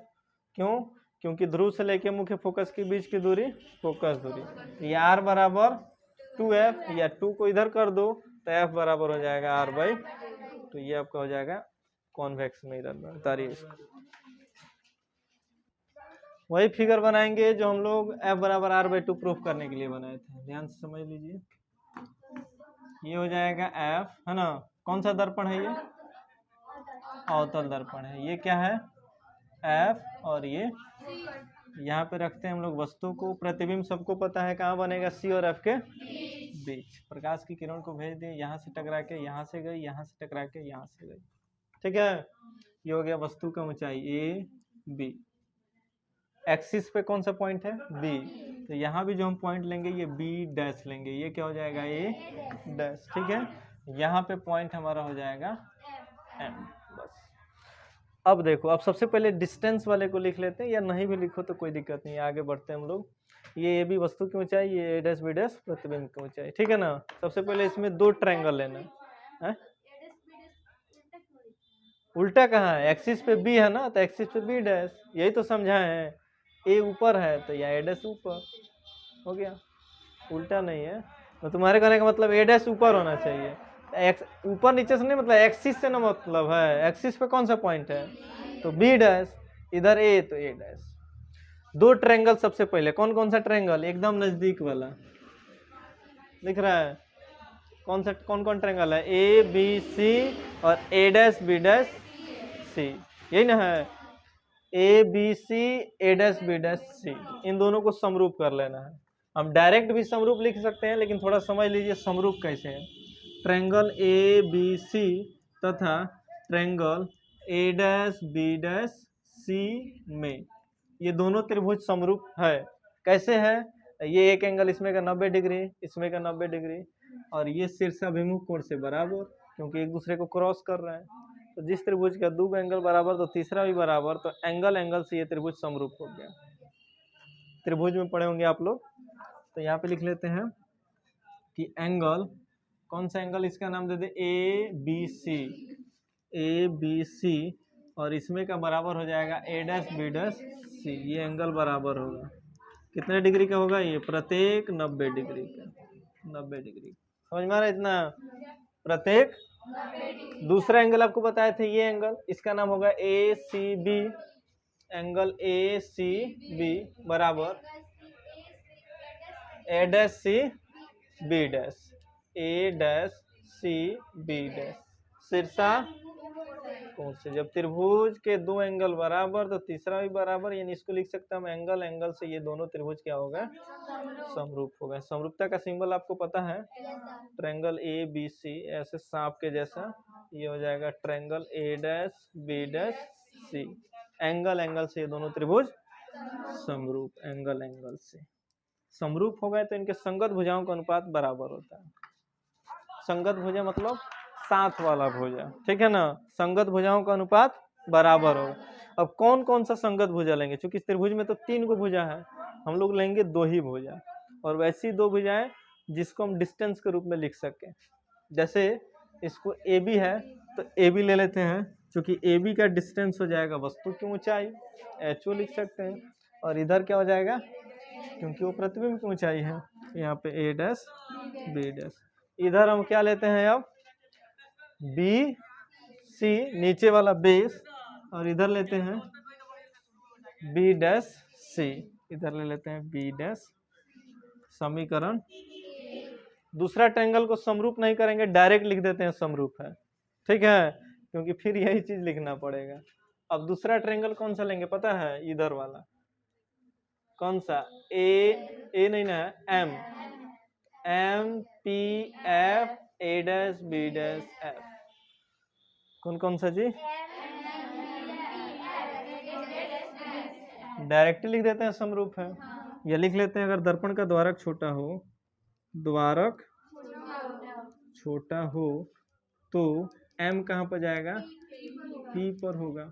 क्यों? क्योंकि ध्रुव से लेके मुख्य फोकस के बीच की दूरी फोकस दूरी। ये R बराबर 2f, या 2 को इधर कर दो तो f बराबर हो जाएगा R/, तो ये आपका हो जाएगा कॉन्वेक्स मिरर में। उतारिए इसको, वही फिगर बनाएंगे जो हम लोग f बराबर R/2 प्रूफ करने के लिए बनाए थे। ध्यान से समझ लीजिए, ये हो जाएगा f, है ना? कौन सा दर्पण है ये? अवतल दर्पण है। ये क्या है? f, और ये यहाँ पे रखते हैं हम लोग वस्तु को। प्रतिबिंब सबको पता है कहाँ बनेगा? C और F के बीच। प्रकाश की किरण को भेज दिए, यहाँ से टकरा के यहाँ से गई, यहाँ से टकरा के यहाँ से गई, ठीक है? ये हो गया वस्तु का ऊंचाई A B। एक्सिस पे कौन सा पॉइंट है? B, तो यहाँ भी जो हम पॉइंट लेंगे ये B' लेंगे, ये क्या हो जाएगा? A', ठीक है? यहाँ पे पॉइंट हमारा हो जाएगा M। बस अब देखो, अब सबसे पहले डिस्टेंस वाले को लिख लेते हैं, या नहीं भी लिखो तो कोई दिक्कत नहीं है, आगे बढ़ते हैं हम लोग। ये AB वस्तु की ऊंचाई, ये A', B' प्रतिबिंब की ऊंचाई, ठीक है ना? सबसे पहले इसमें दो ट्रायंगल लेना है। उल्टा कहाँ है? एक्सिस पे B है ना, तो एक्सिस पे B', यही तो समझाए हैं। A ऊपर है तो यहाँ A' ऊपर हो गया, उल्टा नहीं है। तो तुम्हारे कहने का मतलब A' ऊपर होना चाहिए, ऊपर नीचे से नहीं, मतलब एक्सिस से ना मतलब है। एक्सिस पे कौन सा पॉइंट है? तो B', इधर A तो A'। दो ट्रायंगल सबसे पहले, कौन कौन सा ट्रायंगल? एकदम नजदीक वाला दिख रहा है, कौन सा, कौन कौन ट्रायंगल है? ABC और A' B' C, यही ना है? ABC A' B' C, इन दोनों को समरूप कर लेना है। हम डायरेक्ट भी समरूप लिख सकते हैं, लेकिन थोड़ा समझ लीजिए समरूप कैसे है। ट्रायंगल ABC तथा ट्रायंगल A', B' C में ये दोनों त्रिभुज समरूप है। कैसे है? ये एक एंगल इसमें का 90 डिग्री, इसमें का 90 डिग्री, और ये शीर्षाभिमुख कोण से बराबर, क्योंकि एक दूसरे को क्रॉस कर रहे हैं। तो जिस त्रिभुज का दो एंगल बराबर तो तीसरा भी बराबर, तो एंगल से ये त्रिभुज समरूप हो गया। त्रिभुज में पढ़े होंगे आप लोग, तो यहाँ पे लिख लेते हैं कि एंगल, कौन सा एंगल? इसका नाम दे दे ABC, और इसमें का बराबर हो जाएगा A' B' C। ये एंगल बराबर होगा, कितने डिग्री का होगा? ये प्रत्येक 90 डिग्री का, 90 डिग्री। समझ में आ रहा है इतना? प्रत्येक। दूसरा एंगल आपको बताए थे, ये एंगल, इसका नाम होगा ACB। एंगल ACB बराबर A' C B dash, A dash C B dash. शीर्षा कोण से, जब त्रिभुज के दो एंगल बराबर तो तीसरा भी बराबर, यानी इसको लिख सकते हैं हम एंगल, एंगल से ये दोनों त्रिभुज क्या होगा, समरूप हो गए। समरूपता का सिंबल आपको पता है, ट्रायंगल ए बी सी, ऐसे सांप के जैसा, ये हो जाएगा triangle A dash B dash C. Angle, angle से ये दोनों त्रिभुज समरूप, एंगल एंगल से समरूप हो गए तो इनके संगत भुजाओं का अनुपात बराबर होता है। संगत भुजा मतलब साथ वाला भुजा, ठीक है ना, संगत भुजाओं का अनुपात बराबर होगा। अब कौन कौन सा संगत भुजा लेंगे, क्योंकि इस त्रिभुज में तो 3 गो भुजा है, हम लोग लेंगे 2 ही भुजा, और वैसी 2 भुजाएं जिसको हम डिस्टेंस के रूप में लिख सकें। जैसे इसको ए बी है तो ए बी ले लेते हैं, क्योंकि ए बी का डिस्टेंस हो जाएगा वस्तु की ऊंचाई, एच ओ लिख सकते हैं, और इधर क्या हो जाएगा, क्योंकि वो प्रतिबिंब की ऊंचाई है, यहाँ पे ए डैश बी डैश। इधर हम क्या लेते हैं अब, बी सी नीचे वाला बेस, और इधर लेते हैं बी डैश सी, इधर ले लेते हैं बी डैश। समीकरण, दूसरा ट्रायंगल को समरूप नहीं करेंगे, डायरेक्ट लिख देते हैं समरूप है, ठीक है, क्योंकि फिर यही चीज लिखना पड़ेगा। अब दूसरा ट्रायंगल कौन सा लेंगे पता है, इधर वाला, कौन सा, ए नहीं ना, M, M P F A dash B dash F. कौन कौन सा जी, डायरेक्ट लिख देते हैं समरूप है, या लिख लेते हैं अगर दर्पण का द्वारक छोटा हो, द्वारक छोटा हो तो m कहाँ पर जाएगा, p पर होगा।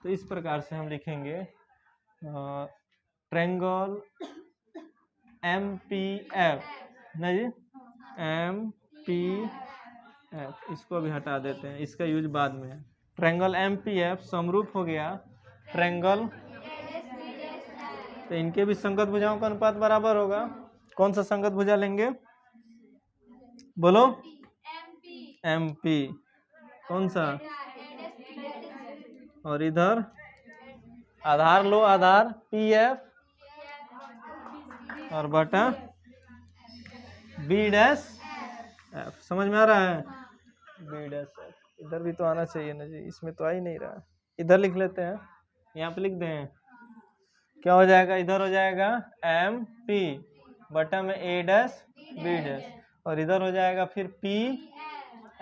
तो इस प्रकार से हम लिखेंगे ट्रायंगल एम पी एफ, नहीं एम पी एफ, इसको भी हटा देते हैं, इसका यूज बाद में है। ट्रायंगल एम पी एफ समरूप हो गया ट्रायंगल, तो इनके भी संगत भुजाओं का अनुपात बराबर होगा। कौन सा संगत भुजा लेंगे, बोलो, एम पी, कौन सा, और इधर आधार लो, आधार पी एफ, और बटा बी डैश एफ। समझ में आ रहा है, बी डैश एफ, इधर भी तो आना चाहिए ना जी, इसमें तो आ ही नहीं रहा। इधर लिख लेते हैं, यहाँ पे लिख दें, क्या हो जाएगा, इधर हो जाएगा एम पी बटा में ए डैश बी डैश, और इधर हो जाएगा फिर पी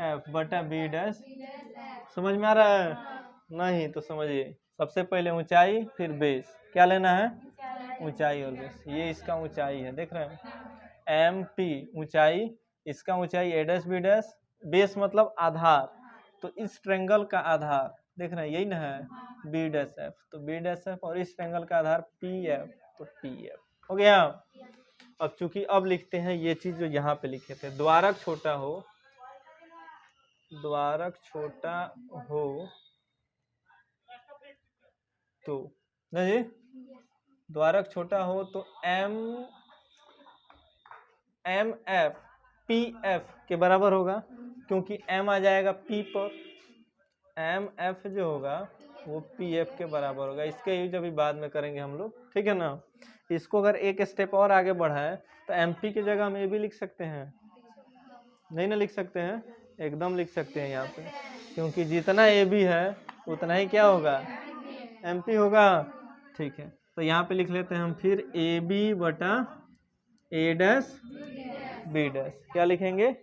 एफ बटा बी डैश। समझ में आ रहा है, नहीं तो समझिए, सबसे पहले ऊंचाई फिर बेस, क्या लेना है, ऊंचाई और बेस। ये इसका ऊंचाई है, देख रहे हैं, एम पी ऊंचाई, इसका ऊंचाई ए डैश बी डैश, बेस मतलब आधार, तो इस ट्रायंगल का आधार देख रहे हैं यही ना है, बी डैश एफ, तो बी डैश एफ, और इस ट्रायंगल का आधार पी एफ, तो पी एफ हो गया। अब चूंकि अब लिखते हैं ये चीज जो यहाँ पे लिखे थे, द्वारक छोटा हो, द्वारक छोटा हो तो, नहीं द्वारक छोटा हो तो एम एफ पी एफ के बराबर होगा, क्योंकि एम आ जाएगा पी पर, एम एफ जो होगा वो पी एफ के बराबर होगा। इसके यूज अभी बाद में करेंगे हम लोग, ठीक है ना। इसको अगर एक स्टेप और आगे बढ़ाएं तो एम पी की जगह हम ए भी लिख सकते हैं, नहीं ना लिख सकते हैं, एकदम लिख सकते हैं यहाँ पे, क्योंकि जितना ए बी है उतना ही क्या होगा, एम पी होगा, ठीक है। तो यहाँ पे लिख लेते हैं हम फिर ए बी बटा ए डैश बी डैश, क्या लिखेंगे,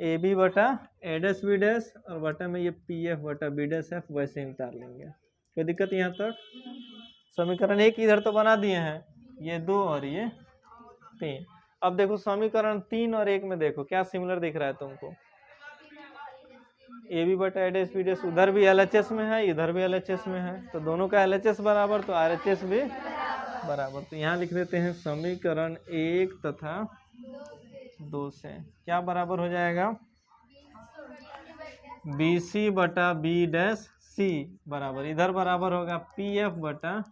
ए बी बटा ए डैश बी डैश, और बटा में ये पी एफ बटा बी डैश एफ, वैसे ही उतार लेंगे, कोई दिक्कत यहाँ तक। समीकरण एक इधर तो बना दिए हैं, ये 2 और ये 3। अब देखो समीकरण 3 और 1 में देखो क्या सिमिलर दिख रहा है तुमको, ए बी बटा ए डैश बी डैश उधर भी LHS में है, इधर भी LHS में है, तो दोनों का LHS बराबर तो RHS भी बराबर। तो यहाँ लिख देते हैं समीकरण 1 तथा 2 से क्या बराबर हो जाएगा, बी सी बटा बी डैश सी बराबर, इधर बराबर होगा पी एफ बटा,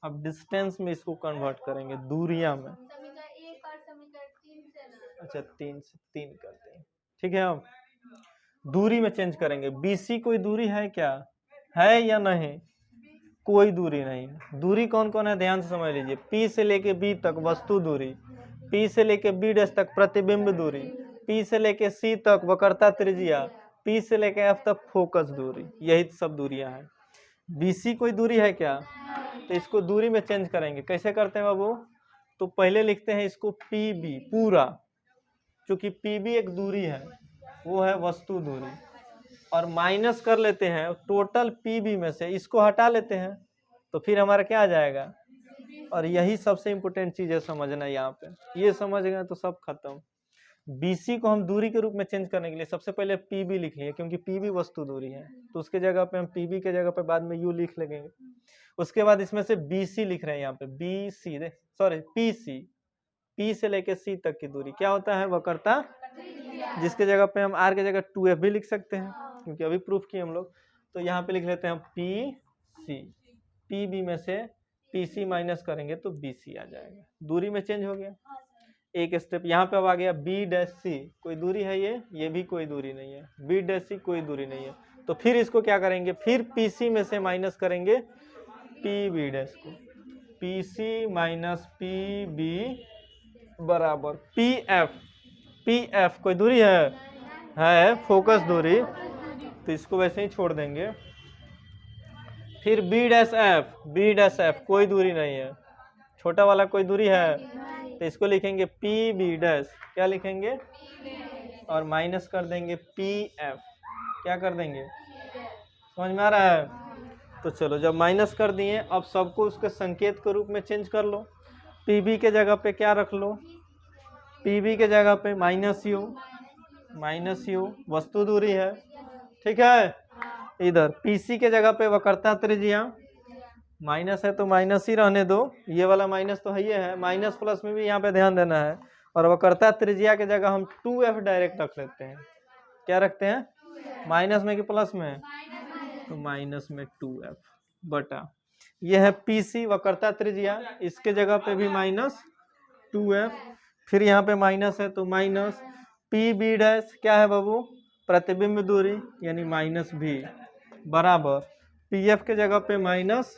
अब डिस्टेंस में इसको कन्वर्ट करेंगे दूरियां में, अच्छा 3 से 3 करते हैं, ठीक है। अब दूरी में चेंज करेंगे, BC कोई दूरी है क्या, है या नहीं, कोई दूरी नहीं है। दूरी कौन कौन है ध्यान से समझ लीजिए, P से लेके B तक वस्तु दूरी, P से लेके B डैश तक प्रतिबिंब दूरी, P से लेके C तक वक्रता त्रिज्या, P से लेके F तक फोकस दूरी, यही सब दूरियां हैं। BC कोई दूरी है क्या? तो इसको दूरी में चेंज करेंगे। कैसे करते हैं बाबू? तो पहले लिखते हैं इसको PB पूरा, क्योंकि PB एक दूरी है, वो है वस्तु दूरी, और माइनस कर लेते हैं टोटल PB में से, इसको हटा लेते हैं तो फिर हमारा क्या आ जाएगा। और यही सबसे इम्पोर्टेंट चीज है समझना, यहाँ पे ये समझ गए तो सब खत्म। BC को हम दूरी के रूप में चेंज करने के लिए सबसे पहले PB लिख लिए, क्योंकि PB वस्तु दूरी है, तो उसके जगह पे हम PB के जगह पे बाद में U लिख लेंगे। उसके बाद इसमें से BC लिख रहे हैं यहाँ पे, BC सॉरी PC, P से लेके C तक की दूरी क्या होता है? वक्रता, जिसके जगह पे हम R के जगह 2F भी लिख सकते हैं, क्योंकि अभी प्रूफ किए हम लोग। तो यहाँ पे लिख लेते हैं PC, PB में से PC माइनस करेंगे तो BC आ जाएगा, दूरी में चेंज हो गया। एक स्टेप यहाँ पे अब आ गया B डैश C, कोई दूरी है ये भी कोई दूरी नहीं है, B डैश C कोई दूरी नहीं है, तो फिर इसको क्या करेंगे, फिर PC में से माइनस करेंगे PB डैश को, PC माइनस PB बराबर PF कोई दूरी है फोकस दूरी, तो इसको वैसे ही छोड़ देंगे। फिर B डैश F कोई दूरी नहीं है, छोटा वाला कोई दूरी है, तो इसको लिखेंगे PB डैश, क्या लिखेंगे, और माइनस कर देंगे PF, क्या कर देंगे, समझ में आ रहा है? तो चलो जब माइनस कर दिए, अब सबको उसके संकेत के रूप में चेंज कर लो। PB के जगह पे क्या रख लो, PB के जगह पे माइनस U वस्तु दूरी है, ठीक है। इधर PC के जगह पे वक्रता त्रिज्या, माइनस है तो माइनस ही रहने दो, ये वाला माइनस तो है, ये है माइनस प्लस में भी यहाँ पे ध्यान देना है। और वक्रता त्रिज्या के जगह हम 2F डायरेक्ट रख लेते हैं, क्या रखते हैं, माइनस में कि प्लस में, तो माइनस में 2F बटा, ये है PC वक्रता त्रिज्या, इसके जगह पे भी माइनस 2F, फिर यहाँ पे माइनस है तो माइनस PB डैश, क्या है बाबू, प्रतिबिंब दूरी यानी माइनस V बराबर PF के जगह पे माइनस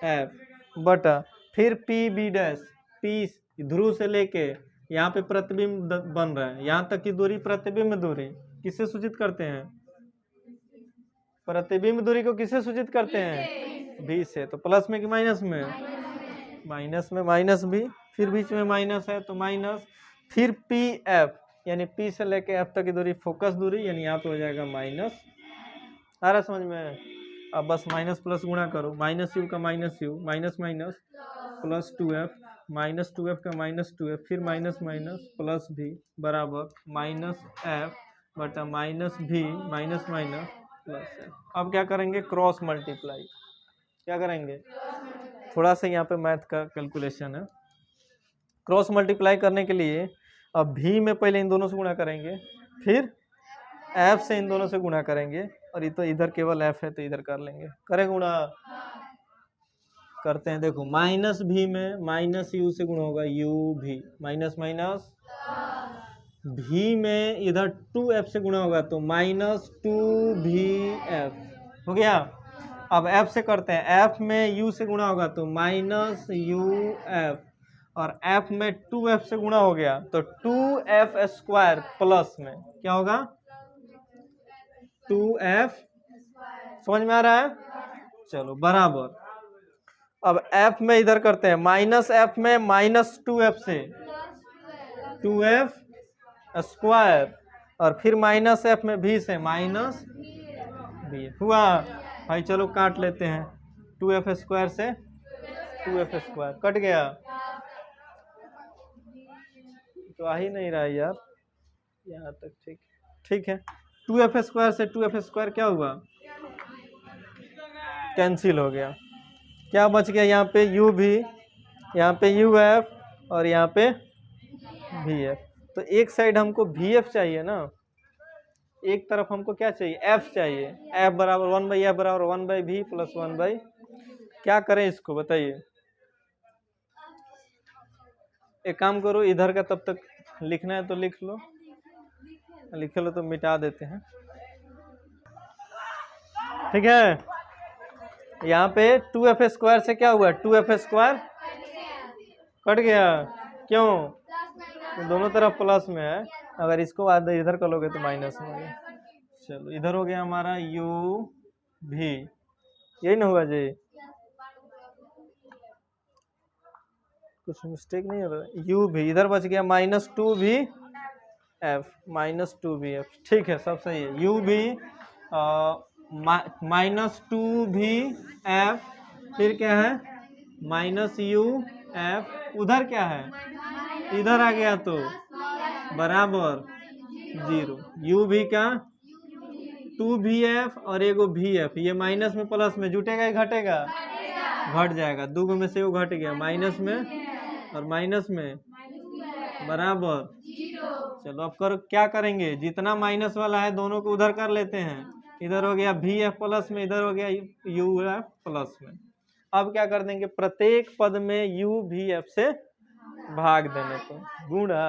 F बटा, फिर PB डैश, P ध्रुव से लेके यहाँ पे प्रतिबिंब बन रहा है, यहाँ तक की दूरी प्रतिबिंब दूरी किससे सूचित करते हैं, प्रतिबिंब दूरी को किससे सूचित करते हैं, V से, तो प्लस में कि माइनस में, माइनस में माइनस V, फिर बीच में माइनस है तो माइनस, फिर PF यानी P से लेके F तक की दूरी फोकस दूरी, यानी यहाँ पे हो जाएगा माइनस, आ रहा समझ में। अब बस माइनस प्लस गुणा करो, माइनस U का minus U, minus minus plus 2F, minus 2F का माइनस 2F, फिर माइनस माइनस प्लस V बराबर माइनस F बटा minus V minus minus plus F। अब क्या करेंगे, क्रॉस मल्टीप्लाई, क्या करेंगे, थोड़ा सा यहाँ पे मैथ का कैलकुलेशन है। क्रॉस मल्टीप्लाई करने के लिए अब V में पहले इन दोनों से गुणा करेंगे, फिर F से इन दोनों से गुणा करेंगे, और ये तो इधर केवल F है तो इधर कर लेंगे, करें गुणा, करते हैं। देखो माइनस V में माइनस U से गुणा होगा UV, माइनस माइनस V में इधर 2F से गुणा होगा तो माइनस 2VF हो गया। अब F से करते हैं, F में U से गुणा होगा तो माइनस UF, और F में 2F से गुणा हो गया तो 2F स्क्वायर प्लस में क्या होगा, 2F, समझ में आ रहा है, चलो बराबर। अब F में इधर करते हैं, माइनस F में माइनस 2F से 2F स्क्वायर, और फिर माइनस F में V से माइनस V हुआ भाई। चलो काट लेते हैं, 2F स्क्वायर से 2F स्क्वायर कट गया, तो आ ही नहीं रहा है यार, यहाँ तक ठीक है। 2F स्क्वायर से 2F स्क्वायर क्या हुआ, कैंसिल हो गया, क्या बच गया, यहाँ पे UV, यहाँ पे UF, और यहाँ पे VF। तो एक साइड हमको VF चाहिए ना, एक तरफ हमको क्या चाहिए, F चाहिए, F बराबर 1/F बराबर 1/V प्लस 1/, क्या करें इसको बताइए। एक काम करो, इधर का तब तक लिखना है तो लिख लो, लिख लो तो मिटा देते हैं, ठीक है। यहाँ पे 2F स्क्वायर से क्या हुआ, 2F स्क्वायर कट गया, क्यों? तो दोनों तरफ प्लस में है, अगर इसको आधा इधर कर लोगे तो माइनस में हो गया। चलो इधर हो गया हमारा यू भी, यही ना होगा जी? कुछ मिस्टेक नहीं हो रहा? यू भी इधर बच गया -2v(f), -2v(f), ठीक है सब सही है। यू भी -2v(f), फिर क्या है -u(f), उधर क्या है इधर आ गया तो बराबर 0। यू भी का 2v(f) और एगो v(f), ये माइनस में प्लस में जुटेगा या घटेगा? घट जाएगा, दो गो में से वो घट गया, माइनस में और माइनस में बराबर 0। अब करो क्या करेंगे, जितना माइनस वाला है दोनों को उधर कर लेते हैं, इधर हो गया v(f) प्लस में, इधर हो गया u(f) प्लस में। अब क्या कर देंगे, प्रत्येक पद में u(v(f) से भाग देने को, गुणा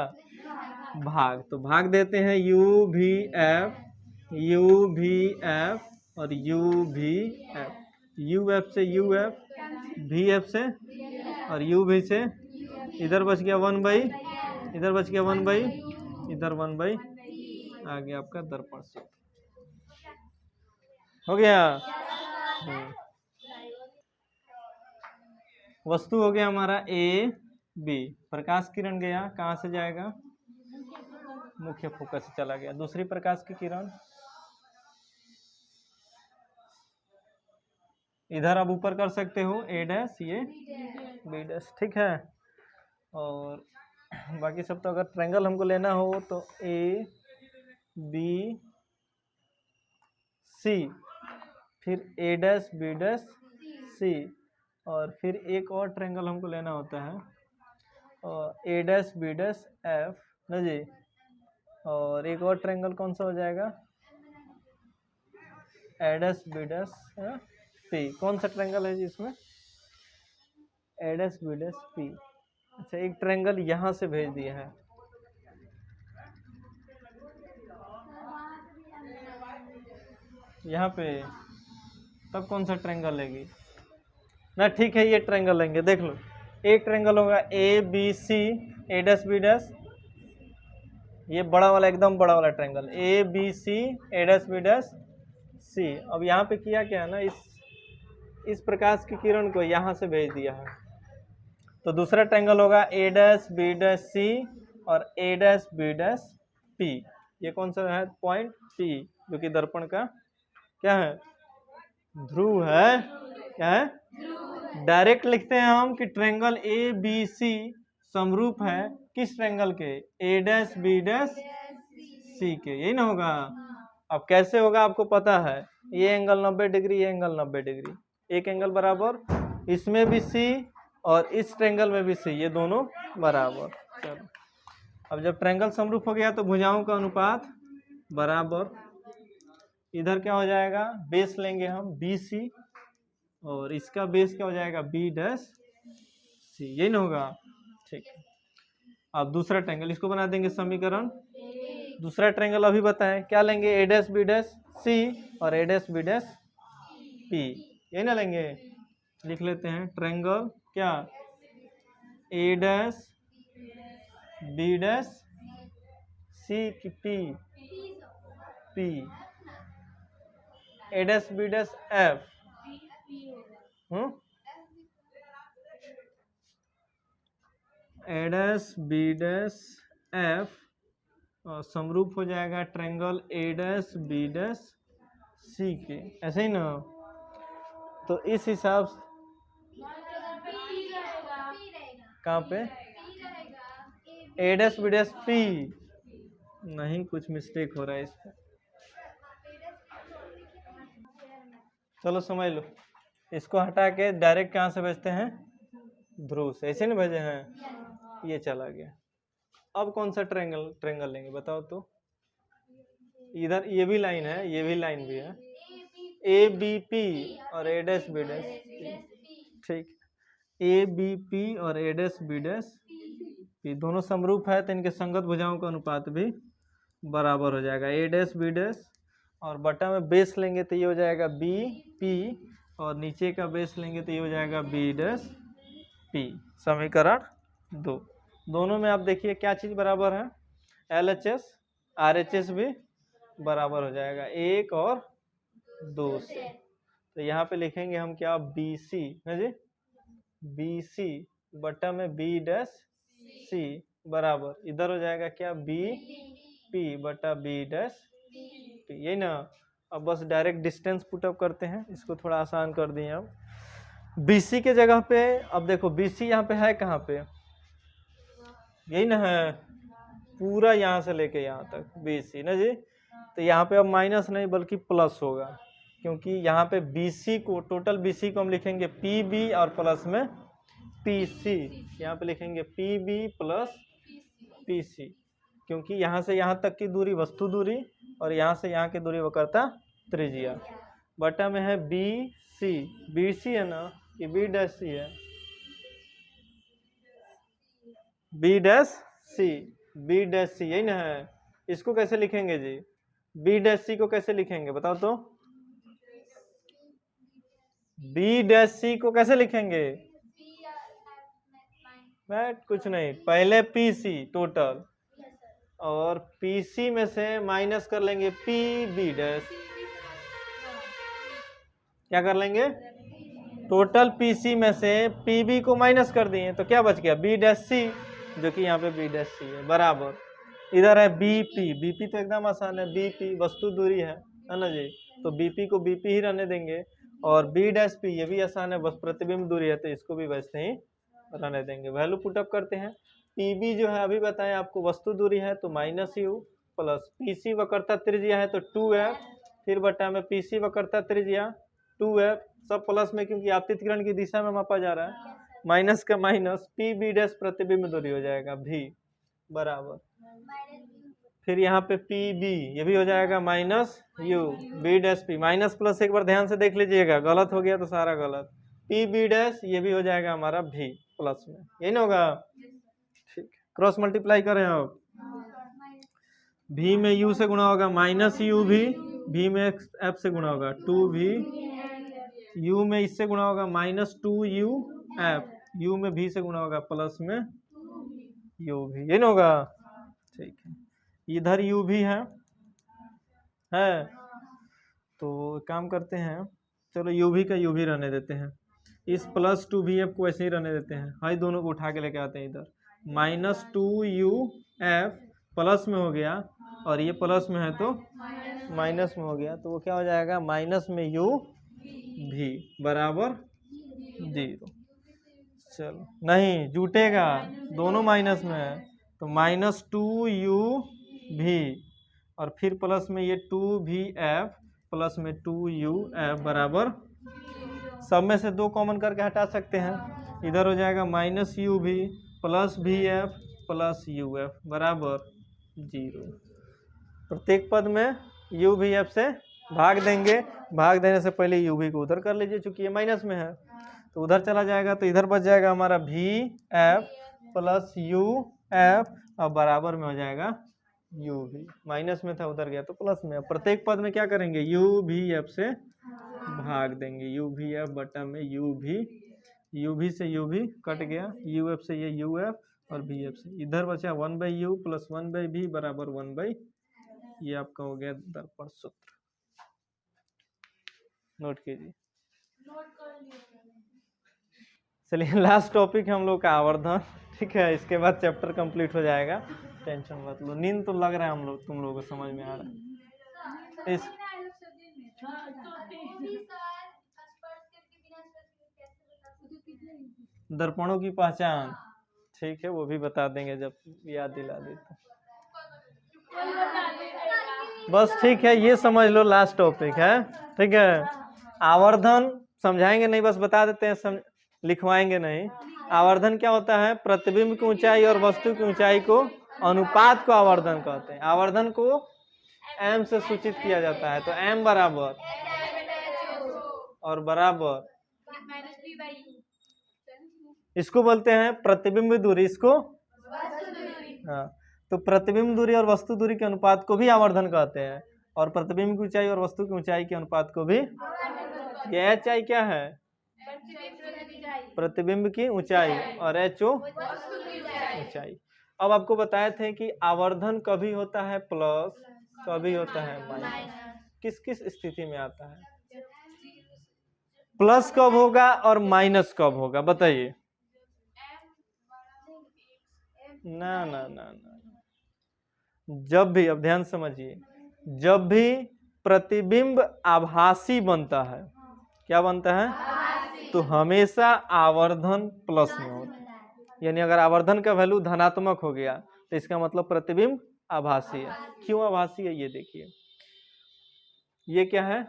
भाग, तो भाग देते हैं u(v(f), u(v(f) और u(v(f), u(f) से u(f), v(f) से और u(v) से, इधर बच गया 1/, इधर बच गया 1/, इधर 1/, आ गया आपका दर्पण सूत्र, हो गया। वस्तु हो गया हमारा ए बी, प्रकाश किरण गया, कहाँ से जाएगा? मुख्य फोकस से चला गया। दूसरी प्रकाश की किरण इधर आप ऊपर कर सकते हो, ए डैश, ये बी डैश, ठीक है। और बाकी सब तो अगर ट्रायंगल हमको लेना हो तो ए बी सी, फिर ए डैश बी डैश सी, और फिर एक और ट्रायंगल हमको लेना होता है और A dash B dash F ना जी, और एक और ट्रायंगल कौन सा हो जाएगा, ए डैश बी डैश पी। कौन सा ट्रायंगल है जी इसमें? ए डैश बी डैश पी। अच्छा, एक ट्रायंगल यहाँ से भेज दिया है, यहाँ पे, तब कौन सा ट्रायंगल लेगी ना? ठीक है, ये ट्रायंगल लेंगे, देख लो, एक ट्रायंगल होगा A B C, A dash B dash, ये बड़ा वाला, एकदम बड़ा वाला triangle, A B C, A dash B dash C. अब यहाँ पे किया क्या है ना, इस प्रकाश की किरण को यहाँ से भेज दिया है, तो दूसरा ट्रायंगल होगा ए डैश बी डैश सी और A dash B dash P. ये कौन सा है पॉइंट? पी, जो कि दर्पण का क्या है? ध्रुव है। क्या है? डायरेक्ट लिखते हैं हम कि ट्रायंगल ए बी सी समरूप है किस ट्रायंगल के? ए डैश बी डैश सी के, यही ना होगा। अब कैसे होगा आपको पता है, ये एंगल 90 डिग्री, ये एंगल 90 डिग्री, एक एंगल बराबर, इसमें भी सी और इस ट्रायंगल में भी सी, ये दोनों बराबर। चलो, अब जब ट्रायंगल समरूप हो गया तो भुजाओं का अनुपात बराबर, इधर क्या हो जाएगा, बेस लेंगे हम बी सी और इसका बेस क्या हो जाएगा, बी डैश सी, यही ना होगा। ठीक है, अब दूसरा ट्रायंगल, इसको बना देंगे समीकरण। दूसरा ट्रायंगल अभी बताएं, क्या लेंगे, A dash B dash C और A dash B dash P, यही ना लेंगे। लिख लेते हैं ट्रायंगल क्या, A dash B dash C की P, P A dash B dash F, A dash B dash F समरूप हो जाएगा triangle A dash B dash C के, ऐसे ही ना। तो इस हिसाब से कहाँ पे, ए डैश बी डैश पी, नहीं कुछ मिस्टेक हो रहा है इसमें, चलो समझ लो। इसको हटा के डायरेक्ट कहाँ से भेजते हैं, ध्रुव से, ऐसे नहीं भेजे हैं, ये चला गया। अब कौन सा ट्रायंगल लेंगे बताओ तो, इधर ये भी लाइन है, ये भी लाइन भी है, ए बी पी और ए डैश बी डैश, ठीक, ए बी पी और A dash B dash P दोनों समरूप है, तो इनके संगत भुजाओं का अनुपात भी बराबर हो जाएगा। ए डैश बी डैश और बटा में बेस लेंगे तो ये हो जाएगा बी पी, और नीचे का बेस लेंगे तो ये हो जाएगा बी डैश पी, समीकरण 2। दोनों में आप देखिए क्या चीज बराबर है, LHS RHS भी बराबर हो जाएगा 1 और 2 से। तो यहाँ पे लिखेंगे हम क्या, BC है जी, BC बटा में B' C बराबर इधर हो जाएगा क्या, BP बटा B' यही ना। अब बस डायरेक्ट डिस्टेंस पुटअप करते हैं, इसको थोड़ा आसान कर दिए अब। BC के जगह पे अब देखो BC यहाँ पे है कहाँ पे, यही ना है, पूरा यहाँ से लेके यहाँ तक BC ना जी। तो यहाँ पे अब माइनस नहीं बल्कि प्लस होगा, क्योंकि यहाँ पे BC को, टोटल BC को हम लिखेंगे PB और प्लस में PC। यहाँ पे लिखेंगे PB प्लस PC, क्योंकि यहाँ से यहाँ तक की दूरी वस्तु दूरी और यहाँ से यहाँ की दूरी वक्रता त्रिज्या, बटा में है BC। BC है ना कि B' है, B' C यही ना है। इसको कैसे लिखेंगे जी, B' को कैसे लिखेंगे बताओ तो, B' को कैसे लिखेंगे, कुछ नहीं, पहले PC टोटल और PC में से माइनस कर लेंगे PB', क्या कर लेंगे, टोटल PC में से PB को माइनस कर दिए तो क्या बच गया, B', जो कि यहाँ पे B' है बराबर, इधर है BP तो एकदम आसान है, BP वस्तु दूरी है ना जी, तो BP को BP ही रहने देंगे, और B' ये भी आसान है, बस प्रतिबिंब दूरी है तो इसको भी वैसे ही रहने देंगे। वैल्यू पुटअप करते हैं, PB जो है अभी बताएं आपको वस्तु दूरी है तो -u प्लस PC वक्रता त्रिज्या है तो 2f, फिर बटा में PC वक्रता त्रिज्या 2f, सब प्लस में क्योंकि आपतित की दिशा में मापा जा रहा है, माइनस का माइनस, PB' प्रतिबिंब दूरी हो जाएगा V बराबर, फिर यहाँ पे PB ये भी हो जाएगा -u, B' माइनस प्लस एक बार ध्यान से देख लीजिएगा, गलत हो गया तो सारा गलत, PB' ये भी हो जाएगा हमारा V प्लस में, यही ना होगा, ठीक, क्रॉस मल्टीप्लाई करें अब, V में U से गुणा होगा -UV, V में F से गुणा होगा 2V, U में इससे गुणा होगा -2UF, U में V से गुणा होगा प्लस में UV, ये ना होगा, ठीक है, इधर UV है तो काम करते हैं, चलो UV का UV रहने देते हैं, इस प्लस 2VF को ऐसे ही रहने देते हैं, हाई दोनों को उठा के लेके आते हैं इधर, -2UF प्लस में हो गया और ये प्लस में है तो माइनस में हो गया, तो वो क्या हो जाएगा, माइनस में UV बराबर 0। चलो नहीं जुटेगा, दोनों माइनस में है तो -2UV और फिर प्लस में ये 2VF प्लस में 2UF बराबर, सब में से 2 कॉमन करके हटा सकते हैं, इधर हो जाएगा -UV plus VF plus UF बराबर 0। प्रत्येक पद में UVF से भाग देंगे, भाग देने से पहले UV को उधर कर लीजिए, चूंकि ये माइनस में है तो उधर चला जाएगा, तो इधर बच जाएगा हमारा VF प्लस UF और बराबर में हो जाएगा UV, माइनस में था उधर गया तो प्लस में, प्रत्येक पद में क्या करेंगे, UVF से भाग देंगे, UVF बटा में UV से UV कट गया, UF से ये UF और VF से इधर बचा 1/U प्लस 1/V बराबर 1/, ये आपका हो गया दर्पण सूत्र, नोट कीजिए। चलिए लास्ट टॉपिक है हम लोग का आवर्धन, ठीक है, इसके बाद चैप्टर कंप्लीट हो जाएगा, टेंशन मत लो, नींद तो लग रहा है हम लोग, तुम लोगों को समझ में आ रहा है। इस दर्पणों की पहचान, ठीक है, वो भी बता देंगे जब याद दिला दे तो, बस ठीक है, ये समझ लो लास्ट टॉपिक है, ठीक है। आवर्धन समझाएंगे नहीं, बस बता देते हैं, लिखवाएंगे नहीं। आवर्धन क्या होता है, प्रतिबिंब की ऊंचाई और वस्तु की ऊंचाई को अनुपात को आवर्धन कहते हैं। आवर्धन को m से सूचित किया जाता है, तो m बराबर और बराबर, इसको बोलते हैं प्रतिबिंब दूरी, इसको हाँ, तो प्रतिबिंब दूरी और वस्तु दूरी के अनुपात को भी आवर्धन कहते हैं, और प्रतिबिंब की ऊंचाई और वस्तु की ऊंचाई के अनुपात को भी, ये HI क्या है, प्रतिबिंब की ऊंचाई, और HO ऊंचाई। अब आपको बताए थे कि आवर्धन कभी होता है प्लस, कभी होता है माइनस। किस किस स्थिति में आता है? प्लस कब होगा और माइनस कब होगा बताइए। ना ना ना ना, जब भी, अब ध्यान समझिए, जब भी प्रतिबिंब आभासी बनता है, क्या बनता है? आभासी। तो हमेशा आवर्धन प्लस में होता है। यानी अगर आवर्धन का वैल्यू धनात्मक हो गया तो इसका मतलब प्रतिबिंब आभासी है। क्यों आभासी है ये देखिए, ये क्या है?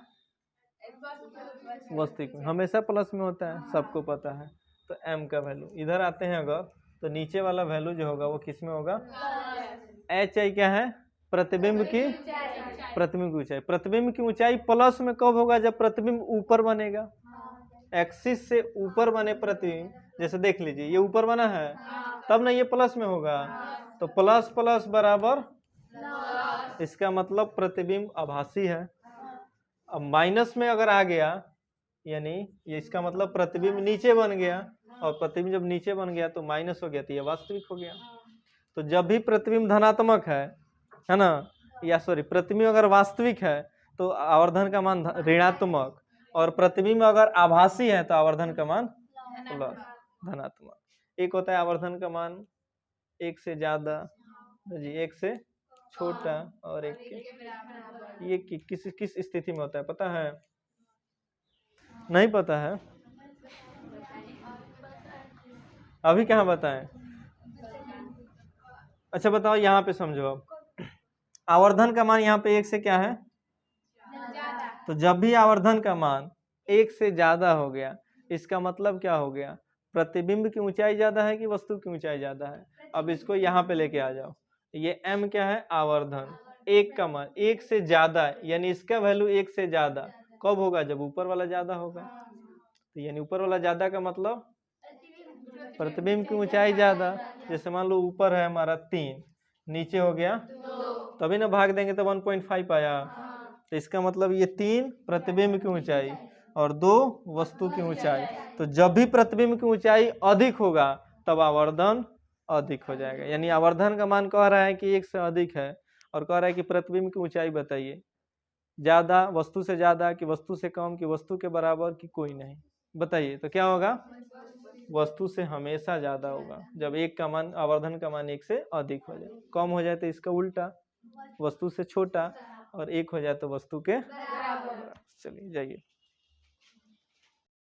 वास्तविक में हमेशा प्लस में होता है, सबको पता है। तो m का वैल्यू इधर आते हैं अगर, तो नीचे वाला वैल्यू जो होगा वो किस में होगा? h आई क्या है? प्रतिबिंब की, प्रतिबिंब की ऊंचाई। प्रतिबिंब की ऊंचाई प्लस में कब होगा? जब प्रतिबिंब ऊपर बनेगा, एक्सिस से ऊपर बने प्रतिबिंब। जैसे देख लीजिए ये ऊपर बना है, तब ना ये प्लस में होगा। तो प्लस प्लस बराबर, इसका मतलब प्रतिबिंब आभासी है। अब माइनस में अगर आ गया, यानी ये इसका मतलब प्रतिबिंब नीचे बन गया, और प्रतिबिंब जब नीचे बन गया तो माइनस हो गया, तो ये वास्तविक हो गया। तो जब भी प्रतिबिंब धनात्मक है ना, या सॉरी प्रतिबिंब अगर वास्तविक है तो आवर्धन का मान ऋणात्मक, और प्रतिबिंब अगर आभासी है तो आवर्धन का मान प्लस, धनात्मक। एक होता है आवर्धन का मान एक से ज्यादा जी, एक से छोटा, और एक के, ये किस किस स्थिति में होता है पता है? नहीं पता है? अभी कहाँ बताएं? अच्छा बताओ, यहाँ पे समझो। अब आवर्धन का मान यहाँ पे एक से क्या है? तो जब भी आवर्धन का मान एक से ज्यादा हो गया, इसका मतलब क्या हो गया? प्रतिबिंब की ऊंचाई ज्यादा है कि वस्तु की ऊंचाई ज्यादा है? अब इसको यहाँ पे लेके आ जाओ। ये m क्या है? आवर्धन। एक का मान एक से ज्यादा, यानी इसका वैल्यू एक से ज्यादा कब होगा? जब ऊपर वाला ज्यादा होगा। तो यानी ऊपर वाला ज्यादा का मतलब प्रतिबिंब की ऊंचाई ज्यादा। जैसे मान लो ऊपर है हमारा 3, नीचे हो गया 2, तभी ना भाग देंगे तो 1.5 आया। तो इसका मतलब ये 3 प्रतिबिंब की ऊंचाई और 2 वस्तु की ऊंचाई। तो जब भी प्रतिबिंब की ऊंचाई अधिक होगा तब आवर्धन अधिक हो जाएगा। यानी आवर्धन का मान कह रहा है कि एक से अधिक है, और कह रहा है कि प्रतिबिंब की ऊंचाई बताइए, ज्यादा वस्तु से ज्यादा कि वस्तु से कम कि वस्तु के बराबर कि कोई नहीं, बताइए। तो क्या होगा? वस्तु से हमेशा ज्यादा होगा। जब एक का मान, आवर्धन का मान एक से अधिक हो जाए, कम हो जाए तो इसका उल्टा, वस्तु से छोटा, और एक हो जाए तो वस्तु के बराबर। चलिए जाइए।